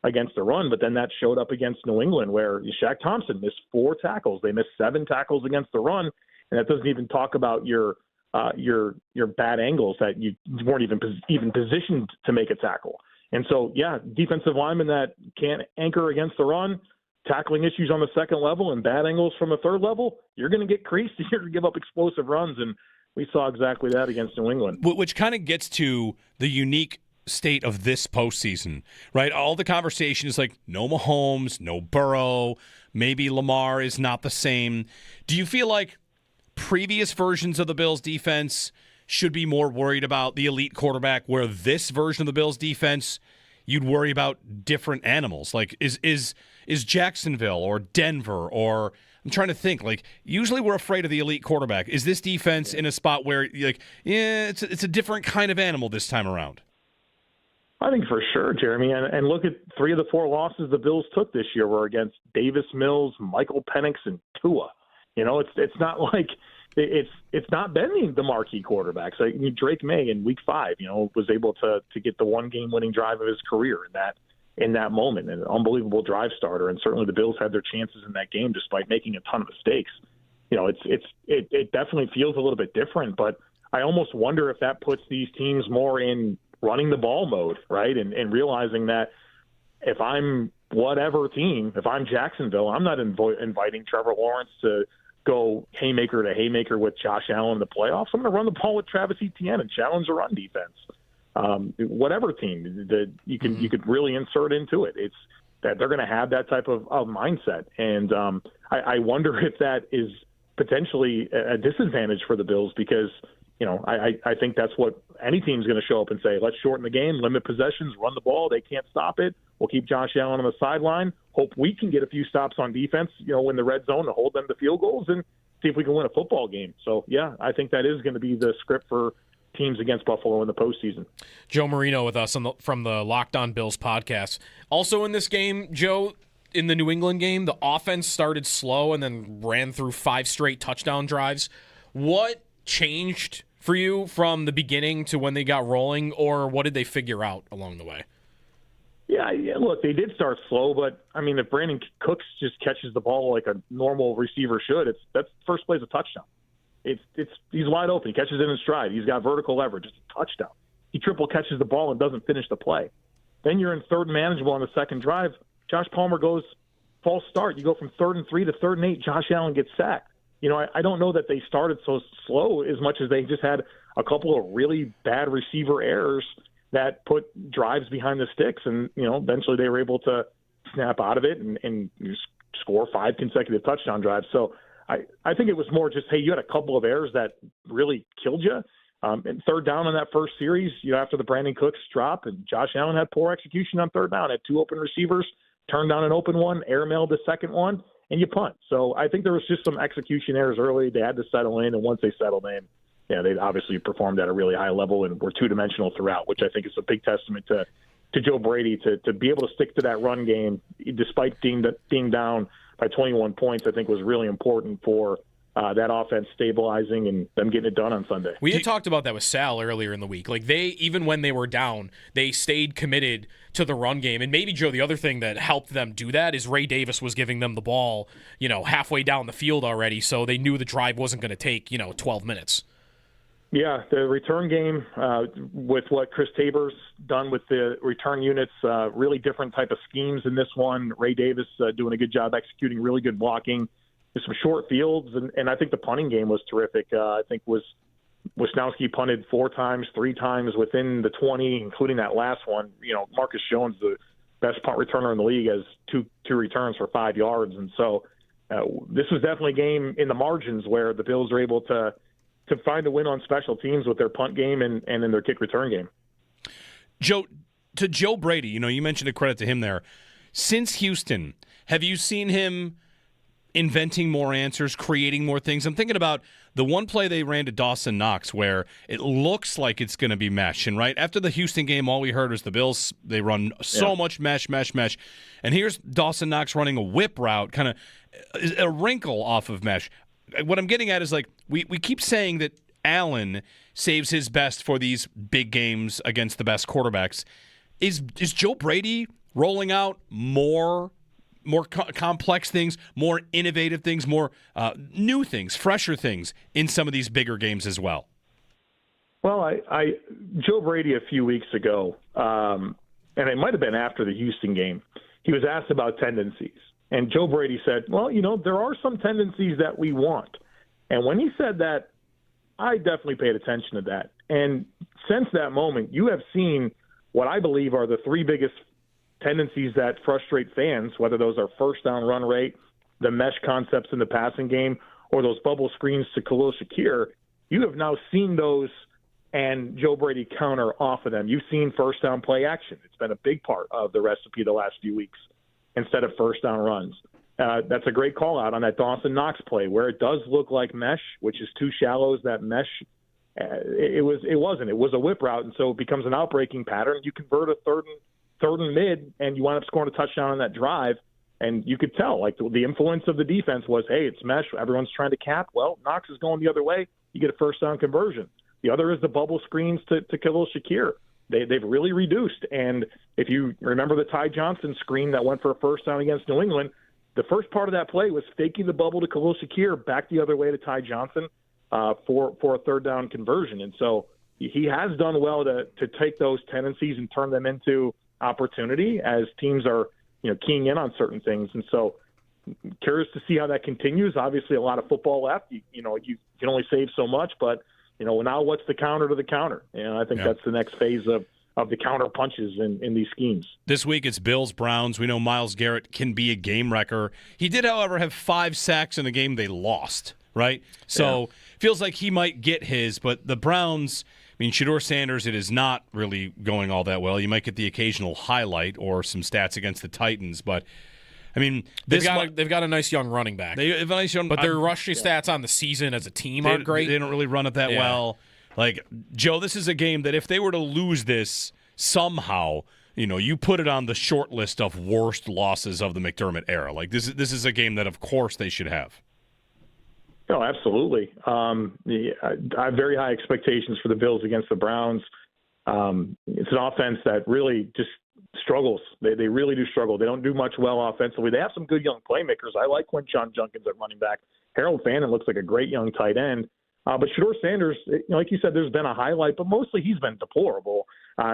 against the run, but then that showed up against New England, where Shaq Thompson missed 4 tackles. They missed 7 tackles against the run, and that doesn't even talk about your bad angles that you weren't even positioned to make a tackle. And so, yeah, defensive linemen that can't anchor against the run, tackling issues on the second level, and bad angles from a third level, you're going to get creased. You're going to give up explosive runs, and we saw exactly that against New England. Which kind of gets to the unique state of this postseason, right? All the conversation is like, no Mahomes, no Burrow, maybe Lamar is not the same. Do you feel like previous versions of the Bills defense should be more worried about the elite quarterback, where this version of the Bills defense, you'd worry about different animals. Like, is Jacksonville or Denver or I'm trying to think. Like, usually we're afraid of the elite quarterback. Is this defense in a spot where you're like, yeah, it's a different kind of animal this time around? I think for sure, Jeremy. And look at 3 of the 4 losses the Bills took this year were against Davis Mills, Michael Penix, and Tua. You know, it's not like it's not been the marquee quarterbacks. Like, I mean, Drake May in Week 5, you know, was able to get the one game winning drive of his career in that moment, an unbelievable drive starter. And certainly the Bills had their chances in that game despite making a ton of mistakes. You know, it definitely feels a little bit different, but I almost wonder if that puts these teams more in running the ball mode, right? And realizing that if I'm whatever team, if I'm Jacksonville, I'm not inviting Trevor Lawrence to go haymaker to haymaker with Josh Allen in the playoffs. I'm going to run the ball with Travis Etienne and challenge the run defense. Whatever team that you could really insert into it, it's that they're going to have that type of mindset. And I wonder if that is potentially a disadvantage for the Bills because, you know, I think that's what any team's going to show up and say, let's shorten the game, limit possessions, run the ball. They can't stop it. We'll keep Josh Allen on the sideline. Hope we can get a few stops on defense, you know, in the red zone to hold them to field goals and see if we can win a football game. So, yeah, I think that is going to be the script for teams against Buffalo in the postseason. Joe Marino with us from the Locked On Bills podcast. Also in this game, Joe, in the New England game, the offense started slow and then ran through 5 straight touchdown drives. What changed for you from the beginning to when they got rolling, or what did they figure out along the way? Yeah, look, they did start slow, but, I mean, if Brandon Cooks just catches the ball like a normal receiver should, that's first play's a touchdown. He's wide open. He catches it in stride. He's got vertical leverage. It's a touchdown. He triple catches the ball and doesn't finish the play. Then you're in 3rd and manageable on the second drive. Josh Palmer goes false start. You go from 3rd and 3 to 3rd and 8. Josh Allen gets sacked. You know, I don't know that they started so slow as much as they just had a couple of really bad receiver errors that put drives behind the sticks. And, you know, eventually they were able to snap out of it and score 5 consecutive touchdown drives. So I think it was more just, hey, you had a couple of errors that really killed you. And 3rd down on that first series, you know, after the Brandon Cooks drop, and Josh Allen had poor execution on 3rd down, had 2 open receivers, turned down an open one, airmailed the second one, and you punt. So I think there was just some execution errors early. They had to settle in, and once they settled in, yeah, they obviously performed at a really high level and were 2-dimensional throughout, which I think is a big testament to Joe Brady to be able to stick to that run game despite being down by 21 points. I think was really important for that offense stabilizing and them getting it done on Sunday. We had talked about that with Sal earlier in the week. Like, they, even when they were down, they stayed committed to the run game. And maybe, Joe, the other thing that helped them do that is Ray Davis was giving them the ball, you know, halfway down the field already, so they knew the drive wasn't going to take, 12 minutes. Yeah, the return game with what Chris Tabor's done with the return units, really different type of schemes in this one. Ray Davis doing a good job executing, really good blocking. There's some short fields, and I think the punting game was terrific. I think Wisnowski punted 4 times, 3 times within the 20, including that last one. You know, Marcus Jones, the best punt returner in the league, has two returns for 5 yards. And so this was definitely a game in the margins where the Bills are able to find a win on special teams with their punt game and in their kick return game. Joe, to Joe Brady, you mentioned a credit to him there. Since Houston, have you seen him inventing more answers, creating more things? I'm thinking about the one play they ran to Dawson Knox where it looks like it's going to be mesh. And right after the Houston game, all we heard was the Bills, they run so much mesh. And here's Dawson Knox running a whip route, kind of a wrinkle off of mesh. What I'm getting at is, like, we keep saying that Allen saves his best for these big games against the best quarterbacks. Is Joe Brady rolling out more complex things, more innovative things, more new things, fresher things in some of these bigger games as well? Well, Joe Brady a few weeks ago, and it might have been after the Houston game, he was asked about tendencies. And Joe Brady said, well, there are some tendencies that we want. And when he said that, I definitely paid attention to that. And since that moment, you have seen what I believe are the 3 biggest tendencies that frustrate fans, whether those are first down run rate, the mesh concepts in the passing game, or those bubble screens to Khalil Shakir. You have now seen those and Joe Brady counter off of them. You've seen first down play action. It's been a big part of the recipe the last few weeks instead of first down runs. That's a great call out on that Dawson Knox play where it does look like mesh, which is too shallow as that mesh. It wasn't. It was a whip route, and so it becomes an outbreaking pattern. You convert a third and mid, and you wind up scoring a touchdown on that drive. And you could tell, like, the influence of the defense was, hey, it's mesh. Everyone's trying to cap. Well, Knox is going the other way. You get a first down conversion. The other is the bubble screens to Khalil Shakir. They've really reduced. And if you remember the Ty Johnson screen that went for a first down against New England, the first part of that play was faking the bubble to Khalil Shakir back the other way to Ty Johnson for a third down conversion. And so he has done well to take those tendencies and turn them into opportunity as teams are keying in on certain things. And so curious to see how that continues. Obviously, a lot of football left. You can only save so much, but now what's the counter to the counter? And I think that's the next phase of the counter punches in these schemes. This week it's Bills-Browns. We know Myles Garrett can be a game wrecker. He did, however, have 5 sacks in a game they lost, right? So feels like he might get his, but the Browns, Shedeur Sanders, it is not really going all that well. You might get the occasional highlight or some stats against the Titans, but they've got a nice young running back. They have a nice young, but their rushing stats on the season as a team aren't great. They don't really run it that well. Like, Joe, this is a game that if they were to lose this somehow, you put it on the short list of worst losses of the McDermott era. Like, this is a game that, of course, they should have. Oh, absolutely. I have very high expectations for the Bills against the Browns. It's an offense that really just struggles. They really do struggle. They don't do much well offensively. They have some good young playmakers. I like Quinshon Judkins at running back. Harold Fannin looks like a great young tight end. But Shedeur Sanders, like you said, there's been a highlight, but mostly he's been deplorable.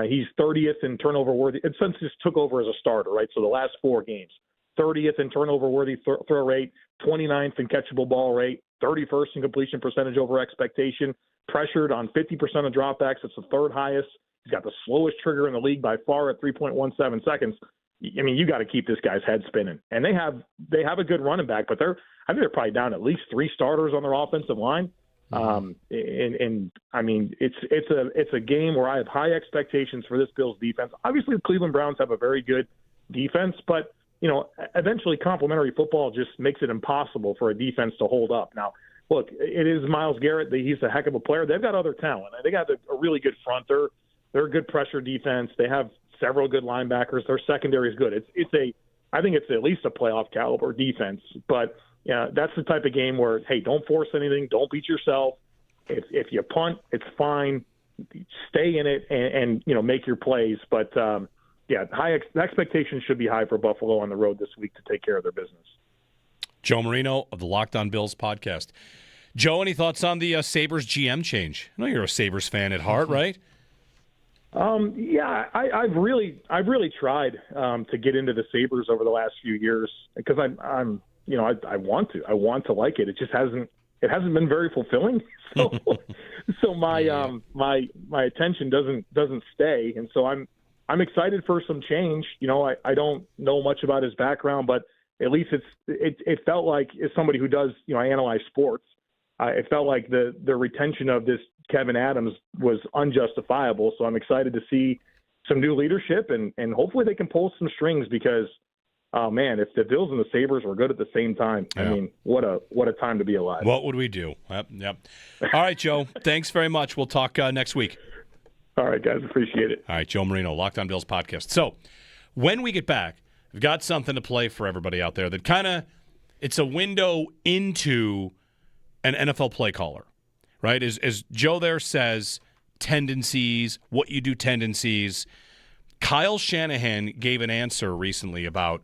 He's 30th in turnover-worthy. And since he took over as a starter, right? So the last 4 games, 30th in turnover-worthy throw rate, 29th in catchable ball rate, 31st in completion percentage over expectation, pressured on 50% of dropbacks. It's the 3rd highest. He's got the slowest trigger in the league by far at 3.17 seconds. You got to keep this guy's head spinning. And they have a good running back, but I think they're probably down at least 3 starters on their offensive line. It's a game where I have high expectations for this Bills defense. Obviously, the Cleveland Browns have a very good defense, but eventually complementary football just makes it impossible for a defense to hold up. Now, look, it is Myles Garrett. He's a heck of a player. They've got other talent. They got a really good front. They're a good pressure defense. They have several good linebackers. Their secondary is good. I think it's at least a playoff caliber defense, but that's the type of game where, hey, don't force anything. Don't beat yourself. If you punt, it's fine. Stay in it and make your plays. But, expectations should be high for Buffalo on the road this week to take care of their business. Joe Marino of the Locked On Bills podcast. Joe, any thoughts on the Sabres GM change? I know you're a Sabres fan at heart, right? I've really tried to get into the Sabres over the last few years because I want to like it. It just hasn't been very fulfilling. So my attention doesn't stay, and so I'm excited for some change. I don't know much about his background, but at least it felt like, as somebody who does I analyze sports, it felt like the retention of this Kevin Adams was unjustifiable. So I'm excited to see some new leadership and hopefully they can pull some strings because, oh man, if the Bills and the Sabres were good at the same time, what a time to be alive. What would we do? Yep. All right, Joe. Thanks very much. We'll talk next week. All right, guys. Appreciate it. All right, Joe Marino, Locked On Bills podcast. So when we get back, we've got something to play for everybody out there that it's a window into an NFL play caller, right? As Joe there says, tendencies, what you do tendencies. Kyle Shanahan gave an answer recently about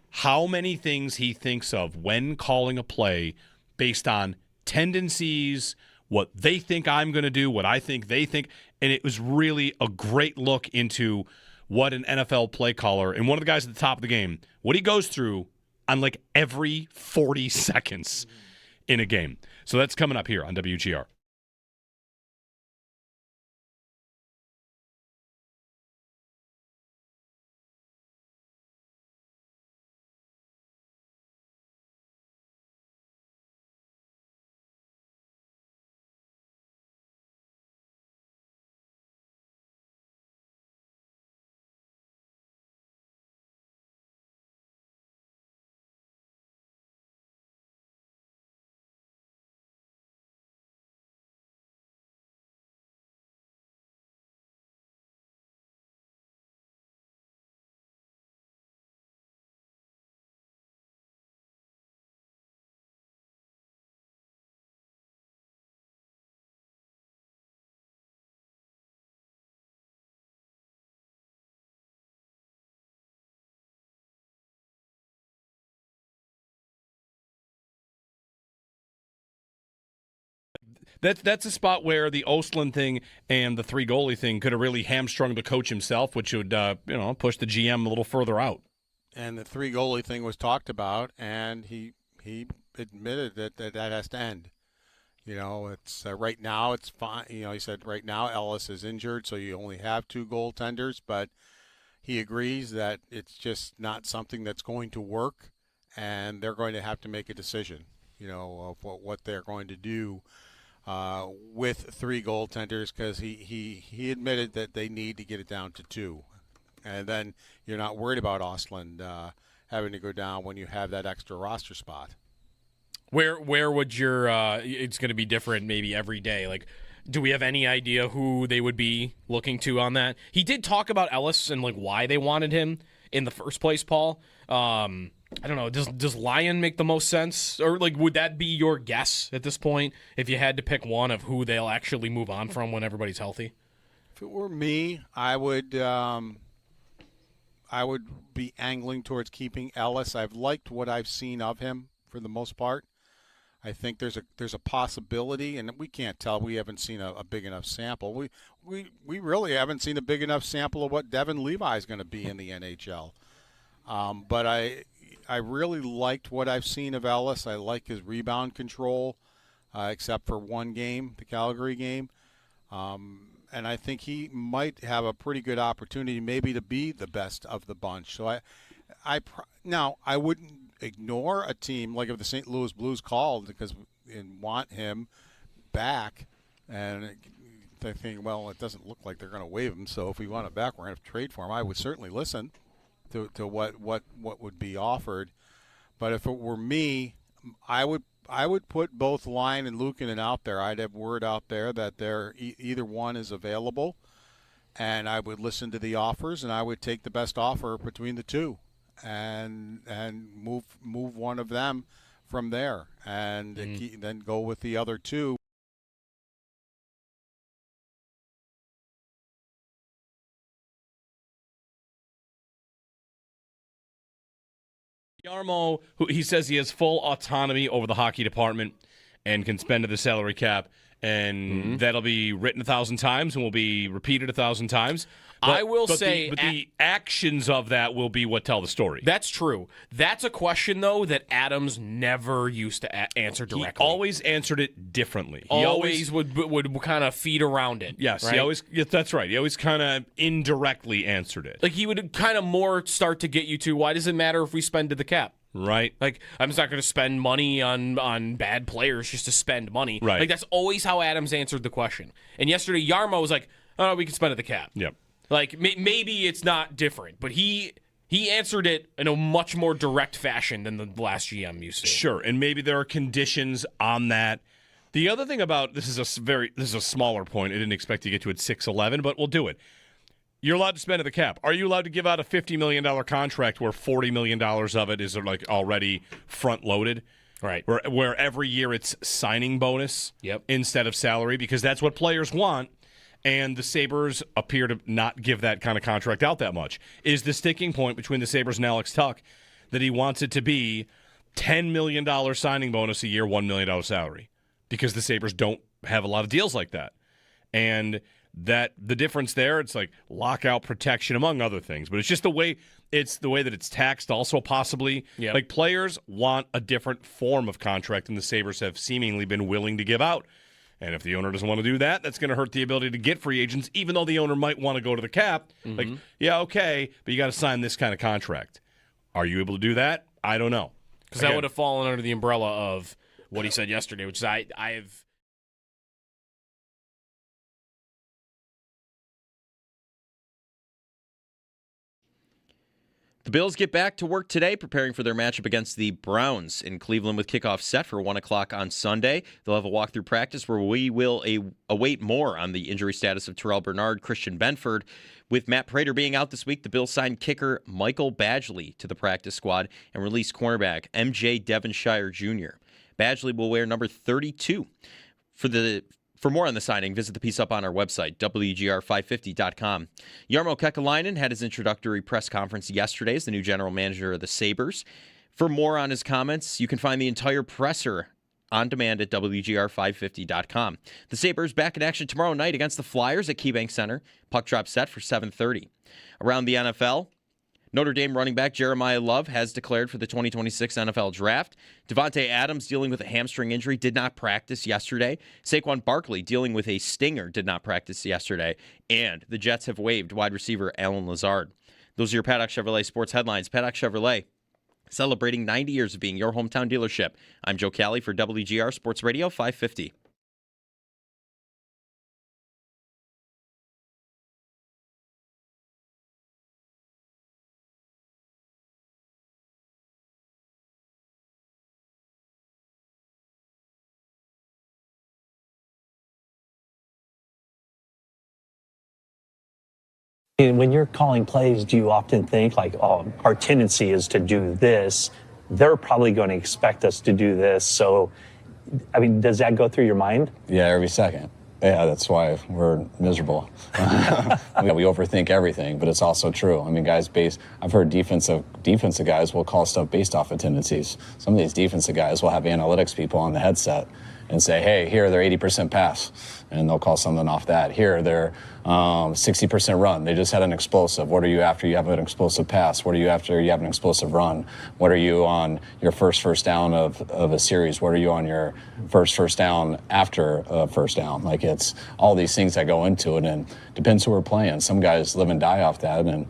how many things he thinks of when calling a play based on tendencies, what they think I'm going to do, what I think they think. And it was really a great look into what an NFL play caller and one of the guys at the top of the game, what he goes through on like every 40 seconds in a game. So that's coming up here on WGR. That's a spot where the Ostlund thing and the 3 goalie thing could have really hamstrung the coach himself, which would push the GM a little further out. And the 3 goalie thing was talked about, and he admitted that has to end. It's right now it's fine. He said right now Ellis is injured, so you only have 2 goaltenders, but he agrees that it's just not something that's going to work, and they're going to have to make a decision, of what they're going to do with 3 goaltenders, because he admitted that they need to get it down to 2. And then you're not worried about Ostlund having to go down when you have that extra roster spot. Where would your it's going to be different maybe every day? Like, do we have any idea who they would be looking to on that? He did talk about Ellis and why they wanted him in the first place, Paul. I don't know. Does Lyon make the most sense, or would that be your guess at this point if you had to pick one of who they'll actually move on from when everybody's healthy? If it were me, I would be angling towards keeping Ellis. I've liked what I've seen of him for the most part. I think there's a possibility, and we can't tell. We haven't seen a big enough sample. We really haven't seen a big enough sample of what Devin Levi is going to be in the NHL. But I really liked what I've seen of Ellis. I like his rebound control, except for one game, the Calgary game. And I think he might have a pretty good opportunity maybe to be the best of the bunch. So I wouldn't ignore a team like if the St. Louis Blues called and want him back, and they think, well, it doesn't look like they're going to waive him, so if we want him back, we're going to have to trade for him. I would certainly listen to what would be offered. But if it were me, I would put both Lyon and Luukkonen out there. I'd have word out there that either one is available, and I would listen to the offers, and I would take the best offer between the two, and move one of them from there, and then go with the other two. Jarmo, who he says he has full autonomy over the hockey department and can spend to the salary cap, and that'll be written 1,000 times and will be repeated 1,000 times. I will say the actions of that will be what tell the story. That's true. That's a question, though, that Adams never used to answer directly. He always answered it differently. He always would kind of feed around it. Yes, right? That's right. He always kind of indirectly answered it. He would kind of more start to get you to, why does it matter if we spend to the cap? Right. I'm just not going to spend money on bad players just to spend money. Right. That's always how Adams answered the question. And yesterday, Jarmo was like, oh, we can spend at the cap. Yep. Maybe it's not different, but he answered it in a much more direct fashion than the last GM used to. Sure, and maybe there are conditions on that. The other thing about this is a smaller point. I didn't expect to get to at 6:11, but we'll do it. You're allowed to spend at the cap. Are you allowed to give out a $50 million contract where $40 million of it is already front loaded? Right. Where every year it's signing bonus instead of salary, because that's what players want. And the Sabres appear to not give that kind of contract out that much. Is the sticking point between the Sabres and Alex Tuch that he wants it to be $10 million signing bonus a year, $1 million salary? Because the Sabres don't have a lot of deals like that. And that the difference there, it's like lockout protection, among other things. But it's just the way that it's taxed also possibly. Yep. Players want a different form of contract than the Sabres have seemingly been willing to give out. And if the owner doesn't want to do that, that's going to hurt the ability to get free agents, even though the owner might want to go to the cap. Okay, but you got to sign this kind of contract. Are you able to do that? I don't know. Because that would have fallen under the umbrella of what he said yesterday, which is I have... The Bills get back to work today, preparing for their matchup against the Browns in Cleveland with kickoff set for 1 o'clock on Sunday. They'll have a walkthrough practice where we will await more on the injury status of Terrell Bernard, Christian Benford. With Matt Prater being out this week, the Bills signed kicker Michael Badgley to the practice squad and released cornerback MJ Devonshire Jr. Badgley will wear number 32. For more on the signing, visit the piece up on our website, WGR550.com. Jarmo Kekalainen had his introductory press conference yesterday as the new general manager of the Sabres. For more on his comments, you can find the entire presser on demand at WGR550.com. The Sabres back in action tomorrow night against the Flyers at KeyBank Center. Puck drop set for 7:30. Around the NFL, Notre Dame running back Jeremiah Love has declared for the 2026 NFL Draft. Devontae Adams, dealing with a hamstring injury, did not practice yesterday. Saquon Barkley, dealing with a stinger, did not practice yesterday. And the Jets have waived wide receiver Alan Lazard. Those are your Paddock Chevrolet sports headlines. Paddock Chevrolet, celebrating 90 years of being your hometown dealership. I'm Joe Cali for WGR Sports Radio 550. When you're calling plays, do you often think like, oh, our tendency is to do this. They're probably going to expect us to do this. So, I mean, does that go through your mind? Yeah, every second. Yeah, that's why we're miserable. We overthink everything, but it's also true. I mean, I've heard defensive guys will call stuff based off of tendencies. Some of these defensive guys will have analytics people on the headset and say, hey, here, they're 80% pass. And they'll call something off that. Here, they're 60% run. They just had an explosive. What are you after? You have an explosive pass. What are you after? You have an explosive run. What are you on your first down of a series? What are you on your first down after a first down? Like, it's all these things that go into it, and depends who we're playing. Some guys live and die off that, and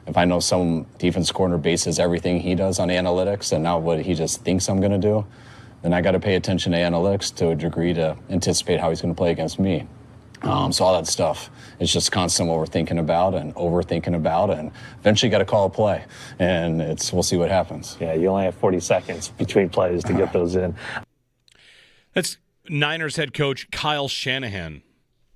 if I know some defense corner bases everything he does on analytics and not what he just thinks I'm going to do, then I got to pay attention to analytics to a degree to anticipate how he's going to play against me. So all that stuff is just constant what we're thinking about and overthinking about, and eventually got to call a play, and we'll see what happens. Yeah, you only have 40 seconds between plays to get those in. That's Niners head coach Kyle Shanahan.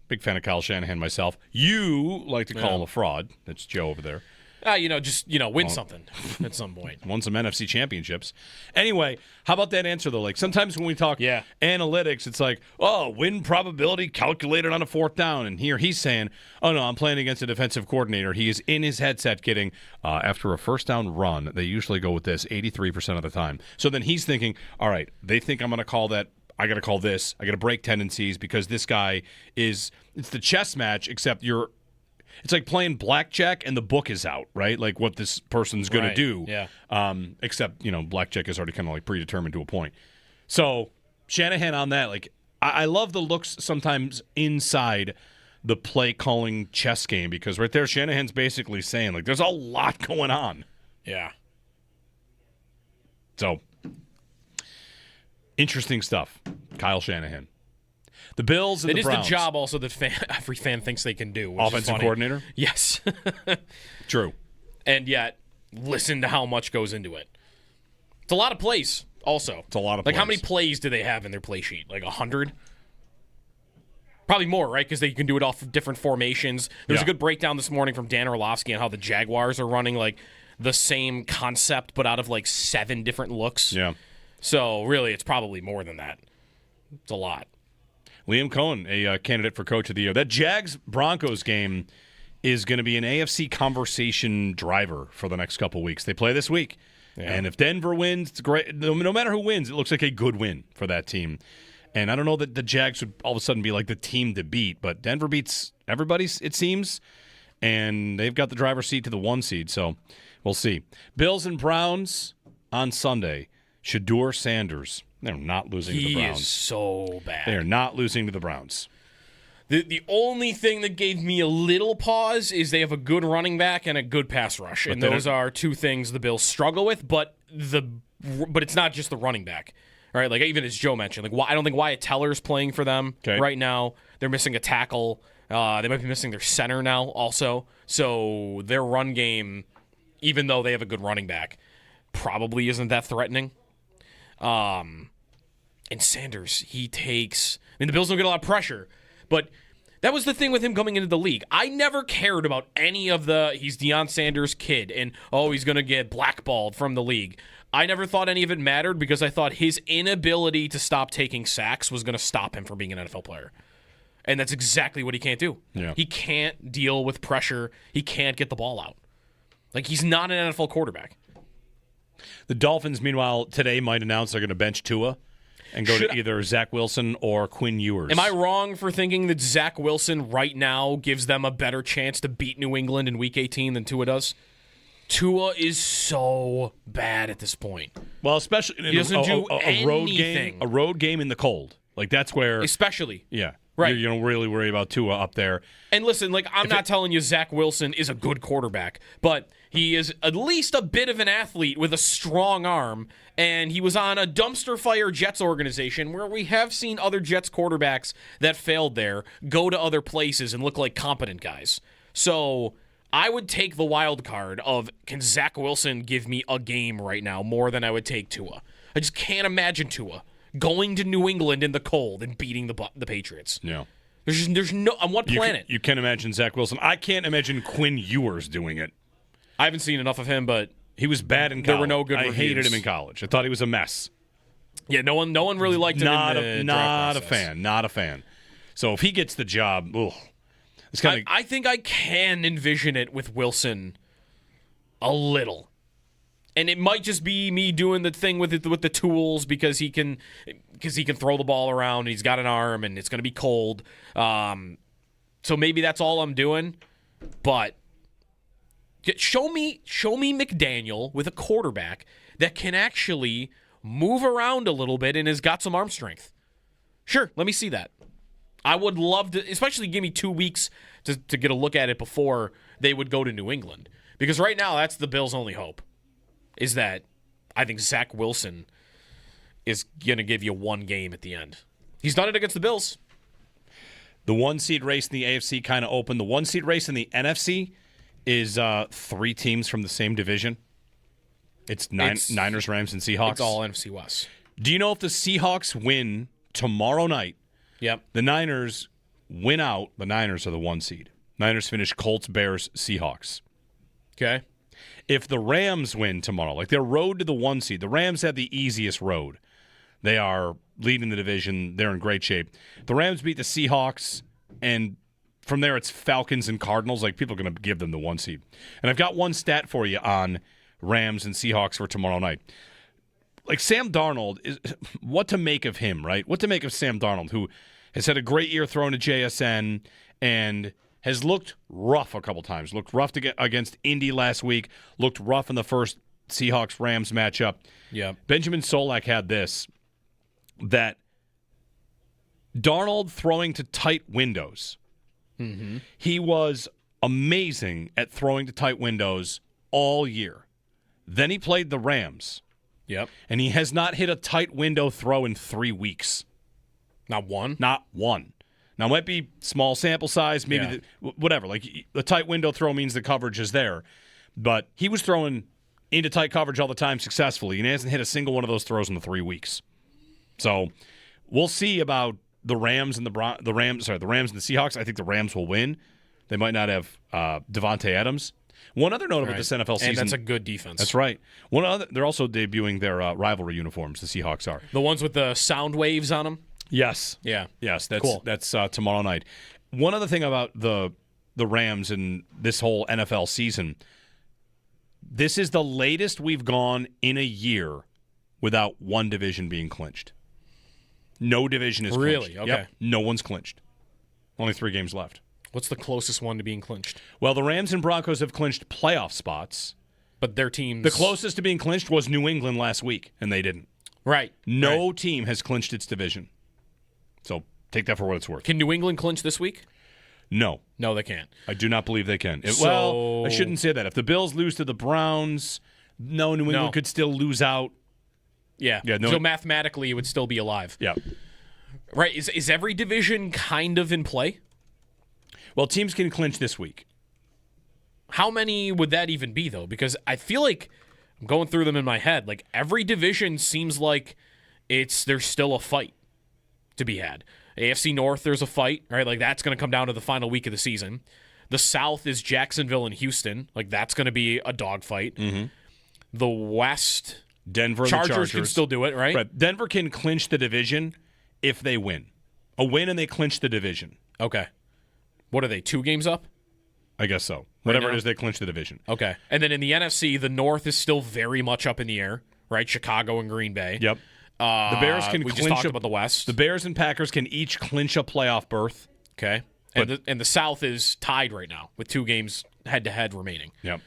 Big fan of Kyle Shanahan myself. You like to call him a fraud. That's Joe over there. Win something at some point. Won some NFC championships. Anyway, how about that answer, though? Like, sometimes when we talk analytics, it's like, oh, win probability calculated on a fourth down. And here he's saying, oh, no, I'm playing against a defensive coordinator. He is in his headset getting, after a first down run, they usually go with this 83% of the time. So then he's thinking, all right, they think I'm going to call that. I got to call this. I got to break tendencies because this guy it's the chess match, except it's like playing blackjack and the book is out, right? Like what this person's going to do. Yeah. Except, blackjack is already kind of like predetermined to a point. So Shanahan on that, like, I love the looks sometimes inside the play calling chess game, because right there Shanahan's basically saying, like, there's a lot going on. Yeah. So interesting stuff. Kyle Shanahan. The Bills and the Browns. It is the job also that every fan thinks they can do. Offensive coordinator? Yes. True. And yet, listen to how much goes into it. It's a lot of plays also. It's a lot of plays. Like, how many plays do they have in their play sheet? Like 100? Probably more, right? Because they can do it off of different formations. There was a good breakdown this morning from Dan Orlovsky on how the Jaguars are running, like, the same concept, but out of, like, 7 different looks. Yeah. So, really, it's probably more than that. It's a lot. Liam Cohen, a candidate for Coach of the Year. That Jags-Broncos game is going to be an AFC conversation driver for the next couple weeks. They play this week. Yeah. And if Denver wins, it's great. No matter who wins, it looks like a good win for that team. And I don't know that the Jags would all of a sudden be like the team to beat, but Denver beats everybody, it seems, and they've got the driver's seat to the 1 seed, so we'll see. Bills and Browns on Sunday. Shedeur Sanders. They're not losing to the Browns. He is so bad. They are not losing to the Browns. The only thing that gave me a little pause is they have a good running back and a good pass rush, and those are two things the Bills struggle with. But it's not just the running back, right? Like, even as Joe mentioned, like, I don't think Wyatt Teller's playing for them right now. They're missing a tackle. They might be missing their center now also. So their run game, even though they have a good running back, probably isn't that threatening. And Sanders, the Bills don't get a lot of pressure, but that was the thing with him coming into the league. I never cared about any of he's Deion Sanders' kid, and, he's going to get blackballed from the league. I never thought any of it mattered because I thought his inability to stop taking sacks was going to stop him from being an NFL player. And that's exactly what he can't do. Yeah. He can't deal with pressure. He can't get the ball out. Like, he's not an NFL quarterback. The Dolphins, meanwhile, today might announce they're going to bench Tua. and go to either Zach Wilson or Quinn Ewers. Am I wrong for thinking that Zach Wilson right now gives them a better chance to beat New England in Week 18 than Tua does? Tua is so bad at this point. Well, especially he doesn't do a road game in the cold. Like that's where, especially, yeah, right. You don't really worry about Tua up there. And listen, like I'm not telling you Zach Wilson is a good quarterback, but he is at least a bit of an athlete with a strong arm. And he was on a dumpster fire Jets organization where we have seen other Jets quarterbacks that failed there go to other places and look like competent guys. So I would take the wild card of, can Zach Wilson give me a game right now more than I would take Tua? I just can't imagine Tua going to New England in the cold and beating the Patriots. Yeah. There's no, on what planet? You can't imagine Zach Wilson. I can't imagine Quinn Ewers doing it. I haven't seen enough of him, but he was bad in college. There were no good reviews. I hated him in college. I thought he was a mess. Yeah, no one really liked him not in the Not a fan. Not a fan. So if he gets the job, it's kind of. I think I can envision it with Wilson a little. And it might just be me doing the thing with the tools because he can throw the ball around and he's got an arm and it's going to be cold. So maybe that's all I'm doing. But show me McDaniel with a quarterback that can actually move around a little bit and has got some arm strength. Sure, let me see that. I would love to, especially give me 2 weeks to get a look at it before they would go to New England. Because right now, that's the Bills' only hope, is that I think Zach Wilson is going to give you one game at the end. He's done it against the Bills. The 1-seed race in the AFC kind of open. The 1-seed race in the NFC is 3 teams from the same division. It's Niners, Rams, and Seahawks. It's all NFC West. Do you know if the Seahawks win tomorrow night? Yep. The Niners win out. The Niners are the 1 seed. Niners finish Colts, Bears, Seahawks. Okay. If the Rams win tomorrow, like their road to the 1 seed, the Rams have the easiest road. They are leading the division. They're in great shape. The Rams beat the Seahawks, and from there it's Falcons and Cardinals. Like, people are going to give them the 1 seed. And I've got one stat for you on Rams and Seahawks for tomorrow night. Like, Sam Darnold, what to make of him, right? What to make of Sam Darnold, who has had a great year throwing to JSN and has looked rough a couple times. Looked rough against Indy last week. Looked rough in the first Seahawks-Rams matchup. Yeah. Benjamin Solak had this, that Darnold throwing to tight windows. Mm-hmm. He was amazing at throwing to tight windows all year. Then he played the Rams. Yep. And he has not hit a tight window throw in 3 weeks. Not one? Not one. Now, it might be small sample size, maybe whatever. Like, the tight window throw means the coverage is there. But he was throwing into tight coverage all the time successfully, and he hasn't hit a single one of those throws in the 3 weeks. So we'll see about the Rams and the Rams and the Seahawks. I think the Rams will win. They might not have Devontae Adams. One other note about this NFL season. And that's a good defense. That's right. They're also debuting their rivalry uniforms, the Seahawks are. The ones with the sound waves on them? Yes. Yeah. Yes, that's cool. That's tomorrow night. One other thing about the Rams and this whole NFL season, this is the latest we've gone in a year without one division being clinched. No division is clinched. Really? Okay. Yep. No one's clinched. Only 3 games left. What's the closest one to being clinched? Well, the Rams and Broncos have clinched playoff spots. But their teams... The closest to being clinched was New England last week, and they didn't. Right. No team has clinched its division. So take that for what it's worth. Can New England clinch this week? No. No, they can't. I do not believe they can. Well, I shouldn't say that. If the Bills lose to the Browns, New England could still lose out. Yeah. So mathematically, it would still be alive. Yeah. Right. Is every division kind of in play? Well, teams can clinch this week. How many would that even be, though? Because I feel like I'm going through them in my head. Like, every division seems like there's still a fight to be had. AFC North, there's a fight, right? Like, that's going to come down to the final week of the season. The South is Jacksonville and Houston. Like, that's going to be a dogfight. Mm-hmm. The West, Denver, Chargers can still do it, right? Denver can clinch the division if they win. A win and they clinch the division. Okay. What are they, 2 games up? I guess so. Whatever it is, they clinch the division. Okay. And then in the NFC, the North is still very much up in the air, right? Chicago and Green Bay. Yep. The Bears can we clinch just talked about the West. The Bears and Packers can each clinch a playoff berth. Okay. And the South is tied right now with 2 games head-to-head remaining. Yep.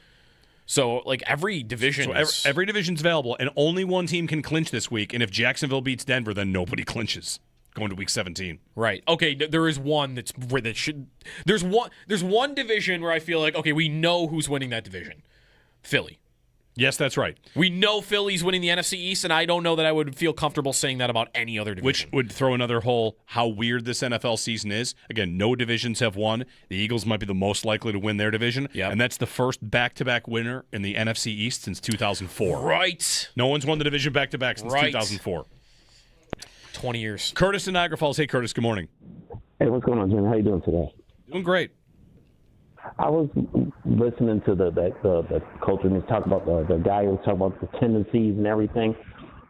So, like, every division every division's available, and only one team can clinch this week. And if Jacksonville beats Denver, then nobody clinches going to week 17. Right. Okay, there is one there's one division where I feel like, okay, we know who's winning that division. Philly. Yes, that's right. We know Philly's winning the NFC East, and I don't know that I would feel comfortable saying that about any other division. Which would throw another whole how weird this NFL season is. Again, no divisions have won. The Eagles might be the most likely to win their division. Yep. And that's the first back-to-back winner in the NFC East since 2004. Right. No one's won the division back-to-back since 2004. 20 years. Curtis in Niagara Falls. Hey, Curtis, good morning. Hey, what's going on, Jim? How you doing today? Doing great. I was listening to the coach and he's talking about the guy who was talking about the tendencies and everything,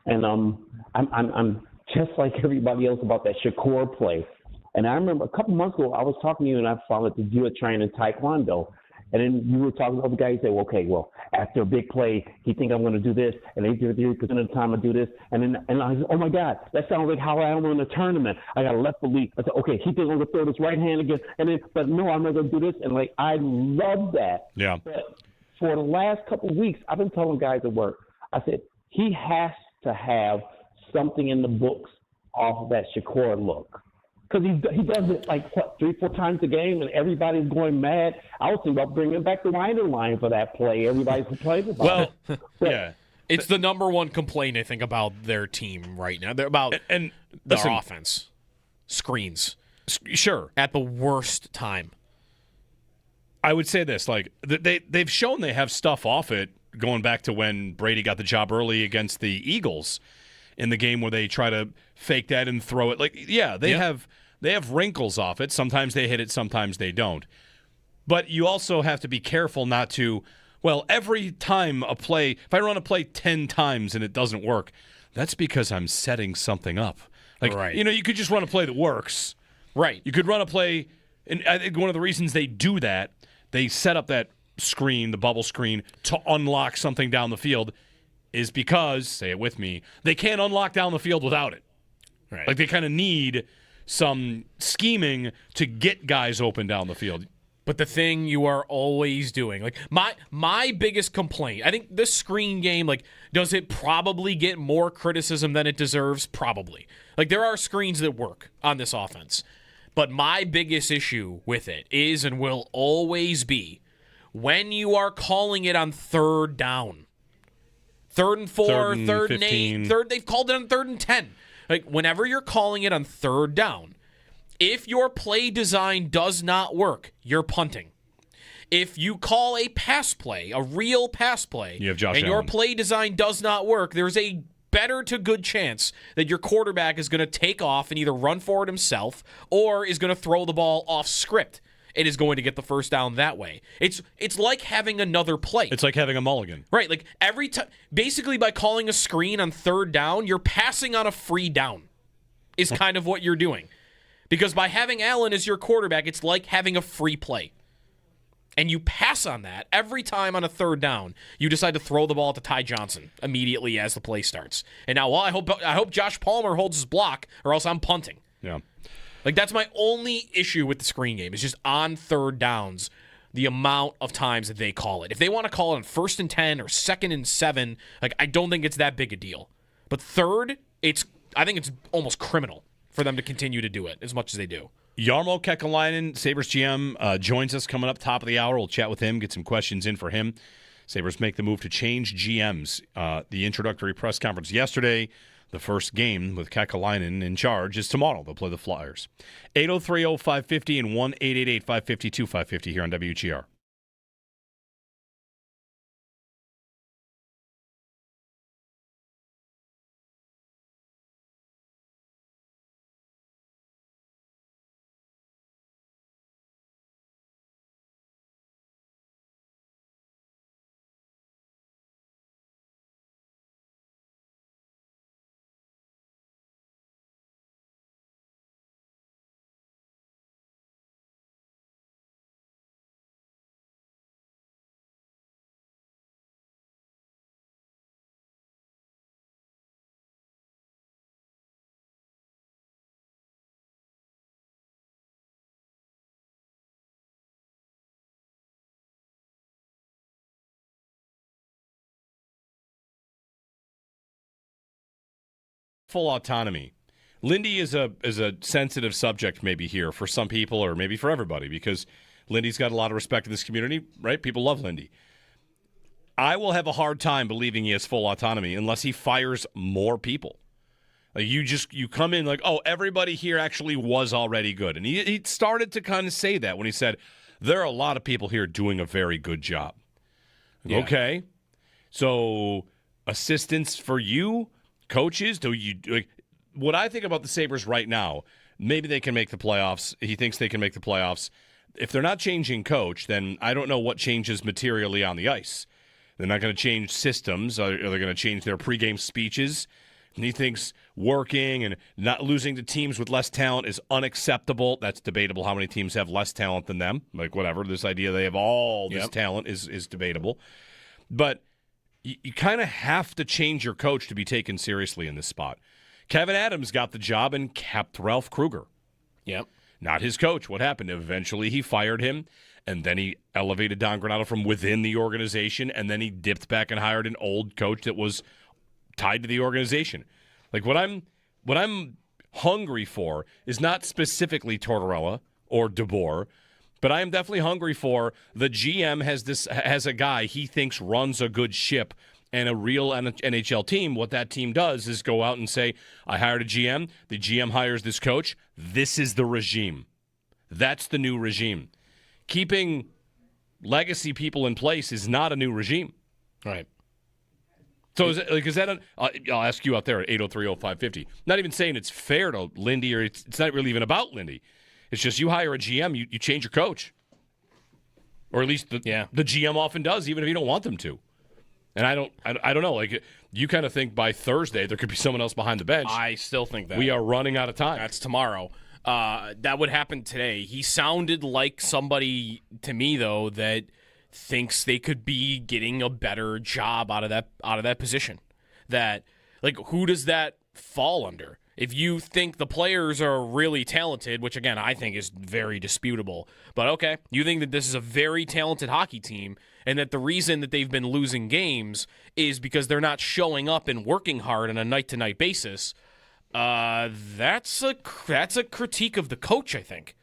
and I'm just like everybody else about that Shakur play. And I remember a couple months ago I was talking to you and I found out that you were training Taekwondo, and then you were talking about the guy. You say, well, okay, well after a big play, he think I'm going to do this, and 83% of the time I do this, and I said, oh my God, that sounds like how I am in a tournament. I got a left oblique. I said, okay, he think I'm going to throw this right hand again, and then, but no, I'm not going to do this, and like I love that. Yeah. But for the last couple of weeks, I've been telling guys at work, I said he has to have something in the books off of that Shakur look. Because he does it like, 3-4 times a game, and everybody's going mad. I was thinking about bringing back the Reiner line for that play. Everybody's complaining about it. Yeah. It's the number one complaint, I think, about their team right now. They're about and their listen, offense. Screens. Sure. At the worst time. I would say this, like, they've shown they have stuff off it, going back to when Brady got the job early against the Eagles in the game where they try to fake that and throw it. Like, yeah, they have wrinkles off it. Sometimes they hit it, sometimes they don't. But you also have to be careful not to, well, every time a play, if I run a play 10 times and it doesn't work, that's because I'm setting something up. Like, right. You could just run a play that works. Right. You could run a play, and I think one of the reasons they do that, they set up that screen, the bubble screen, to unlock something down the field is because, say it with me, they can't unlock down the field without it. Right. Like, they kind of need some scheming to get guys open down the field. But the thing you are always doing, like my biggest complaint, I think this screen game, like, does it probably get more criticism than it deserves? Probably. Like, there are screens that work on this offense. But my biggest issue with it is and will always be when you are calling it on third down. 3rd and 4, 3rd and 8, they've called it on 3rd and 10. Like, whenever you're calling it on third down, if your play design does not work, you're punting. If you call a pass play, a real pass play, you have Josh and your Allen. play design does not work, there's a better to good chance that your quarterback is going to take off and either run for it himself or is going to throw the ball off script. It is going to get the first down that way. It's like having another play. It's like having a mulligan. Right, like every time, basically by calling a screen on third down, you're passing on a free down is kind of what you're doing. Because by having Allen as your quarterback, it's like having a free play. And you pass on that every time on a third down. You decide to throw the ball to Ty Johnson immediately as the play starts. And now, well, I hope Josh Palmer holds his block, or else I'm punting. Yeah. Like, that's my only issue with the screen game, is just on third downs, the amount of times that they call it. If they want to call it on 1st and 10 or 2nd and 7, like, I don't think it's that big a deal. But third, I think it's almost criminal for them to continue to do it as much as they do. Jarmo Kekalainen, Sabres GM, joins us coming up top of the hour. We'll chat with him, get some questions in for him. Sabres make the move to change GMs. The introductory press conference yesterday, the first game with Kekalainen in charge, is tomorrow. They'll play the Flyers. 803-0550 and 1-888-552-550 here on WGR. full autonomy. Lindy is a sensitive subject maybe here for some people or maybe for everybody because Lindy's got a lot of respect in this community, right? People love Lindy. I will have a hard time believing he has full autonomy unless he fires more people. Like you come in like, oh, everybody here actually was already good. And he started to kind of say that when he said, there are a lot of people here doing a very good job. Yeah. Okay. So assistants for you, coaches, what I think about the Sabres right now, maybe they can make the playoffs. He thinks they can make the playoffs. If they're not changing coach, then I don't know what changes materially on the ice. They're not going to change systems. Are they going to change their pregame speeches? And he thinks working and not losing to teams with less talent is unacceptable. That's debatable how many teams have less talent than them. Like, whatever. This idea they have all this talent is debatable. But you kind of have to change your coach to be taken seriously in this spot. Kevin Adams got the job and kept Ralph Kruger. Yep. Not his coach. What happened? Eventually he fired him, and then he elevated Don Granato from within the organization, and then he dipped back and hired an old coach that was tied to the organization. Like, what I'm hungry for is not specifically Tortorella or DeBoer, but I am definitely hungry for the GM has a guy he thinks runs a good ship and a real NHL team. What that team does is go out and say, I hired a GM. The GM hires this coach. This is the regime. That's the new regime. Keeping legacy people in place is not a new regime. Right. So is that I'll ask you out there at 803-0550. Not even saying it's fair to Lindy, or it's not really even about Lindy. It's just you hire a GM, you change your coach. Or at least the GM often does, even if you don't want them to. And I don't know. Like, you kind of think by Thursday there could be someone else behind the bench. I still think that. We are running out of time. That's tomorrow. That would happen today. He sounded like somebody to me, though, that thinks they could be getting a better job out of that position. That, like, who does that fall under? If you think the players are really talented, which, again, I think is very disputable, but okay, you think that this is a very talented hockey team and that the reason that they've been losing games is because they're not showing up and working hard on a night-to-night basis, that's a critique of the coach, I think.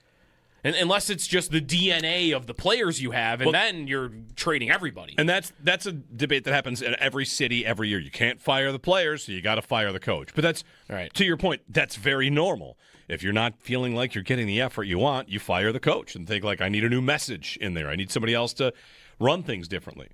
And unless it's just the DNA of the players you have, and then you're trading everybody. And that's a debate that happens in every city every year. You can't fire the players, so you got to fire the coach. But that's, to your point, that's very normal. If you're not feeling like you're getting the effort you want, you fire the coach and think, like, I need a new message in there. I need somebody else to run things differently.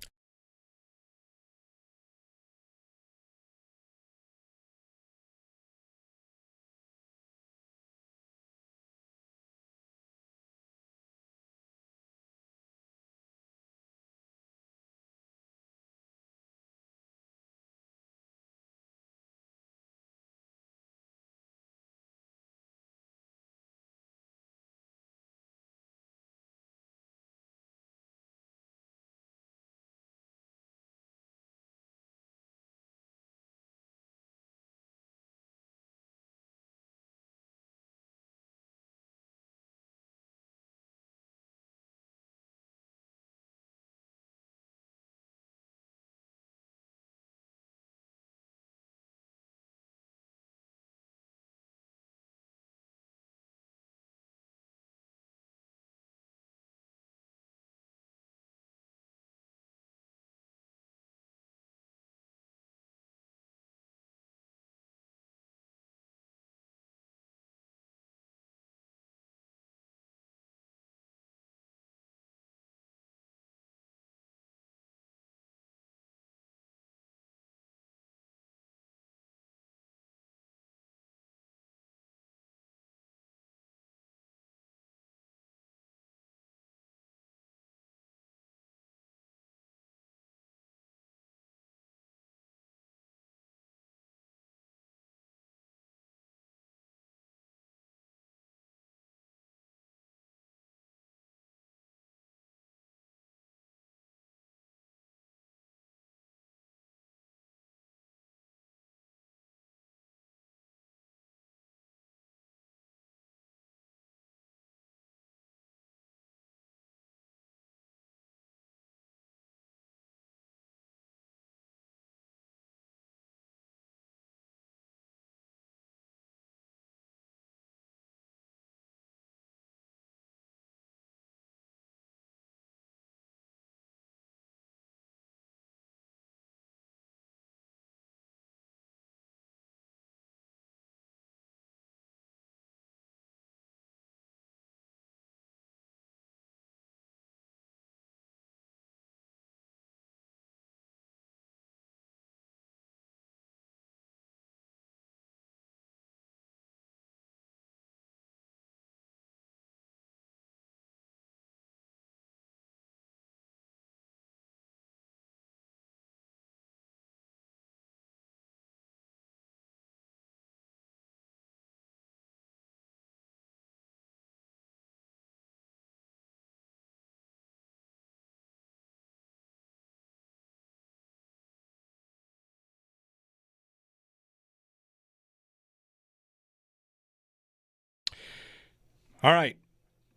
All right.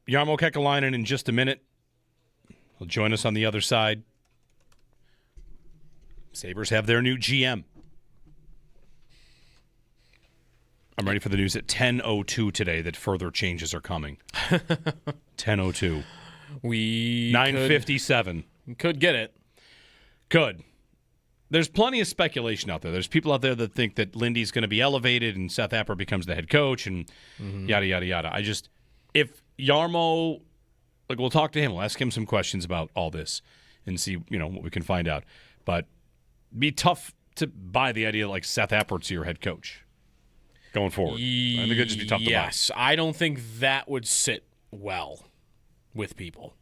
Jarmo Kekalainen in just a minute. He'll join us on the other side. Sabres have their new GM. I'm ready for the news at 10:02 today that further changes are coming. 10:02. We 9:57. Could get it. Could. There's plenty of speculation out there. There's people out there that think that Lindy's going to be elevated and Seth Apper becomes the head coach and yada, yada, yada. If Jarmo, we'll talk to him. We'll ask him some questions about all this and see, what we can find out. But it'd be tough to buy the idea like Seth Apper's your head coach going forward. I think it'd just be tough to buy. Yes, I don't think that would sit well with people,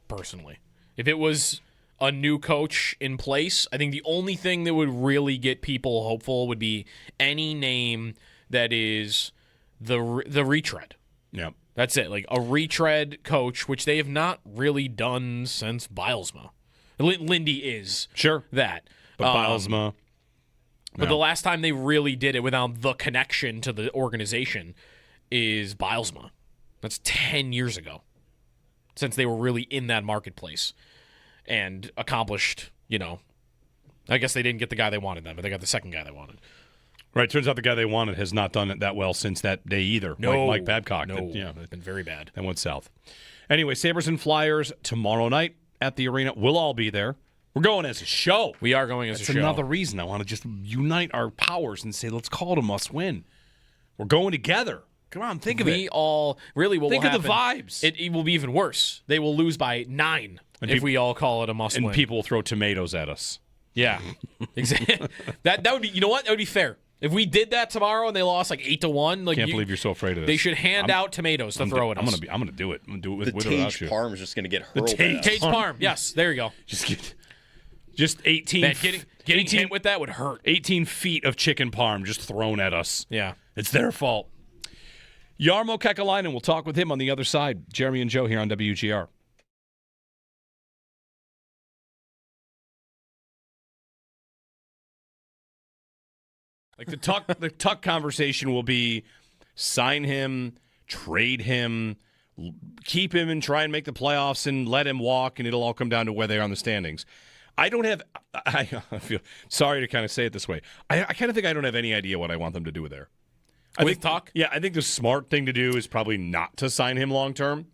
personally. If it was a new coach in place, I think the only thing that would really get people hopeful would be any name that is the retread. Yeah. That's it, like a retread coach, which they have not really done since Bilesma. Lindy is that. But Bilesma. But the last time they really did it without the connection to the organization is Bilesma. That's 10 years ago since they were really in that marketplace and accomplished, I guess they didn't get the guy they wanted then, but they got the second guy they wanted. Right, turns out the guy they wanted has not done it that well since that day either. No. Mike Babcock. No, it's been very bad. That went south. Anyway, Sabres and Flyers tomorrow night at the arena. We'll all be there. We're going as a show. We are going as a show. That's another reason I want to just unite our powers and say, let's call it a must-win. We're going together. Come on, think of it. We all, really what think will of happen, the vibes. It will be even worse. They will lose by 9 if we all call it a must-win. And people will throw tomatoes at us. Yeah, exactly. That would be. You know what? That would be fair. If we did that tomorrow and they lost like 8-1, Can't believe you're so afraid of this. They should hand out tomatoes to throw at us. I'm gonna do it. I'm gonna do it with the or without you. Parm is just gonna get hurled. Tage Parm. Yes, there you go. Just 18. Man, getting hit with that would hurt. 18 feet of chicken parm just thrown at us. Yeah, it's their fault. Jarmo Kekalainen. We'll talk with him on the other side. Jeremy and Joe here on WGR. Like the Tuck conversation will be sign him, trade him, keep him and try and make the playoffs and let him walk, and it'll all come down to where they are on the standings. I feel sorry to kind of say it this way. I kind of think I don't have any idea what I want them to do there. I think Tuck? Yeah, I think the smart thing to do is probably not to sign him long term.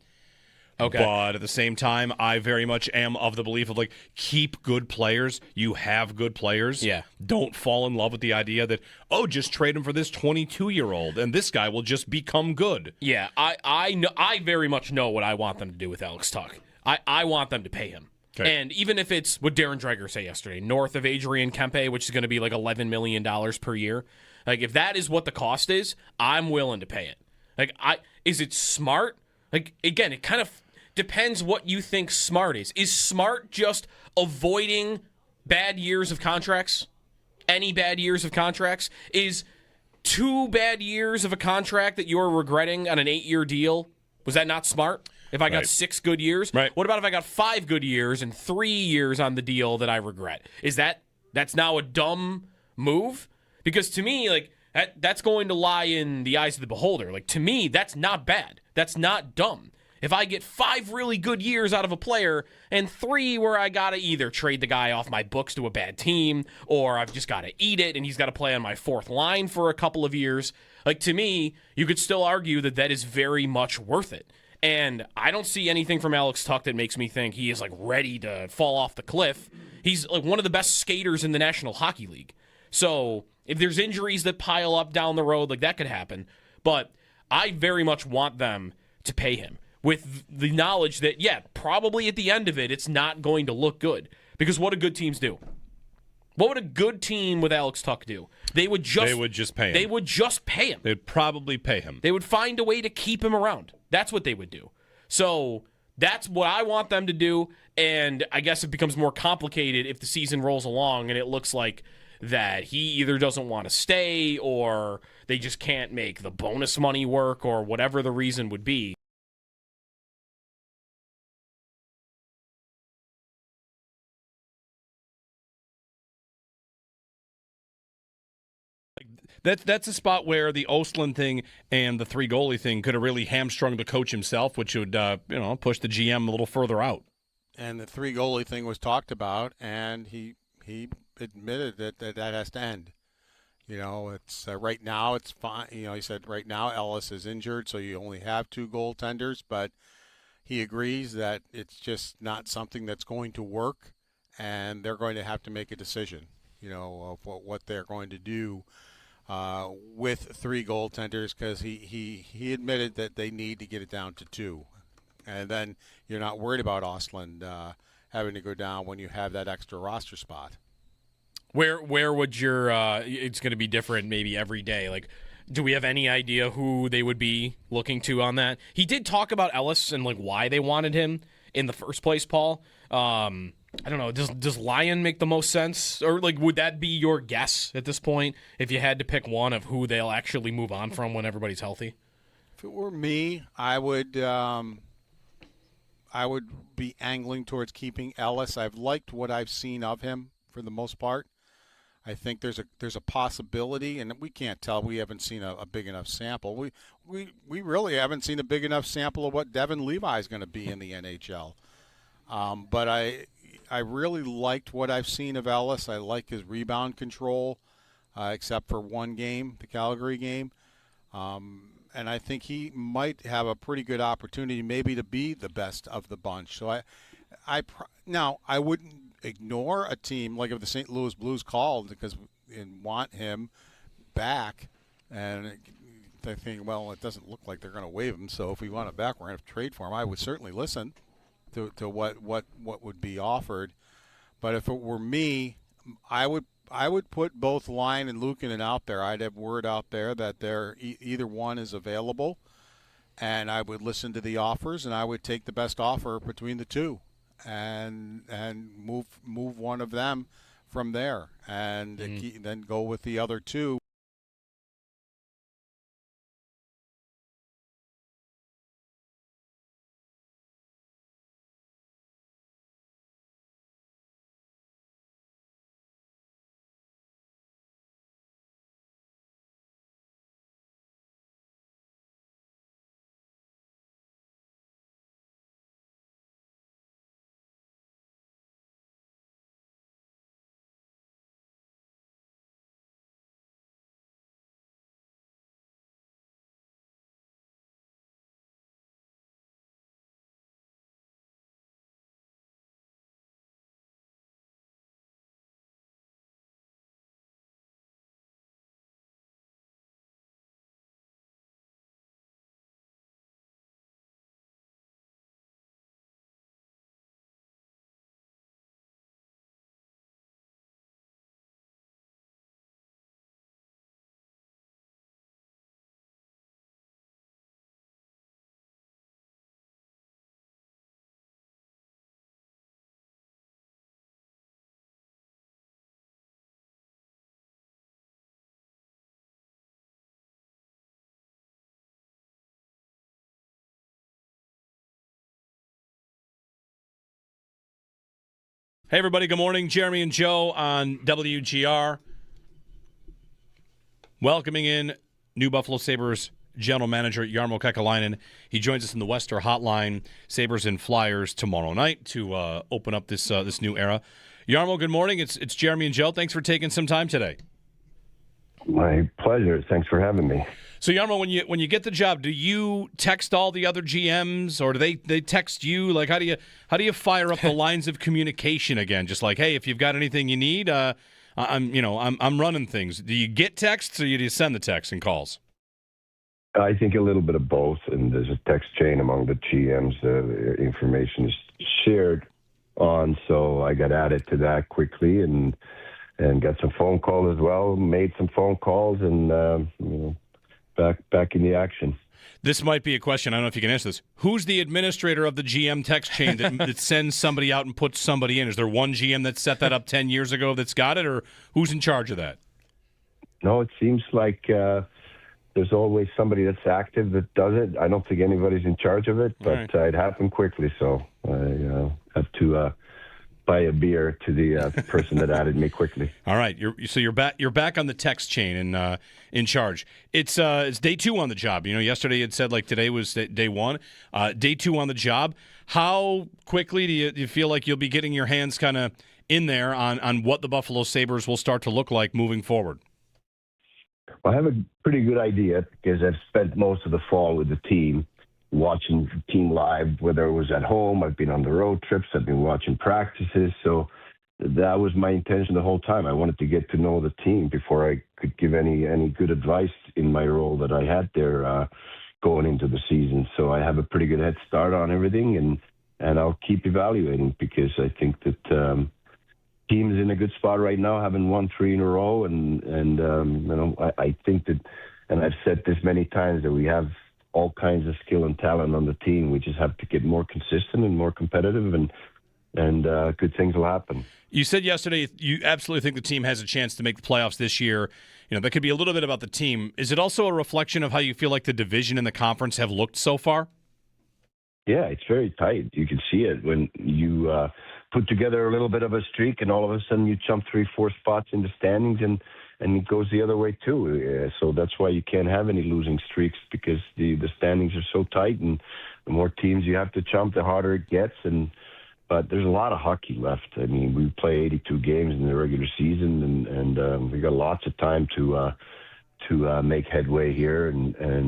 Okay. But at the same time, I very much am of the belief of keep good players. You have good players. Yeah. Don't fall in love with the idea that, just trade him for this 22-year-old and this guy will just become good. Yeah, I very much know what I want them to do with Alex Tuck. I want them to pay him. Okay. And even if it's what Darren Dreger said yesterday, north of Adrian Kempe, which is going to be like $11 million per year, if that is what the cost is, I'm willing to pay it. Is it smart? Again, it kind of depends what you think smart is. Is smart just avoiding bad years of contracts? Any bad years of contracts? Is 2 bad years of a contract that you're regretting on an 8-year deal, was that not smart? If I got 6 good years? Right. What about if I got 5 good years and 3 years on the deal that I regret? That's now a dumb move? Because to me, that's going to lie in the eyes of the beholder. To me, that's not bad. That's not dumb. If I get 5 really good years out of a player and 3 where I got to either trade the guy off my books to a bad team or I've just got to eat it and he's got to play on my 4th line for a couple of years, to me, you could still argue that is very much worth it. And I don't see anything from Alex Tuck that makes me think he is ready to fall off the cliff. He's one of the best skaters in the National Hockey League. So if there's injuries that pile up down the road, that could happen. But I very much want them to pay him with the knowledge that, probably at the end of it, it's not going to look good. Because what do good teams do? What would a good team with Alex Tuck do? They would just pay him. They would just pay him. They'd probably pay him. They would find a way to keep him around. That's what they would do. So that's what I want them to do. And I guess it becomes more complicated if the season rolls along and it looks like that he either doesn't want to stay or they just can't make the bonus money work or whatever the reason would be. that's a spot where the Ostlund thing and the 3 goalie thing could have really hamstrung the coach himself, which would push the GM a little further out. And the 3 goalie thing was talked about, and he admitted that has to end. It's right now it's fine. He said right now Ellis is injured, so you only have 2 goaltenders, but he agrees that it's just not something that's going to work, and they're going to have to make a decision, of what they're going to do with 3 goaltenders, because he admitted that they need to get it down to 2. And then you're not worried about Ostlund having to go down when you have that extra roster spot. Where would your it's going to be different maybe every day? Like, do we have any idea who they would be looking to on that? He did talk about Ellis and why they wanted him in the first place, Paul. I don't know. Does Lyon make the most sense, or would that be your guess at this point if you had to pick one of who they'll actually move on from when everybody's healthy? If it were me, I would be angling towards keeping Ellis. I've liked what I've seen of him for the most part. I think there's a possibility, and we can't tell. We haven't seen a big enough sample. We really haven't seen a big enough sample of what Devin Levi is going to be in the NHL. But I really liked what I've seen of Ellis. I like his rebound control, except for one game, the Calgary game. And I think he might have a pretty good opportunity maybe to be the best of the bunch. So I wouldn't ignore a team like if the St. Louis Blues called and want him back, and they think, well, it doesn't look like they're going to waive him, so if we want him back, we're going to have to trade for him. I would certainly listen to what would be offered. But if it were me, I would put both Lyon and Luukkonen out there. I'd have word out there that either one is available, and I would listen to the offers, and I would take the best offer between the two, and move one of them from there, and then go with the other two. Hey, everybody. Good morning. Jeremy and Joe on WGR. Welcoming in new Buffalo Sabres general manager Jarmo Kekalainen. He joins us in the Wester Hotline, Sabres and Flyers, tomorrow night to open up this new era. Jarmo, good morning. It's Jeremy and Joe. Thanks for taking some time today. My pleasure. Thanks for having me. So, Jarmo, when you get the job, do you text all the other GMs, or do they text you? Like, how do you fire up the lines of communication again? Just like, hey, if you've got anything you need, I'm running things. Do you get texts, or do you send the texts and calls? I think a little bit of both, and there's a text chain among the GMs. The information is shared on, so I got added to that quickly and got some phone calls as well. Made some phone calls and back in the action. This might be a question. I don't know if you can answer this. Who's the administrator of the GM text chain that sends somebody out and puts somebody in? Is there one GM that set that up 10 years ago that's got it, or who's in charge of that? No, it seems like there's always somebody that's active that does it. I don't think anybody's in charge of it, but it happened quickly, so I have to buy a beer to the person that added me quickly. All right, you're back on the text chain and in charge. It's day 2 on the job. Yesterday it said like today was day 1. Day 2 on the job. How quickly do you feel like you'll be getting your hands kind of in there on what the Buffalo Sabres will start to look like moving forward? Well, I have a pretty good idea because I've spent most of the fall with the team, watching the team live, whether it was at home, I've been on the road trips, I've been watching practices. So that was my intention the whole time. I wanted to get to know the team before I could give any good advice in my role that I had there going into the season. So I have a pretty good head start on everything, and I'll keep evaluating because I think that team's in a good spot right now, having won 3 in a row. I think that, and I've said this many times, that we have all kinds of skill and talent on the team. We just have to get more consistent and more competitive, and good things will happen. You said yesterday you absolutely think the team has a chance to make the playoffs this year. That could be a little bit about the team. Is it also a reflection of how you feel like the division and the conference have looked so far? Yeah, it's very tight. You can see it when you put together a little bit of a streak, and all of a sudden you jump 3-4 spots in the standings, and it goes the other way too. So that's why you can't have any losing streaks, because the standings are so tight, and the more teams you have to jump, the harder it gets. But there's a lot of hockey left. I mean, we play 82 games in the regular season, and we got lots of time to make headway here,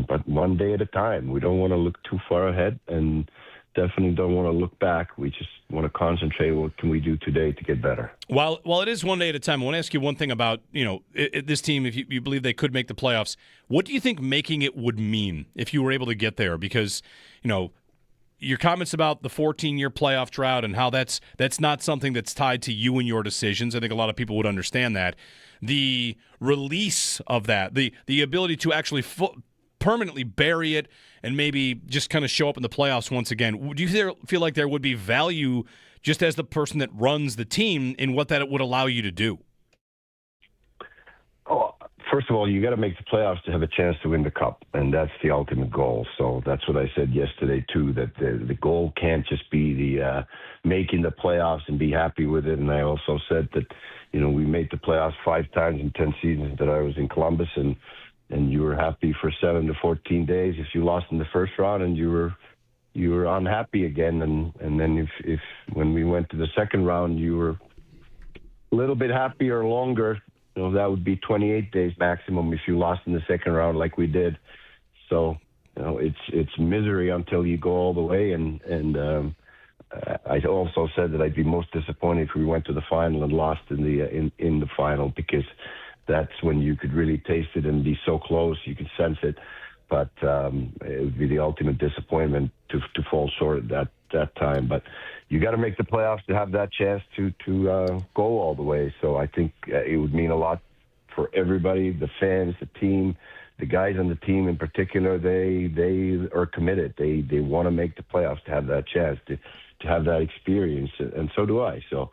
but one day at a time. We don't want to look too far ahead, and definitely don't want to look back. We just want to concentrate. What can we do today to get better? While it is one day at a time, I want to ask you one thing about this team. If you believe they could make the playoffs, what do you think making it would mean if you were able to get there? Because your comments about the 14-year playoff drought and how that's not something that's tied to you and your decisions. I think a lot of people would understand that. The release of that, the ability to actually permanently bury it and maybe just kind of show up in the playoffs once again. Do you feel like there would be value just as the person that runs the team in what that would allow you to do? Oh, first of all, you got to make the playoffs to have a chance to win the cup, and that's the ultimate goal. So that's what I said yesterday too, that the goal can't just be the making the playoffs and be happy with it. And I also said that we made the playoffs 5 times in 10 seasons that I was in Columbus, and you were happy for 7 to 14 days. If you lost in the first round, and you were unhappy again, and then if when we went to the second round, you were a little bit happier longer. That would be 28 days maximum if you lost in the second round like we did. So it's misery until you go all the way. And I also said that I'd be most disappointed if we went to the final and lost in the final, because that's when you could really taste it and be so close, you could sense it. But it would be the ultimate disappointment to fall short at that time. But you got to make the playoffs to have that chance to go all the way. So I think it would mean a lot for everybody, the fans, the team, the guys on the team in particular. They are committed. They want to make the playoffs to have that chance, to have that experience, and so do I. So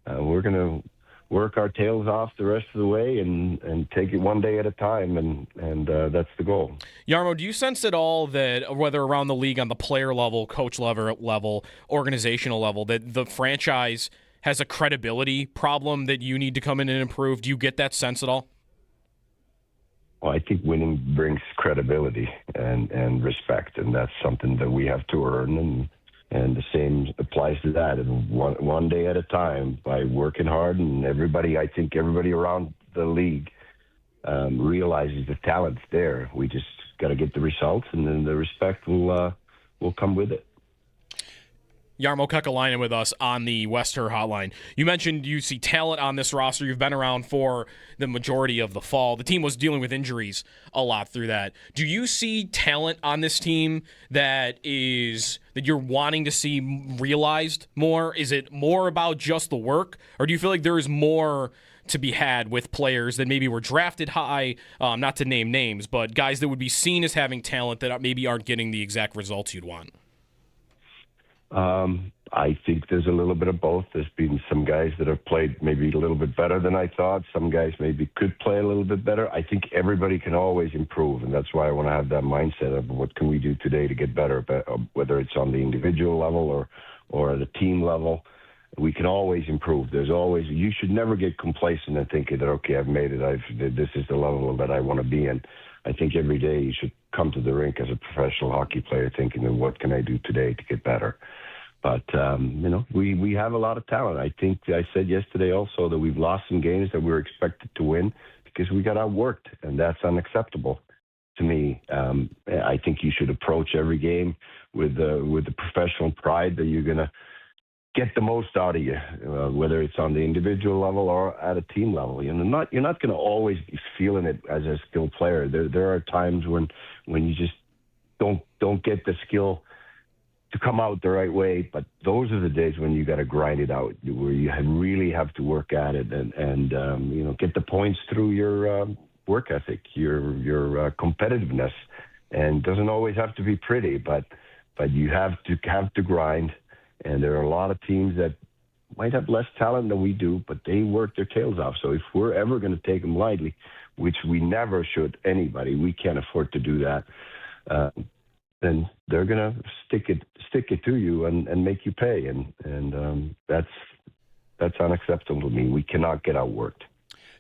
we're going to work our tails off the rest of the way and take it one day at a time, and that's the goal. Jarmo, do you sense at all that whether around the league on the player level, coach level, organizational level, that the franchise has a credibility problem that you need to come in and improve? Do you get that sense at all? Well, I think winning brings credibility and respect, and that's something that we have to earn, and the same applies to that. And one day at a time, by working hard, and I think everybody around the league realizes the talent's there. We just got to get the results, and then the respect will come with it. Jarmo Kekalainen with us on the Wester Hotline. You mentioned you see talent on this roster. You've been around for the majority of the fall. The team was dealing with injuries a lot through that. Do you see talent on this team that you're wanting to see realized more? Is it more about just the work, or do you feel like there is more to be had with players that maybe were drafted high, not to name names, but guys that would be seen as having talent that maybe aren't getting the exact results you'd want? I think there's a little bit of both. There's been some guys that have played maybe a little bit better than I thought. Some guys maybe could play a little bit better. I think everybody can always improve, and that's why I want to have that mindset of what can we do today to get better, whether it's on the individual level or the team level. we can always improve. You should never get complacent and thinking that, okay, I've made it. This is the level that I want to be in. I think every day you should come to the rink as a professional hockey player thinking, well, what can I do today to get better? But, we have a lot of talent. I think I said yesterday also that we've lost some games that we were expected to win because we got outworked, and that's unacceptable to me. I think you should approach every game with the professional pride that you're going to get the most out of you, whether it's on the individual level or at a team level. You're not going to always be feeling it as a skilled player. There are times when you just don't get the skill to come out the right way, but those are the days when you got to grind it out, where you really have to work at it and get the points through your work ethic, your competitiveness, and it doesn't always have to be pretty, but you have to grind. And there are a lot of teams that might have less talent than we do, but they work their tails off. So if we're ever going to take them lightly, which we never should, anybody, we can't afford to do that, then they're going to stick it to you and make you pay. And that's unacceptable to me. We cannot get outworked.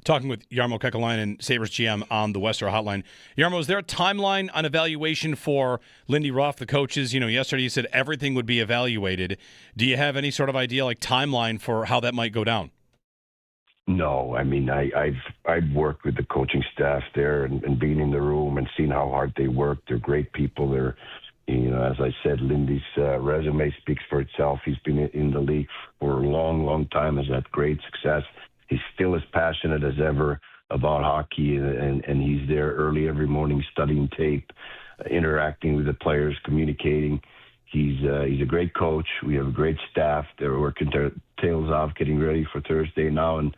Talking with Jarmo Kekalainen, Sabres GM, on the Western Hotline. Jarmo, is there a timeline on evaluation for Lindy Ruff, the coaches? Yesterday you said everything would be evaluated. Do you have any sort of idea, like timeline for how that might go down? No, I mean, I've worked with the coaching staff there and been in the room and seen how hard they work. They're great people. They're, as I said, Lindy's resume speaks for itself. He's been in the league for a long, long time, has had great success. He's still as passionate as ever about hockey, and he's there early every morning studying tape, interacting with the players, communicating. He's a great coach. We have a great staff. They're working their tails off, getting ready for Thursday now and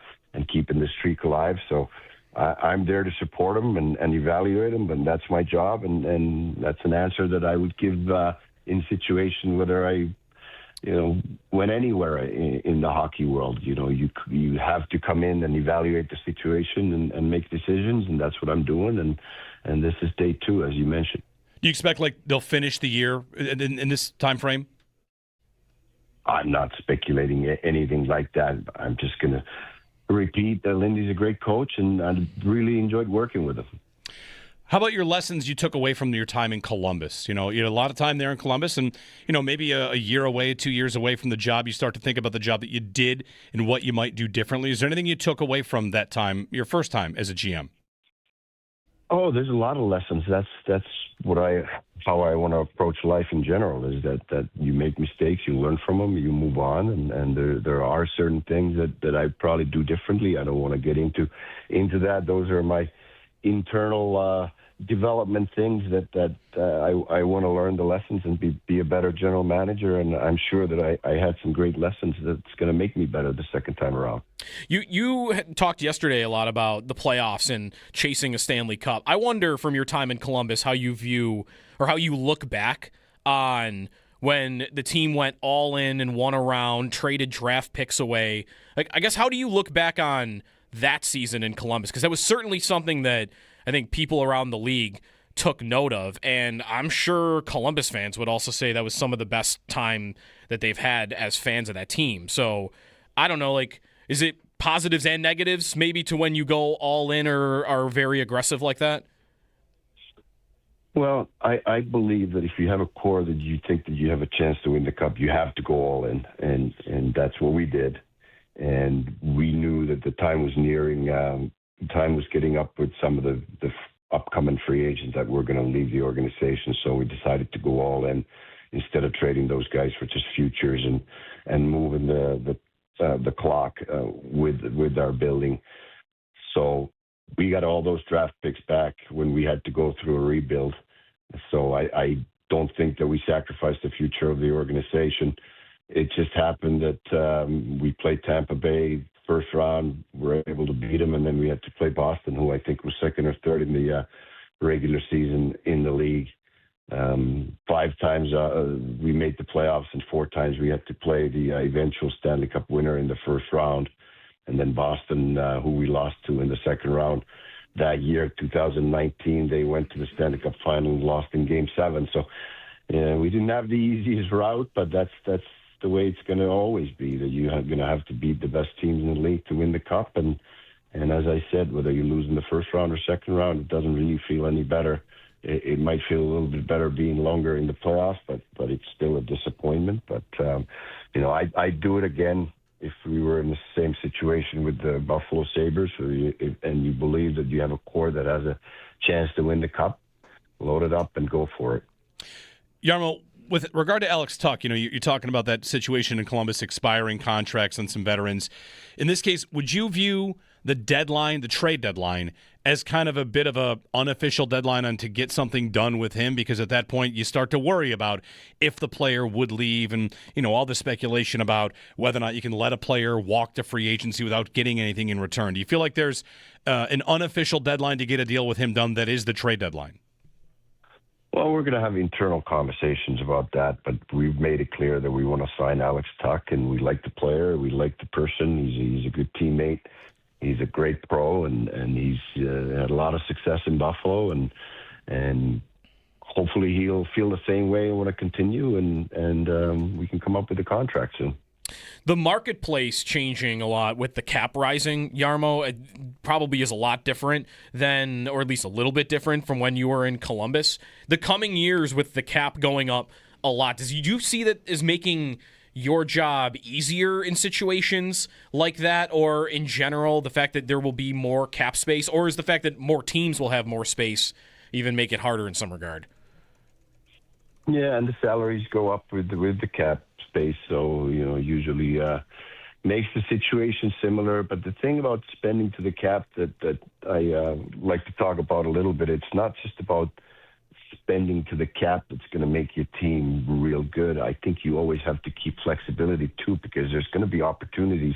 keeping the streak alive. So I'm there to support him and evaluate him, and that's my job, and that's an answer that I would give in situation whether I went anywhere in the hockey world. You have to come in and evaluate the situation and make decisions, and that's what I'm doing. And this is day 2, as you mentioned. Do you expect they'll finish the year in this time frame? I'm not speculating anything like that. I'm just going to repeat that Lindy's a great coach, and I really enjoyed working with him. How about your lessons you took away from your time in Columbus? You had a lot of time there in Columbus, and maybe a year away, 2 years away from the job, you start to think about the job that you did and what you might do differently. Is there anything you took away from that time, your first time as a GM? Oh, there's a lot of lessons. That's how I want to approach life in general. Is that you make mistakes, you learn from them, you move on, and there are certain things that I probably do differently. I don't want to get into that. Those are my internal development things that I want to learn the lessons and be a better general manager. And I'm sure that I had some great lessons that's going to make me better the second time around. You talked yesterday a lot about the playoffs and chasing a Stanley Cup. I wonder from your time in Columbus how you view or how you look back on when the team went all in and won a round, traded draft picks away. I guess, how do you look back on that season in Columbus? Because that was certainly something that I think people around the league took note of, and I'm sure Columbus fans would also say that was some of the best time that they've had as fans of that team. So I don't know, is it positives and negatives maybe to when you go all in or are very aggressive like that? Well, I believe that if you have a core that you think that you have a chance to win the cup, you have to go all in, and that's what we did. And we knew that the time was nearing. Time was getting up with some of the upcoming free agents that were going to leave the organization. So we decided to go all in instead of trading those guys for just futures and moving the clock with our building. So we got all those draft picks back when we had to go through a rebuild. So I don't think that we sacrificed the future of the organization. It just happened that we played Tampa Bay first round, we were able to beat them, and then we had to play Boston, who I think was second or third in the regular season in the league. 5 times we made the playoffs, and 4 times we had to play the eventual Stanley Cup winner in the first round, and then Boston, who we lost to in the second round. That year, 2019, they went to the Stanley Cup final and lost in Game 7. So we didn't have the easiest route, but that's the way it's going to always be, that you're going to have to beat the best teams in the league to win the cup. And as I said, whether you lose in the first round or second round, it doesn't really feel any better. It might feel a little bit better being longer in the playoffs, but it's still a disappointment. But, I'd do it again if we were in the same situation with the Buffalo Sabres, and you believe that you have a core that has a chance to win the cup, load it up and go for it. Jarmo, with regard to Alex Tuch, you're talking about that situation in Columbus, expiring contracts on some veterans. In this case, would you view the deadline, the trade deadline, as kind of a bit of a unofficial deadline on to get something done with him? Because at that point, you start to worry about if the player would leave and, all the speculation about whether or not you can let a player walk to free agency without getting anything in return. Do you feel like there's an unofficial deadline to get a deal with him done that is the trade deadline? Well, we're going to have internal conversations about that, but we've made it clear that we want to sign Alex Tuch, and we like the player, we like the person. He's a good teammate. He's a great pro, and he's had a lot of success in Buffalo, and hopefully he'll feel the same way and want to continue, and we can come up with a contract soon. The marketplace changing a lot with the cap rising, Jarmo, it probably is a lot different than, or at least a little bit different from when you were in Columbus. The coming years with the cap going up a lot, do you see that as making your job easier in situations like that, or in general, the fact that there will be more cap space, or is the fact that more teams will have more space even make it harder in some regard? Yeah, and the salaries go up with the cap space, so usually makes the situation similar. But the thing about spending to the cap that I like to talk about a little bit, it's not just about spending to the cap that's going to make your team real good. I think you always have to keep flexibility too, because there's going to be opportunities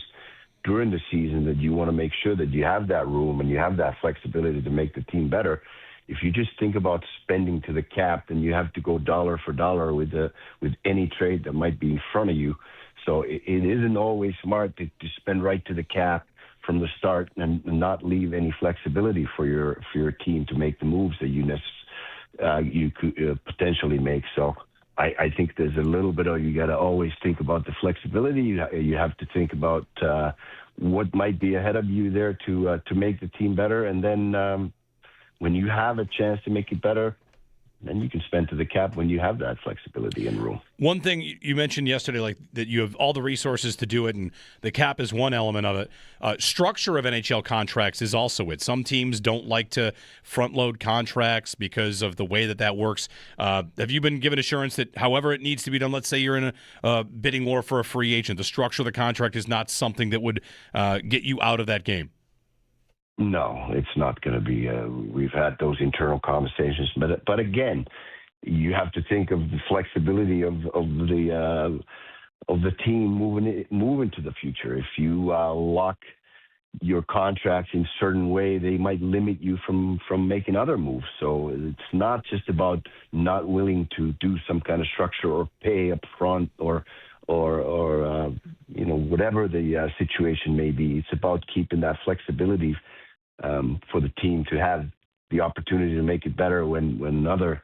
during the season that you want to make sure that you have that room and you have that flexibility to make the team better. If you just think about spending to the cap, then you have to go dollar for dollar with any trade that might be in front of you. So it isn't always smart to spend right to the cap from the start and not leave any flexibility for your team to make the moves that you could potentially make. So I think there's a little bit of, you got to always think about the flexibility. You have to think about what might be ahead of you there to make the team better. And then when you have a chance to make it better, then you can spend to the cap when you have that flexibility and room. One thing you mentioned yesterday, like that you have all the resources to do it, and the cap is one element of it. Structure of NHL contracts is also it. Some teams don't like to front-load contracts because of the way that works. Have you been given assurance that however it needs to be done, let's say you're in a bidding war for a free agent, the structure of the contract is not something that would get you out of that game? No, it's not going to be. We've had those internal conversations, but again, you have to think of the flexibility of the team moving to the future. If you lock your contracts in a certain way, they might limit you from making other moves. So it's not just about not willing to do some kind of structure or pay up front or whatever the situation may be. It's about keeping that flexibility for the team to have the opportunity to make it better when another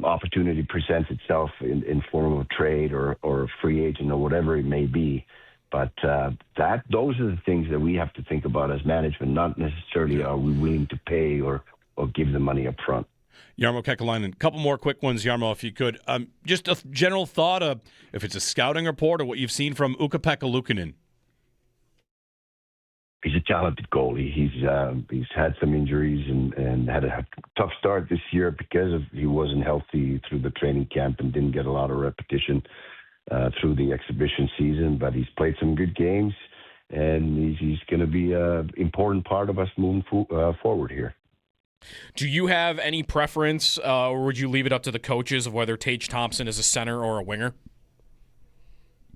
opportunity presents itself in form of a trade or a free agent or whatever it may be. But those are the things that we have to think about as management, not necessarily are we willing to pay or give the money up front. Jarmo Kekalainen, a couple more quick ones, Jarmo, if you could. Just a general thought of if it's a scouting report or what you've seen from Ukko-Pekka Luukkonen. He's a talented goalie. He's had some injuries and had a tough start this year because he wasn't healthy through the training camp and didn't get a lot of repetition through the exhibition season. But he's played some good games, and he's going to be an important part of us moving forward here. Do you have any preference, or would you leave it up to the coaches of whether Tage Thompson is a center or a winger?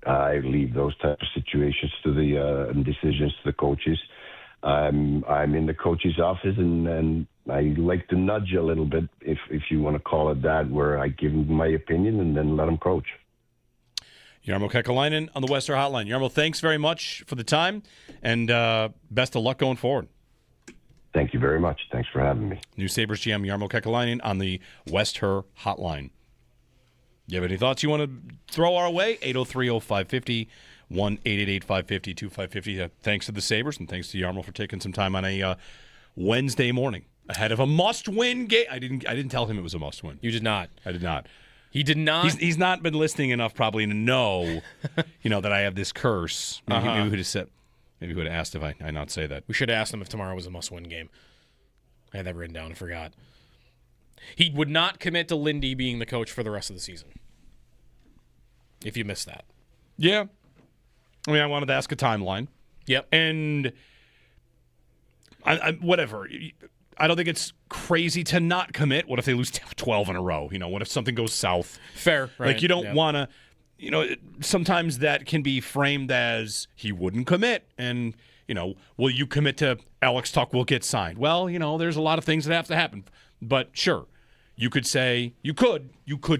I leave those type of situations to the decisions to the coaches. I'm in the coach's office, and I like to nudge a little bit, if you want to call it that, where I give them my opinion and then let them coach. Jarmo Kekalainen on the Western Hotline. Jarmo, thanks very much for the time, and best of luck going forward. Thank you very much. Thanks for having me. New Sabres GM Jarmo Kekalainen on the West Her Hotline. You have any thoughts you want to throw our way? 803-0550, 1-888-550-2550. Thanks to the Sabres and thanks to Yarmo for taking some time on a Wednesday morning ahead of a must-win game. I didn't tell him it was a must-win. You did not. I did not. He did not. He's not been listening enough probably to know, that I have this curse. Maybe he would have said. Maybe he would have asked if I not say that. We should have asked him if tomorrow was a must-win game. I had that written down and forgot. He would not commit to Lindy being the coach for the rest of the season. If you missed that. Yeah. I mean, I wanted to ask a timeline. Yep. And I whatever. I don't think it's crazy to not commit. What if they lose 12 in a row? What if something goes south? Fair. Right. Like, you don't want to, sometimes that can be framed as he wouldn't commit. And, will you commit to Alex Tuck will get signed? Well, there's a lot of things that have to happen. But sure, you could say, you could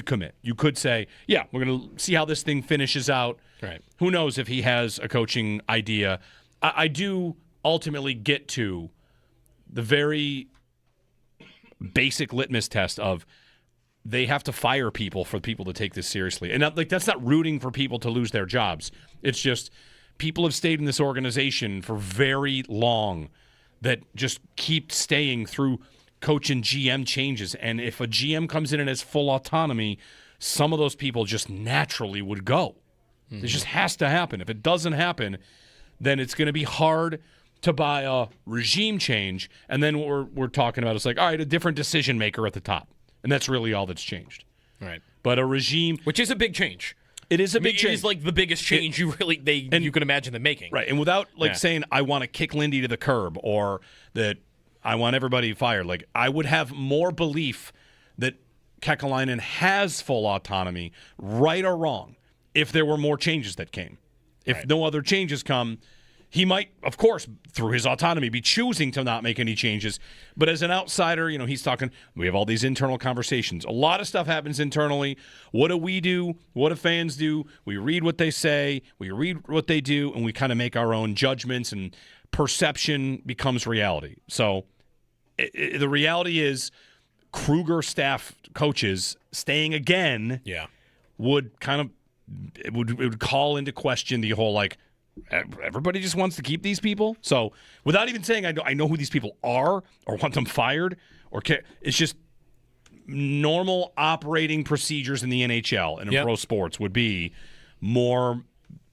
commit. You could say, yeah, we're going to see how this thing finishes out. Right. Who knows if he has a coaching idea. I do ultimately get to the very basic litmus test of they have to fire people for people to take this seriously. And that's not rooting for people to lose their jobs. It's just people have stayed in this organization for very long that just keep staying through coach and GM changes. And if a GM comes in and has full autonomy, some of those people just naturally would go. Mm-hmm. It just has to happen. If it doesn't happen, then it's going to be hard to buy a regime change. And then what we're talking about is like, all right, a different decision maker at the top. And that's really all that's changed. Right. But a regime... Which is a big change. It is a big change. It is like the biggest change you can imagine them making. Right. And without saying, I want to kick Lindy to the curb or that I want everybody fired, like I would have more belief that Kekalainen has full autonomy, right or wrong, if there were more changes that came. If no other changes come, he might, of course, through his autonomy, be choosing to not make any changes. But as an outsider, he's talking, we have all these internal conversations. A lot of stuff happens internally. What do we do? What do fans do? We read what they say. We read what they do, and we kind of make our own judgments, and perception becomes reality. So the reality is Kruger staff coaches staying again would kind of it would call into question the whole, like, everybody just wants to keep these people. So without even saying I know who these people are or want them fired or care, it's just normal operating procedures in the NHL and in pro sports would be more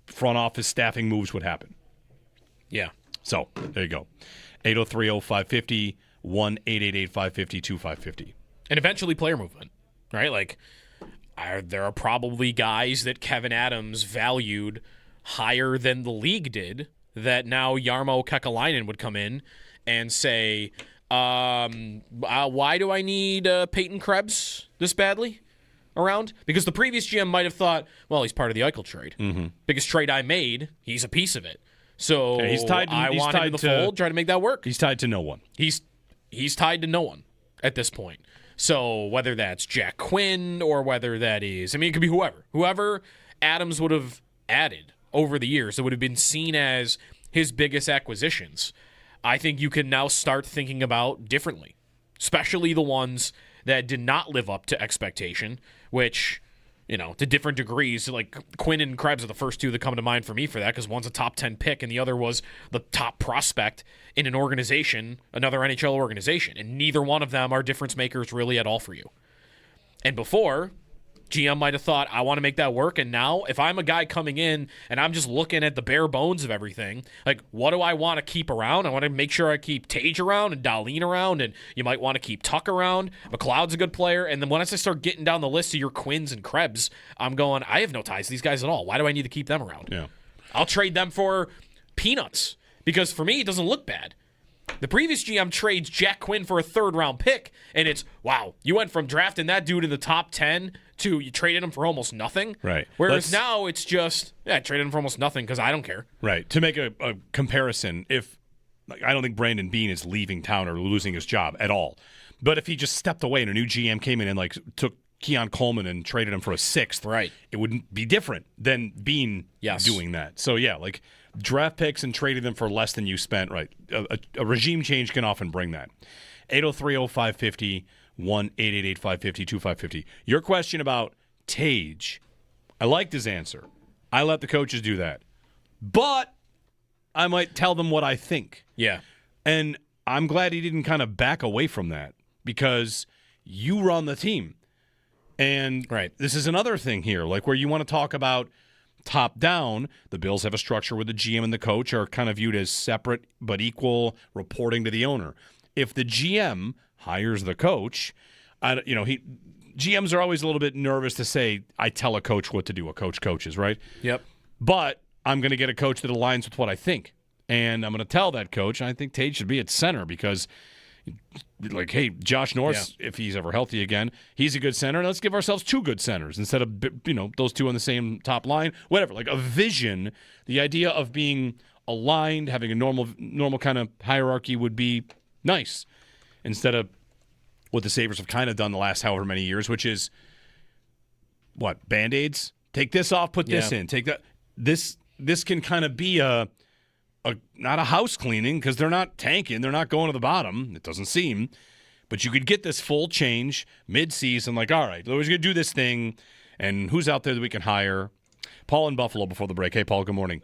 front office staffing moves would happen. Yeah. So there you go. 803-0550, 1-888-550-2550. And eventually player movement, right? Like, there are probably guys that Kevin Adams valued higher than the league did that now Jarmo Kekalainen would come in and say, why do I need Peyton Krebs this badly around? Because the previous GM might have thought, well, he's part of the Eichel trade. Mm-hmm. Biggest trade I made, he's a piece of it. So I want him in the fold, try to make that work. He's tied to no one. He's tied to no one at this point. So whether that's Jack Quinn or whether that is, it could be whoever Adams would have added over the years that would have been seen as his biggest acquisitions, I think you can now start thinking about differently, especially the ones that did not live up to expectation, which, to different degrees. Like Quinn and Krebs are the first two that come to mind for me for that, because one's a top 10 pick and the other was the top prospect in an organization, another NHL organization, and neither one of them are difference makers really at all for you. And before, GM might have thought, I want to make that work. And now, if I'm a guy coming in and I'm just looking at the bare bones of everything, like, what do I want to keep around? I want to make sure I keep Tage around and Dahlin around, and you might want to keep Tuck around. McLeod's a good player. And then once I start getting down the list of your Quinns and Krebs, I'm going, I have no ties to these guys at all. Why do I need to keep them around? Yeah. I'll trade them for peanuts, because for me, it doesn't look bad. The previous GM trades Jack Quinn for a third-round pick, and it's, wow, you went from drafting that dude in the top 10 to you traded him for almost nothing. Right. Whereas now it's just, I traded him for almost nothing because I don't care. Right. To make a comparison, I don't think Brandon Beane is leaving town or losing his job at all. But if he just stepped away and a new GM came in and took Keon Coleman and traded him for a sixth, right, it wouldn't be different than Beane doing that. So, draft picks and trading them for less than you spent, right. A regime change can often bring that. 803-0550, 1-888-550-2550. Your question about Tage, I liked his answer. I let the coaches do that. But I might tell them what I think. Yeah. And I'm glad he didn't kind of back away from that because you run the team. And this is another thing here, like where you want to talk about top down. The Bills have a structure where the GM and the coach are kind of viewed as separate but equal, reporting to the owner. If the GM hires the coach, GMs are always a little bit nervous to say, I tell a coach what to do. A coach coaches, right? Yep. But I'm going to get a coach that aligns with what I think. And I'm going to tell that coach, I think Tage should be at center because, like, hey, Josh Norris, if he's ever healthy again, he's a good center. Let's give ourselves 2 good centers instead of, those 2 on the same top line. Whatever. Like a vision, the idea of being aligned, having a normal kind of hierarchy would be nice instead of what the Sabres have kind of done the last however many years, which is, what, Band-Aids? Take this off, put this in. Take that. This can kind of be not a house cleaning because they're not tanking. They're not going to the bottom. It doesn't seem. But you could get this full change mid-season, like, all right, we're going to do this thing, and who's out there that we can hire? Paul in Buffalo before the break. Hey, Paul, good morning.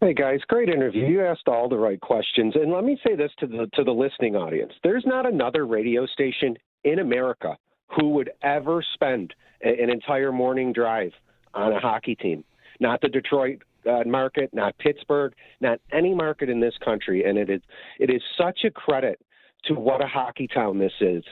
Hey, guys, great interview. You asked all the right questions. And let me say this to the listening audience. There's not another radio station in America who would ever spend an entire morning drive on a hockey team. Not the Detroit market, not Pittsburgh, not any market in this country. And it is such a credit to what a hockey town this is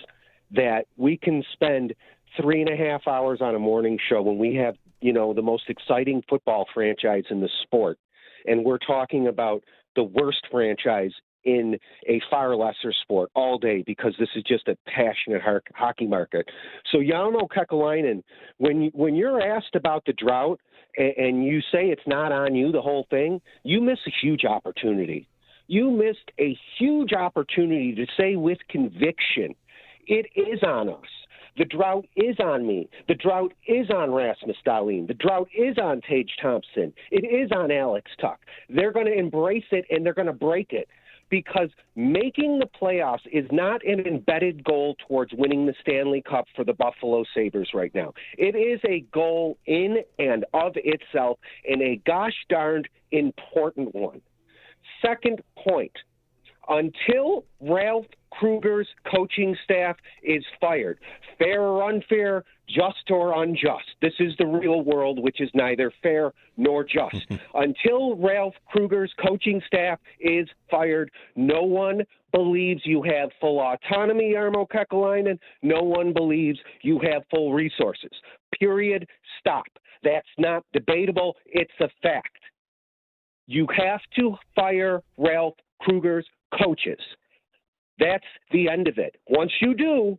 that we can spend 3.5 hours on a morning show when we have, the most exciting football franchise in the sport. And we're talking about the worst franchise in a far lesser sport all day because this is just a passionate hockey market. So Jarmo Kekalainen, when you're asked about the drought and you say it's not on you, the whole thing, you miss a huge opportunity. You missed a huge opportunity to say with conviction, it is on us. The drought is on me. The drought is on Rasmus Dahlin. The drought is on Tage Thompson. It is on Alex Tuck. They're going to embrace it and they're going to break it because making the playoffs is not an embedded goal towards winning the Stanley Cup for the Buffalo Sabres right now. It is a goal in and of itself and a gosh darned important one. Second point, until Ralph Kruger's coaching staff is fired, fair or unfair, just or unjust. This is the real world, which is neither fair nor just. Until Ralph Kruger's coaching staff is fired, no one believes you have full autonomy, Jarmo Kekalainen. No one believes you have full resources. Period. Stop. That's not debatable. It's a fact. You have to fire Ralph Kruger's coaches. That's the end of it. Once you do,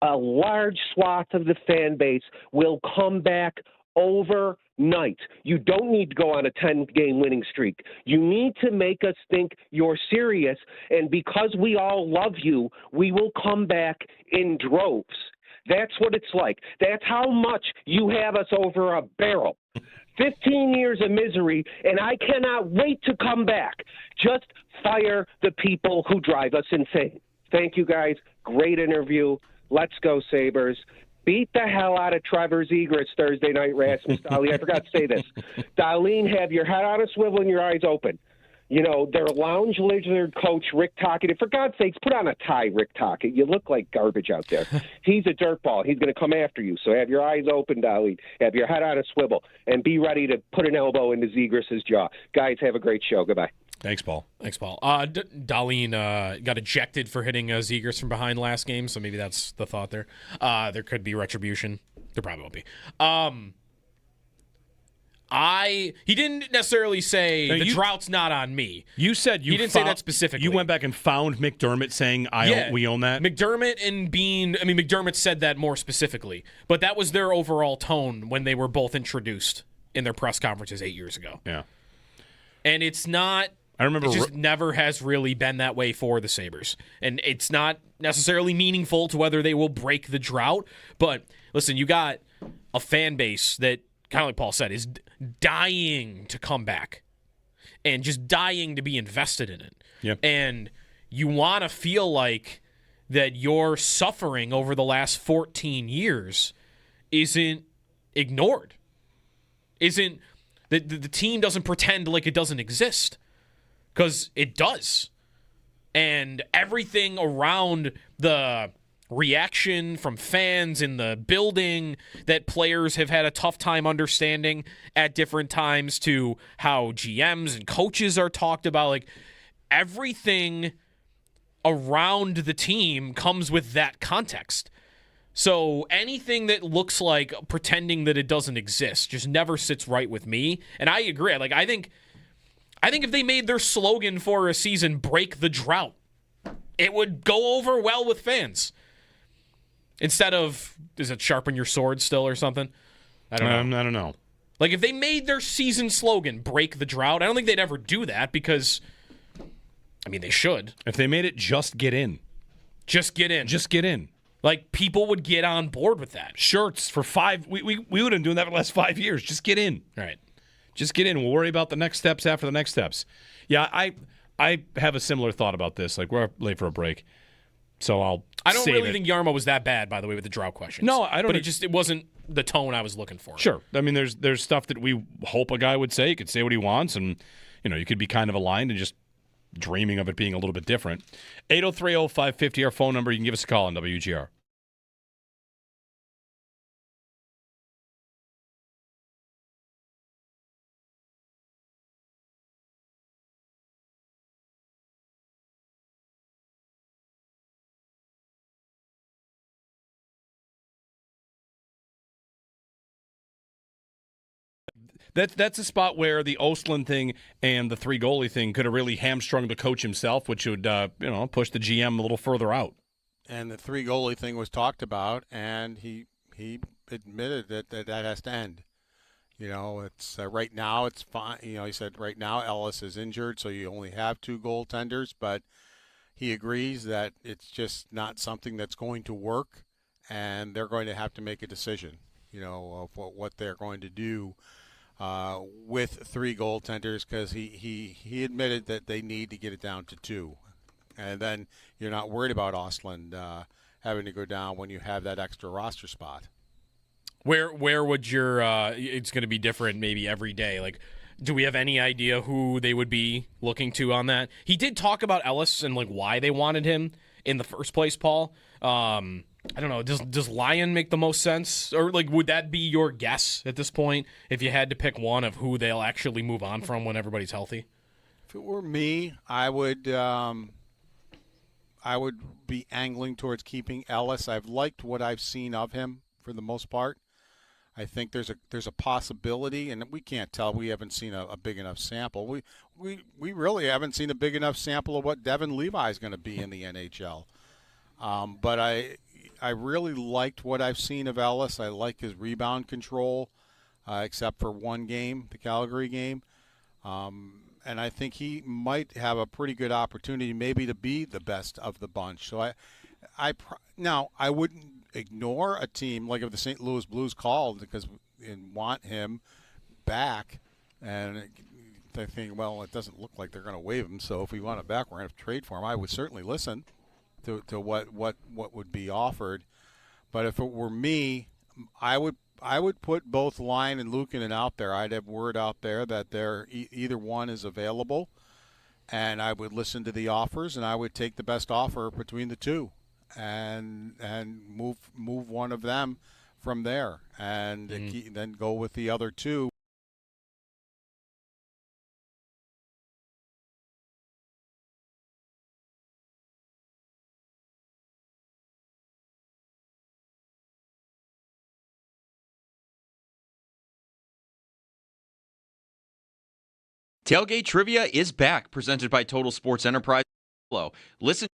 a large swath of the fan base will come back overnight. You don't need to go on a 10-game winning streak. You need to make us think you're serious, and because we all love you, we will come back in droves. That's what it's like. That's how much you have us over a barrel. 15 years of misery, and I cannot wait to come back. Just fire the people who drive us insane. Thank you, guys. Great interview. Let's go, Sabres. Beat the hell out of Trevor Zegras Thursday night, Rasmus Dahlin. I forgot to say this. Dahlin, have your head on a swivel and your eyes open. Their lounge lizard coach, Rick Tocchet, for God's sakes, put on a tie, Rick Tocchet. You look like garbage out there. He's a dirtball. He's going to come after you. So have your eyes open, Dahlin. Have your head on a swivel. And be ready to put an elbow into Zegras' jaw. Guys, have a great show. Goodbye. Thanks, Paul. Dahlin got ejected for hitting Zegras from behind last game, so maybe that's the thought there. There could be retribution. There probably won't be. He didn't necessarily say the drought's not on me. You said he didn't say that specifically. You went back and found McDermott saying we own that. McDermott and Bean. I mean, McDermott said that more specifically, but that was their overall tone when they were both introduced in their press conferences 8 years ago. Yeah, and it's not. I remember it just never has really been that way for the Sabres, and it's not necessarily meaningful to whether they will break the drought. But listen, you got a fan base that, kind of like Paul said, is dying to come back and just dying to be invested in it. Yep. And you want to feel like that your suffering over the last 14 years isn't ignored. Isn't the team doesn't pretend like it doesn't exist, because it does. And everything around the reaction from fans in the building that players have had a tough time understanding at different times, to how GMs and coaches are talked about, like everything around the team comes with that context. So anything that looks like pretending that it doesn't exist just never sits right with me. And I agree. Like I think if they made their slogan for a season "Break the Drought," it would go over well with fans. Instead of, is it "Sharpen Your Sword" still or something? I don't know. Like if they made their season slogan "Break the Drought," I don't think they'd ever do that, because I mean they should. If they made it "Just Get In." Just get in. Just get in. Like, people would get on board with that. Shirts for 5. We would have been doing that for the last 5 years. Just get in. All right. Just get in. We'll worry about the next steps after the next steps. Yeah, I have a similar thought about this. Like, we're late for a break, so I don't really think Yarmo was that bad, by the way, with the drought questions. No, I don't. But it wasn't the tone I was looking for. Sure. I mean, there's stuff that we hope a guy would say. He could say what he wants, and you could be kind of aligned and just dreaming of it being a little bit different. 803-0550, our phone number. You can give us a call on WGR. That's a spot where the Ostlund thing and the 3 goalie thing could have really hamstrung the coach himself, which would push the GM a little further out. And the 3 goalie thing was talked about, and he admitted that has to end. It's right now it's fine. He said right now Ellis is injured, so you only have 2 goaltenders, but he agrees that it's just not something that's going to work, and they're going to have to make a decision, of what they're going to do with 3 goaltenders, because he admitted that they need to get it down to 2. And then you're not worried about Ostlund having to go down when you have that extra roster spot. Where would your it's going to be different maybe every day. Like, do we have any idea who they would be looking to on that? He did talk about Ellis and like why they wanted him in the first place, Paul. I don't know. Does Lyon make the most sense? Or like would that be your guess at this point if you had to pick one of who they'll actually move on from when everybody's healthy? If it were me, I would be angling towards keeping Ellis. I've liked what I've seen of him for the most part. I think there's a possibility, and we can't tell. We haven't seen a big enough sample. We really haven't seen a big enough sample of what Devin Levi is going to be in the NHL. But I really liked what I've seen of Ellis. I like his rebound control, except for one game, the Calgary game. And I think he might have a pretty good opportunity maybe to be the best of the bunch. So I wouldn't ignore a team like if the St. Louis Blues called and want him back, and they think, well, it doesn't look like they're going to waive him, so if we want him back, we're going to have to trade for him. I would certainly listen to what would be offered. But if it were me, I would put both Lyon and Luukkonen out there. I'd have word out there that either one is available, and I would listen to the offers, and I would take the best offer between the two, and move one of them from there, and then go with the other two. Tailgate Trivia is back, presented by Total Sports Enterprise. Listen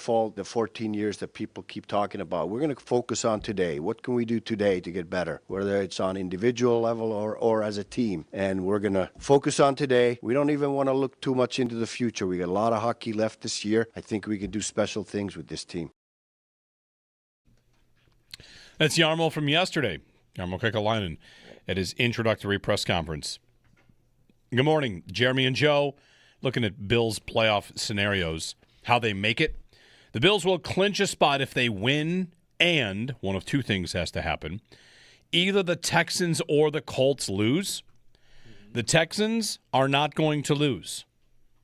fall the 14 years that people keep talking about. We're going to focus on today. What can we do today to get better, whether it's on individual level or as a team? And we're going to focus on today. We don't even want to look too much into the future. We got a lot of hockey left this year. I think we can do special things with this team. That's Jarmo from yesterday. Jarmo Kekalainen at his introductory press conference. Good morning, Jeremy and Joe. Looking at Bills' playoff scenarios, how they make it. The Bills will clinch a spot if they win, and one of two things has to happen. Either the Texans or the Colts lose. The Texans are not going to lose.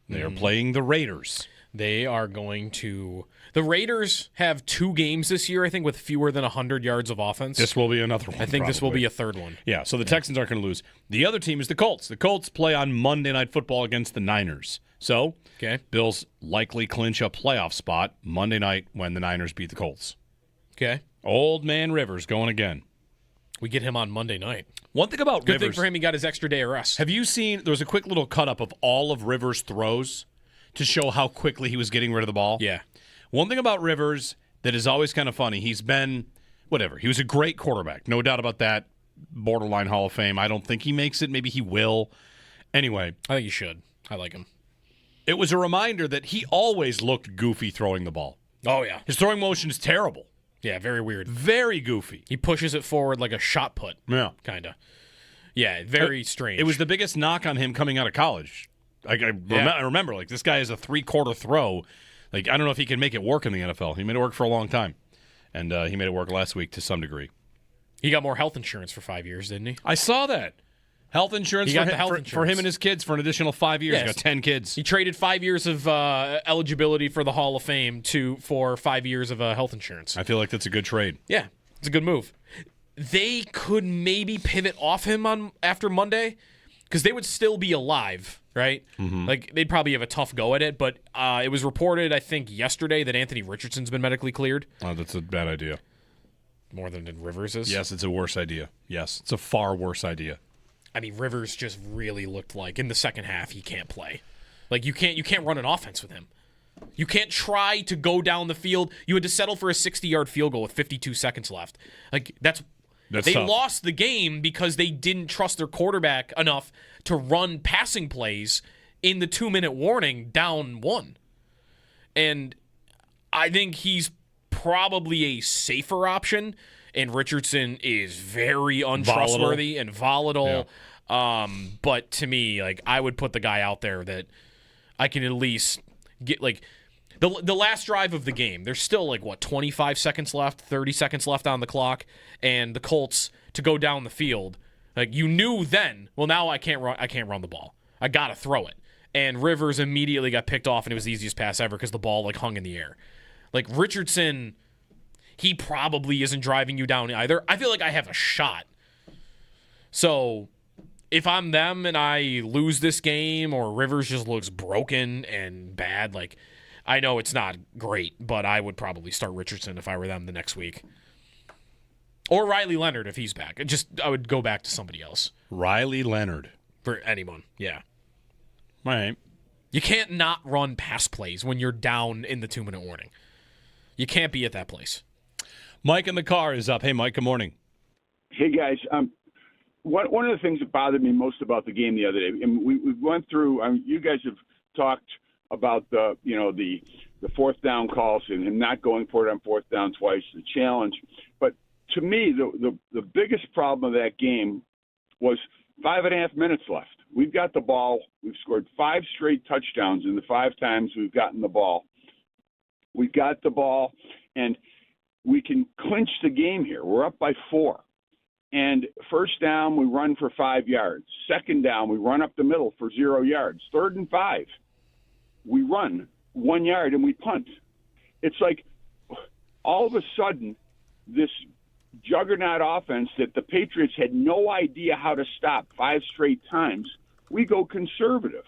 They are playing the Raiders. They are going to... The Raiders have 2 games this year, I think, with fewer than 100 yards of offense. This will be another one, I think this will probably. be a third one. Yeah, so the Texans aren't going to lose. The other team is the Colts. The Colts play on Monday Night Football against the Niners. So, Bills likely clinch a playoff spot Monday night when the Niners beat the Colts. Okay. Old man Rivers going again. We get him on Monday night. One thing about Good Rivers... thing for him, he got his extra day of rest. Have you seen... There was a quick little cut-up of all of Rivers' throws to show how quickly he was getting rid of the ball. Yeah. One thing about Rivers that is always kind of funny, he's been, whatever, he was a great quarterback. No doubt about that. Borderline Hall of Fame. I don't think he makes it. Maybe he will. Anyway. I think he should. I like him. It was a reminder that he always looked goofy throwing the ball. Oh, yeah. His throwing motion is terrible. Yeah, very weird. Very goofy. He pushes it forward like a shot put. Yeah. Kind of. Yeah, very strange. It was the biggest knock on him coming out of college. I remember, like, this guy has a 3-quarter throw. Like, I don't know if he can make it work in the NFL. He made it work for a long time. And he made it work last week to some degree. He got more health insurance for 5 years, didn't he? I saw that. Health insurance, for him and his kids for an additional 5 years. Yes. He got 10 kids. He traded 5 years of eligibility for the Hall of Fame for 5 years of health insurance. I feel like that's a good trade. Yeah, it's a good move. They could maybe pivot off him after Monday because they would still be alive, right? Mm-hmm. Like, they'd probably have a tough go at it, but it was reported, I think, yesterday that Anthony Richardson's been medically cleared. Oh, that's a bad idea. More than Rivers is? Yes, it's a worse idea. Yes, it's a far worse idea. I mean, Rivers just really looked like in the second half he can't play. Like, you can't run an offense with him. You can't try to go down the field. You had to settle for a 60-yard field goal with 52 seconds left. Like, that's they tough. lost the game because they didn't trust their quarterback enough to run passing plays in the 2-minute warning down 1. And I think he's probably a safer option, and Richardson is very untrustworthy and volatile. Yeah. But to me, like, I would put the guy out there that I can at least get, like, the last drive of the game. There's still, like, 25 seconds left, 30 seconds left on the clock, and the Colts to go down the field. Like, you knew then, well, now I can't run the ball. I got to throw it. And Rivers immediately got picked off, and it was the easiest pass ever because the ball, like, hung in the air. Like, Richardson, he probably isn't driving you down either. I feel like I have a shot. So if I'm them and I lose this game or Rivers just looks broken and bad, like, I know it's not great, but I would probably start Richardson if I were them the next week. Or Riley Leonard if he's back. I would go back to somebody else. Riley Leonard. For anyone, yeah. All right. You can't not run pass plays when you're down in the 2-minute warning. You can't be at that place. Mike in the car is up. Hey, Mike, good morning. Hey, guys. One of the things that bothered me most about the game the other day, and we went through, you guys have talked about the fourth down calls and him not going for it on fourth down twice, the challenge. But to me, the biggest problem of that game was 5.5 minutes left. We've got the ball. We've scored 5 straight touchdowns in the 5 times we've gotten the ball. We've got the ball, and we can clinch the game here. We're up by 4. And first down, we run for 5 yards. Second down, we run up the middle for 0 yards. 3rd and 5, we run 1 yard and we punt. It's like all of a sudden this juggernaut offense that the Patriots had no idea how to stop 5 straight times, we go conservative.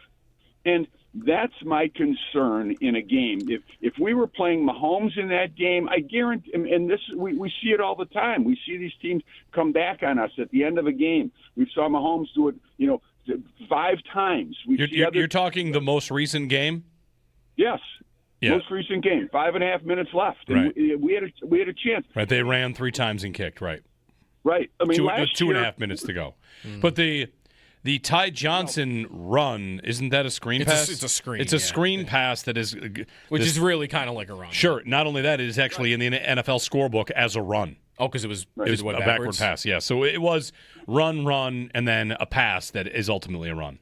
And that's my concern in a game. If we were playing Mahomes in that game, I guarantee, and this we see it all the time. We see these teams come back on us at the end of a game. We saw Mahomes do it, 5 times. You're talking the most recent game? Yes. Yeah. Most recent game, 5.5 minutes left. And right. we had a chance. Right. They ran 3 times and kicked. Right. Right. I mean, two last and a half minutes to go. But the Ty Johnson run, isn't that a screen pass? It's a screen. It's a screen pass that is, which is really kind of like a run. Sure. Not only that, it is actually in the NFL scorebook as a run. Oh, because it was a backward pass. Yeah. So it was run, and then a pass that is ultimately a run.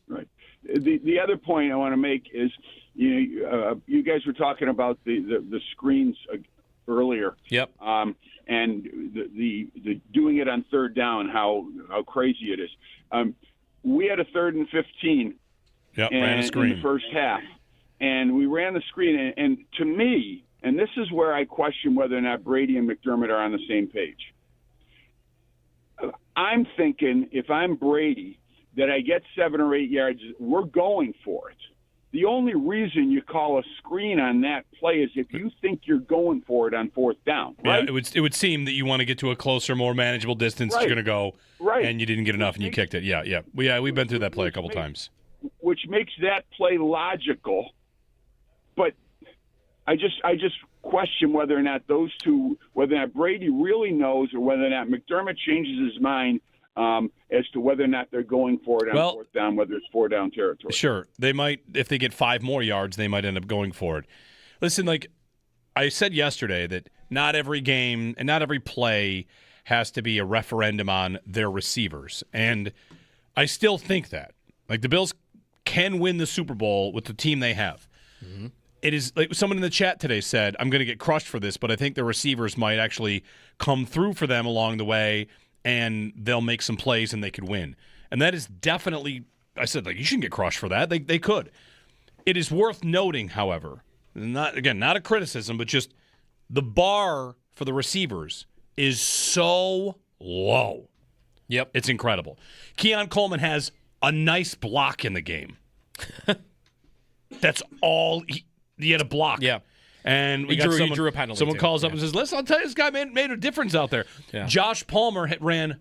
Right. The other point I want to make is, you guys were talking about the screens earlier. Yep. And the doing it on third down, how crazy it is. We had a 3rd and 15. Yep, ran a screen in the first half, and we ran the screen. And to me, and this is where I question whether or not Brady and McDermott are on the same page. I'm thinking if I'm Brady, that I get 7 or 8 yards, we're going for it. The only reason you call a screen on that play is if you think you're going for it on 4th down. Right? Yeah, it would seem that you want to get to a closer, more manageable distance. Right. You're going to go, right. And you didn't get enough, and you kicked it. Yeah. We've been through that play a couple times. Which makes that play logical, but I just question whether or not those two, whether or not Brady really knows, or whether or not McDermott changes his mind as to whether or not they're going for it on 4th down, whether it's 4 down territory. Sure. They might, if they get 5 more yards, they might end up going for it. Listen, like I said yesterday, that not every game and not every play has to be a referendum on their receivers. And I still think that. Like, the Bills can win the Super Bowl with the team they have. Mm-hmm. It is, like someone in the chat today said, I'm going to get crushed for this, but I think the receivers might actually come through for them along the way, and they'll make some plays and they could win. And that is definitely, I said, like, you shouldn't get crushed for that. They could. It is worth noting, however, not a criticism, but just the bar for the receivers is so low. Yep. It's incredible. Keon Coleman has a nice block in the game. That's all. He had a block. Yeah. And he drew a penalty. Someone calls up and says, listen, I'll tell you, this guy made a difference out there. Yeah. Josh Palmer ran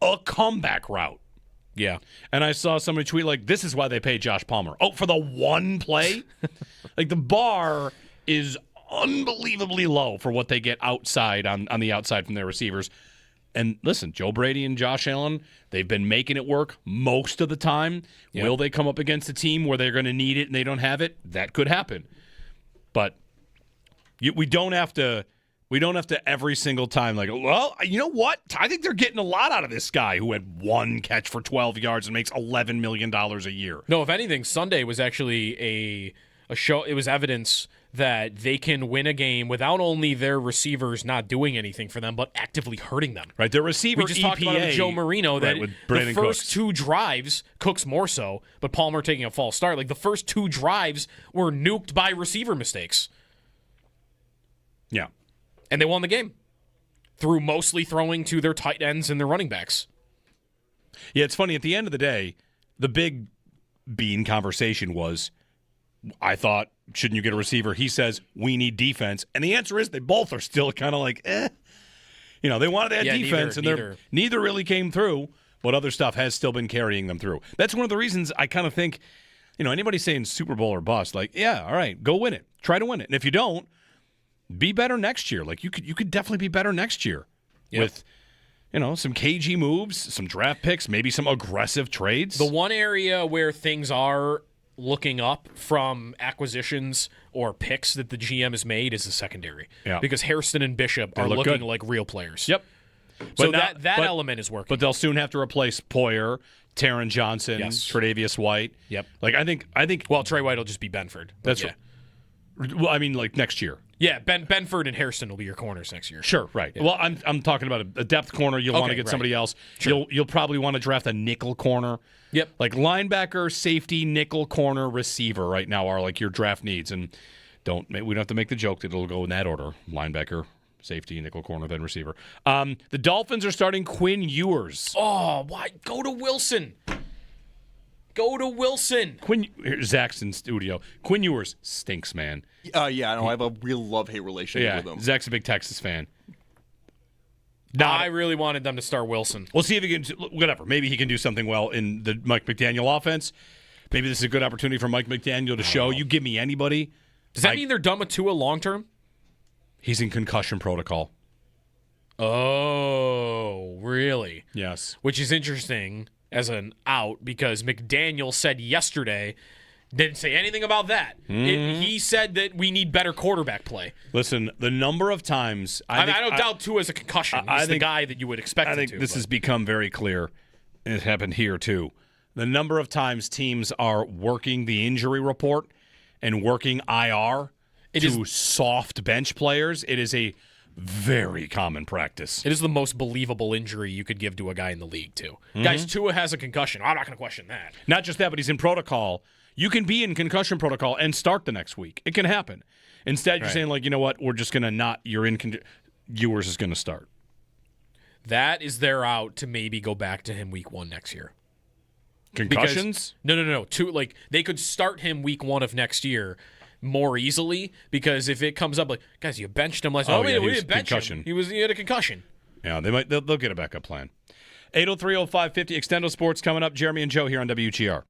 a comeback route. Yeah. And I saw somebody tweet, like, this is why they pay Josh Palmer. Oh, for the one play? Like, the bar is unbelievably low for what they get outside on the outside from their receivers. And listen, Joe Brady and Josh Allen, they've been making it work most of the time. Yep. Will they come up against a team where they're going to need it and they don't have it? That could happen. But we don't have to every single time, like, well, you know what? I think they're getting a lot out of this guy who had 1 catch for 12 yards and makes $11 million a year. No, if anything, Sunday was actually a show. It was evidence that they can win a game without only their receivers not doing anything for them, but actively hurting them. Right, their receiver We just EPA, talked about it with Joe Marino, that with the first Cooks. 2 drives, Cooks more so, but Palmer taking a false start. Like, the first 2 drives were nuked by receiver mistakes. Yeah. And they won the game through mostly throwing to their tight ends and their running backs. Yeah, it's funny. At the end of the day, the big bean conversation was, I thought, shouldn't you get a receiver? He says, we need defense. And the answer is they both are still kind of like, You know, they wanted that defense, and neither really came through, but other stuff has still been carrying them through. That's one of the reasons I kind of think, anybody saying Super Bowl or bust, like, yeah, all right, go win it. Try to win it. And if you don't, be better next year. Like, you could definitely be better next year with, some cagey moves, some draft picks, maybe some aggressive trades. The one area where things are looking up from acquisitions or picks that the GM has made is the secondary. Yeah. Because Hairston and Bishop are looking like real players. Yep. So that element is working. But they'll soon have to replace Poyer, Taron Johnson, Tre'Davious White. Yep. Like, I think. Well, Trey White will just be Benford. That's well, I mean, like next year. Yeah, Benford and Hairston will be your corners next year. Sure, right. Yeah. Well, I'm talking about a depth corner. You'll want to get somebody else. Sure. You'll probably want to draft a nickel corner. Yep. Like linebacker, safety, nickel corner, receiver right now are like your draft needs. And we don't have to make the joke that it'll go in that order: linebacker, safety, nickel corner, then receiver. The Dolphins are starting Quinn Ewers. Oh, why? Go to Wilson. Zach's in studio. Quinn Ewers stinks, man. I have a real love-hate relationship with him. Zach's a big Texas fan. I really wanted them to start Wilson. We'll see if he can. Whatever. Maybe he can do something well in the Mike McDaniel offense. Maybe this is a good opportunity for Mike McDaniel to show you give me anybody, Does that mean they're done with Tua long term? He's in concussion protocol. Oh, really? Yes. Which is interesting as an out because McDaniel said yesterday, didn't say anything about that. He said that we need better quarterback play. Listen, the number of times... I don't doubt Tua is a concussion. He's the guy that you would expect I think this has become very clear, and it happened here too. The number of times teams are working the injury report and working IR to soft bench players, it is a very common practice. It is the most believable injury you could give to a guy in the league, too. Guys, Tua has a concussion. I'm not going to question that. Not just that, but he's in protocol. You can be in concussion protocol and start the next week. It can happen. Instead, you're saying, like, you know what, we're just going to not, yours is going to start. That is their out to maybe go back to him week 1 next year. Concussions? No. They could start him week 1 of next year more easily because if it comes up like, guys, you benched him last. We didn't bench him. He had a concussion. Yeah, they'll get a backup plan. 803-0550 Extendo Sports coming up. Jeremy and Joe here on WGR.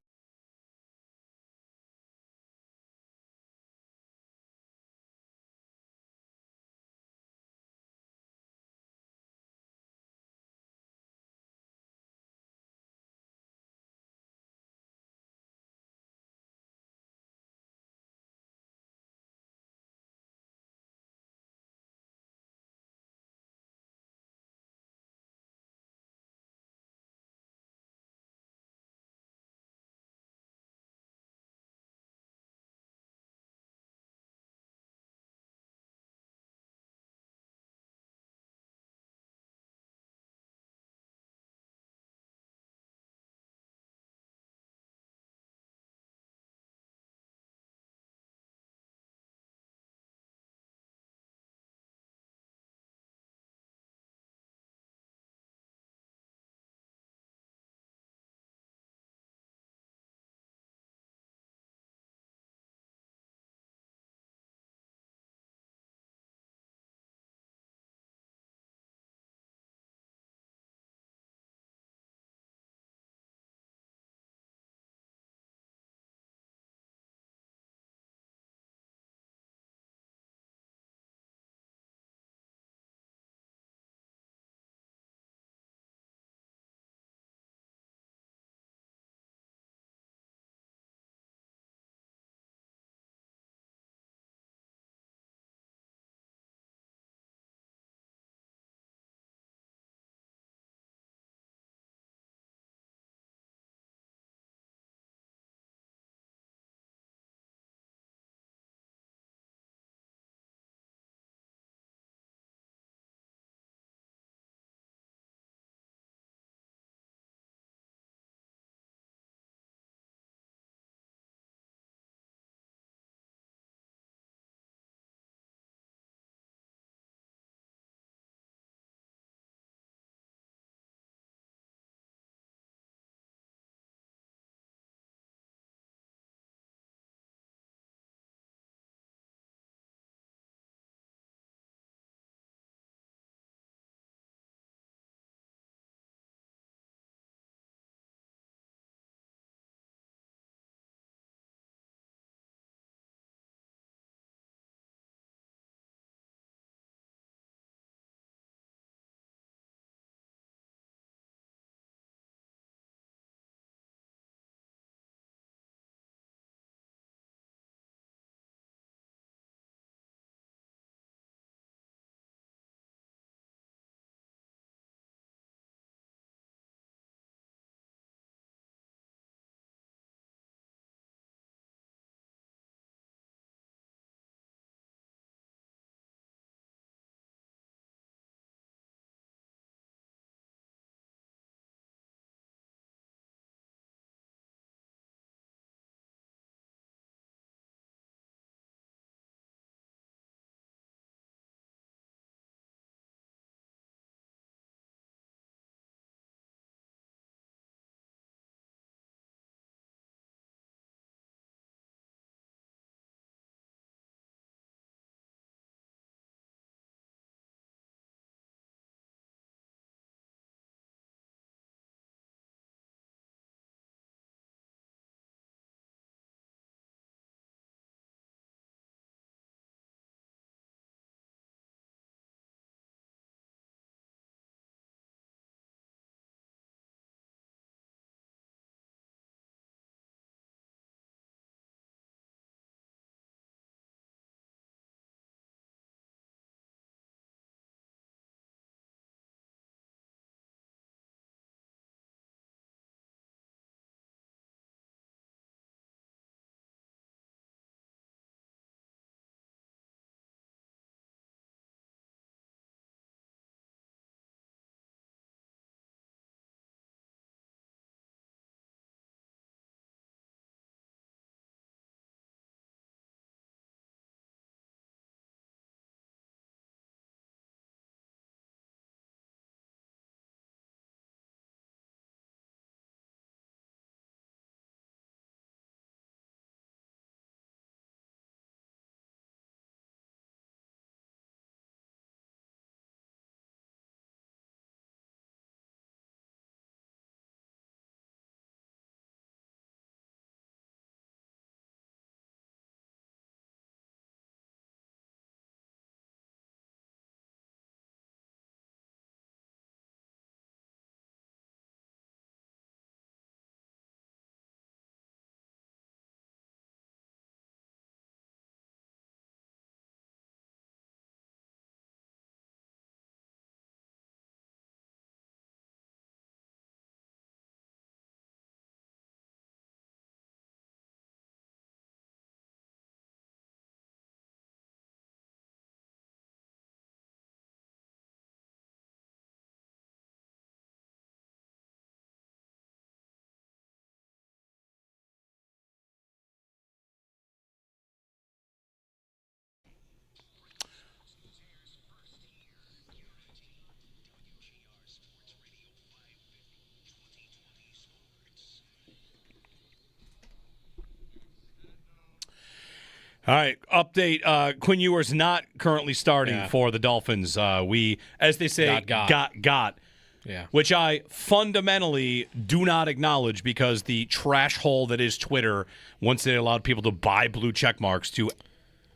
All right, update. Quinn Ewer's not currently starting for the Dolphins. We, as they say, got. Yeah. Which I fundamentally do not acknowledge because the trash hole that is Twitter, once they allowed people to buy blue check marks to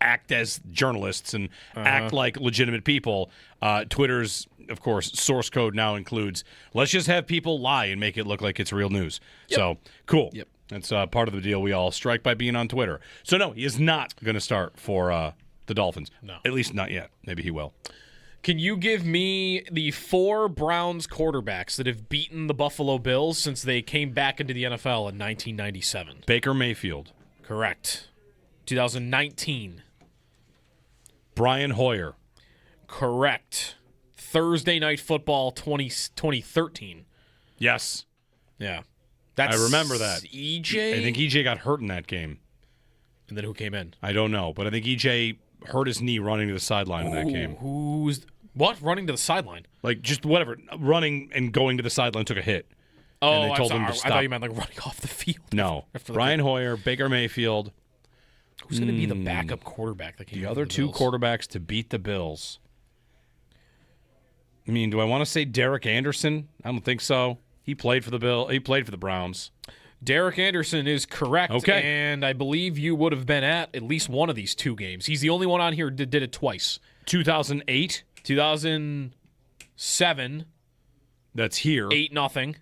act as journalists and act like legitimate people, Twitter's, of course, source code now includes, let's just have people lie and make it look like it's real news. Yep. So, cool. Yep. That's part of the deal we all strike by being on Twitter. So, no, he is not going to start for the Dolphins. No. At least not yet. Maybe he will. Can you give me the 4 Browns quarterbacks that have beaten the Buffalo Bills since they came back into the NFL in 1997? Baker Mayfield. Correct. 2019. Brian Hoyer. Correct. Thursday Night Football 2013. Yes. Yeah. I remember that. EJ? I think EJ got hurt in that game. And then who came in? I don't know, but I think EJ hurt his knee running to the sideline in that game. Running to the sideline? Like, just whatever. Running and going to the sideline took a hit. Oh, and they told him to stop. I thought you meant like running off the field. No. Brian Hoyer, Baker Mayfield. Who's going to be the backup quarterback that came The other two quarterbacks to beat the Bills. I mean, do I want to say Derek Anderson? I don't think so. He played for the He played for the Browns. Derek Anderson is correct. Okay. And I believe you would have been at least one of these 2 games. He's the only one on here that did it twice. 2008. 2007. That's here. 8-0.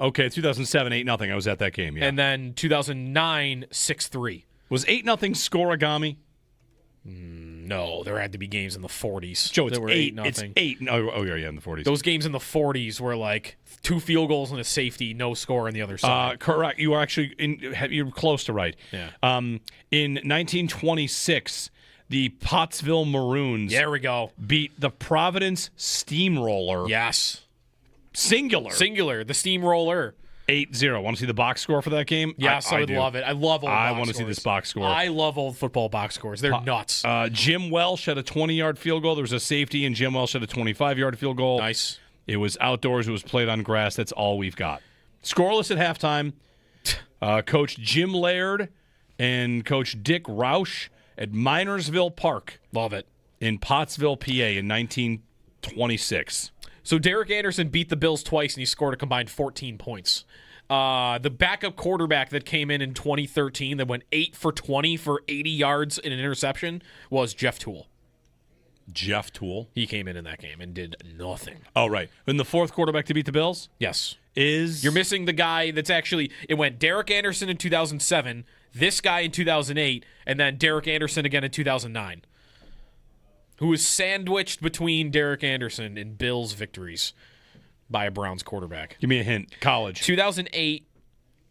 Okay, 2007, 8-0. I was at that game, yeah. And then 2009, 6-3. Was 8-0 scoregami? No, there had to be games in the 40s. Joe, it's there were 8-0. 8-0. It's 8. Oh, yeah, in the 40s. Those games in the 40s were like 2 field goals and a safety, no score on the other side. Correct. You are actually you're close to right. Yeah. In 1926, the Pottsville Maroons. There we go. Beat the Providence Steamroller. Yes. Singular. The Steamroller. 8-0. Want to see the box score for that game? Yes, I would love it. I love old box I want to scores. see this box score. I love old football box scores. They're nuts. Jim Welsh had a 20-yard field goal. There was a safety, and Jim Welsh had a 25-yard field goal. Nice. It was outdoors. It was played on grass. That's all we've got. Scoreless at halftime. Coach Jim Laird and Coach Dick Roush at Minersville Park. Love it. In Pottsville, PA in 1926. So Derek Anderson beat the Bills twice, and he scored a combined 14 points. The backup quarterback that came in 2013 that went 8 for 20 for 80 yards and an interception was Jeff Toole. Jeff Toole? He came in that game and did nothing. Oh, right. And the 4th quarterback to beat the Bills? Yes. You're missing the guy that's actually, it went Derek Anderson in 2007, this guy in 2008, and then Derek Anderson again in 2009. Who was sandwiched between Derek Anderson and Bills victories by a Browns quarterback. Give me a hint. College. 2008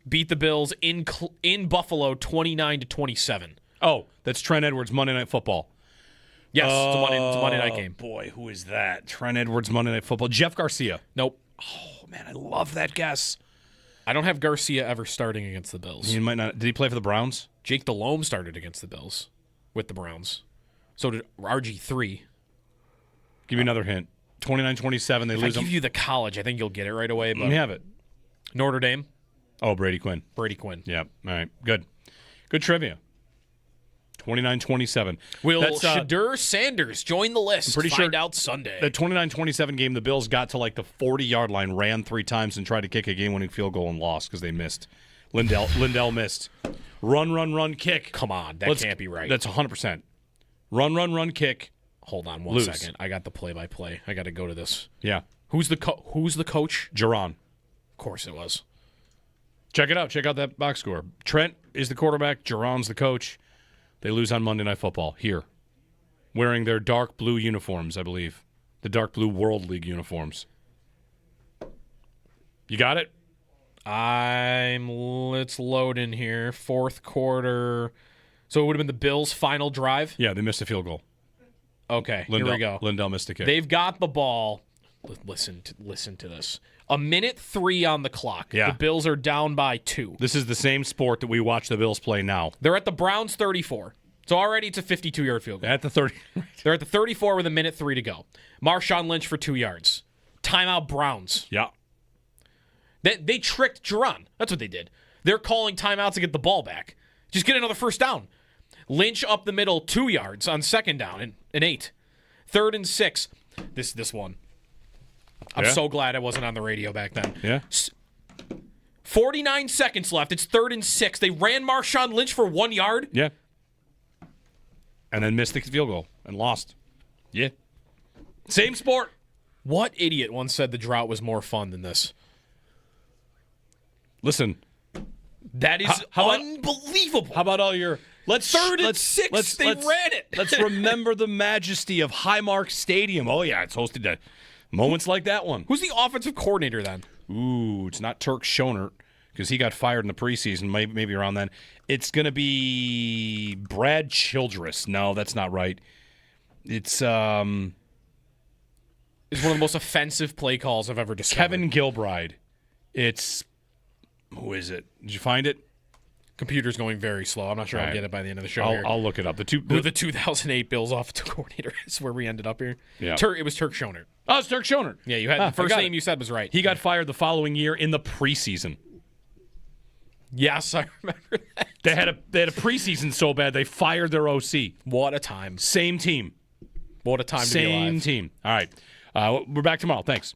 beat the Bills in Buffalo 29-27. Oh, that's Trent Edwards, Monday Night Football. Yes, it's a Monday night game. Boy, who is that? Trent Edwards, Monday Night Football. Jeff Garcia. Nope. Oh, man, I love that guess. I don't have Garcia ever starting against the Bills. He might not. Did he play for the Browns? Jake Delhomme started against the Bills with the Browns. So did RG3. Give me another hint. 29-27, they lose If I give you the college, I think you'll get it right away. But Let me have it. Notre Dame. Oh, Brady Quinn. Yeah. All right. Good trivia. 29-27. Will Shadur Sanders join the list? I'm pretty Find sure out Sunday. The 29-27 game, the Bills got to like the 40-yard line, ran 3 times, and tried to kick a game-winning field goal and lost because they missed. Lindell missed. Run, kick. Come on, that can't be right. That's 100%. Run, kick. Hold on one second. I got the play-by-play. I got to go to this. Yeah. Who's the coach? Jaron. Of course it was. Check it out. Check out that box score. Trent is the quarterback. Jaron's the coach. They lose on Monday Night Football here, wearing their dark blue uniforms, I believe. The dark blue World League uniforms. You got it? Let's load in here. 4th quarter. So it would have been the Bills' final drive? Yeah, they missed a field goal. Okay, here we go. Lindell missed a kick. They've got the ball. Listen to this. 1:03 on the clock. Yeah. The Bills are down by 2. This is the same sport that we watch the Bills play now. They're at the Browns' 34. So already it's a 52-yard field goal. At the 30. They're at the 34 with 1:03 to go. Marshawn Lynch for 2 yards. Timeout Browns. Yeah. They tricked Jaron. That's what they did. They're calling timeouts to get the ball back. Just get another first down. Lynch up the middle, 2 yards on second down and 8. 3rd and 6. This one. I'm so glad I wasn't on the radio back then. Yeah. 49 seconds left. It's 3rd and 6. They ran Marshawn Lynch for 1 yard. Yeah. And then missed the field goal and lost. Yeah. Same sport. What idiot once said the drought was more fun than this? Listen. That is unbelievable. How about all your... Third and 6, they ran it. Let's remember the majesty of Highmark Stadium. Oh, yeah, it's hosted to moments like that one. Who's the offensive coordinator then? Ooh, it's not Turk Schonert because he got fired in the preseason, maybe around then. It's going to be Brad Childress. No, that's not right. It's one of the most offensive play calls I've ever discovered. Kevin Gilbride. It's... Who is it? Did you find it? Computer's going very slow. I'm not sure I'll get it by the end of the show. I'll look it up. The 2008 Bills offensive coordinator is where we ended up here. Yeah. It was Turk Schonert. Oh, it's Turk Schonert. Yeah, you had the first name you said was right. He got fired the following year in the preseason. Yes, I remember that. They had a preseason so bad they fired their OC. What a time. Same team. What a time to be alive. Same team. All right. We're back tomorrow. Thanks.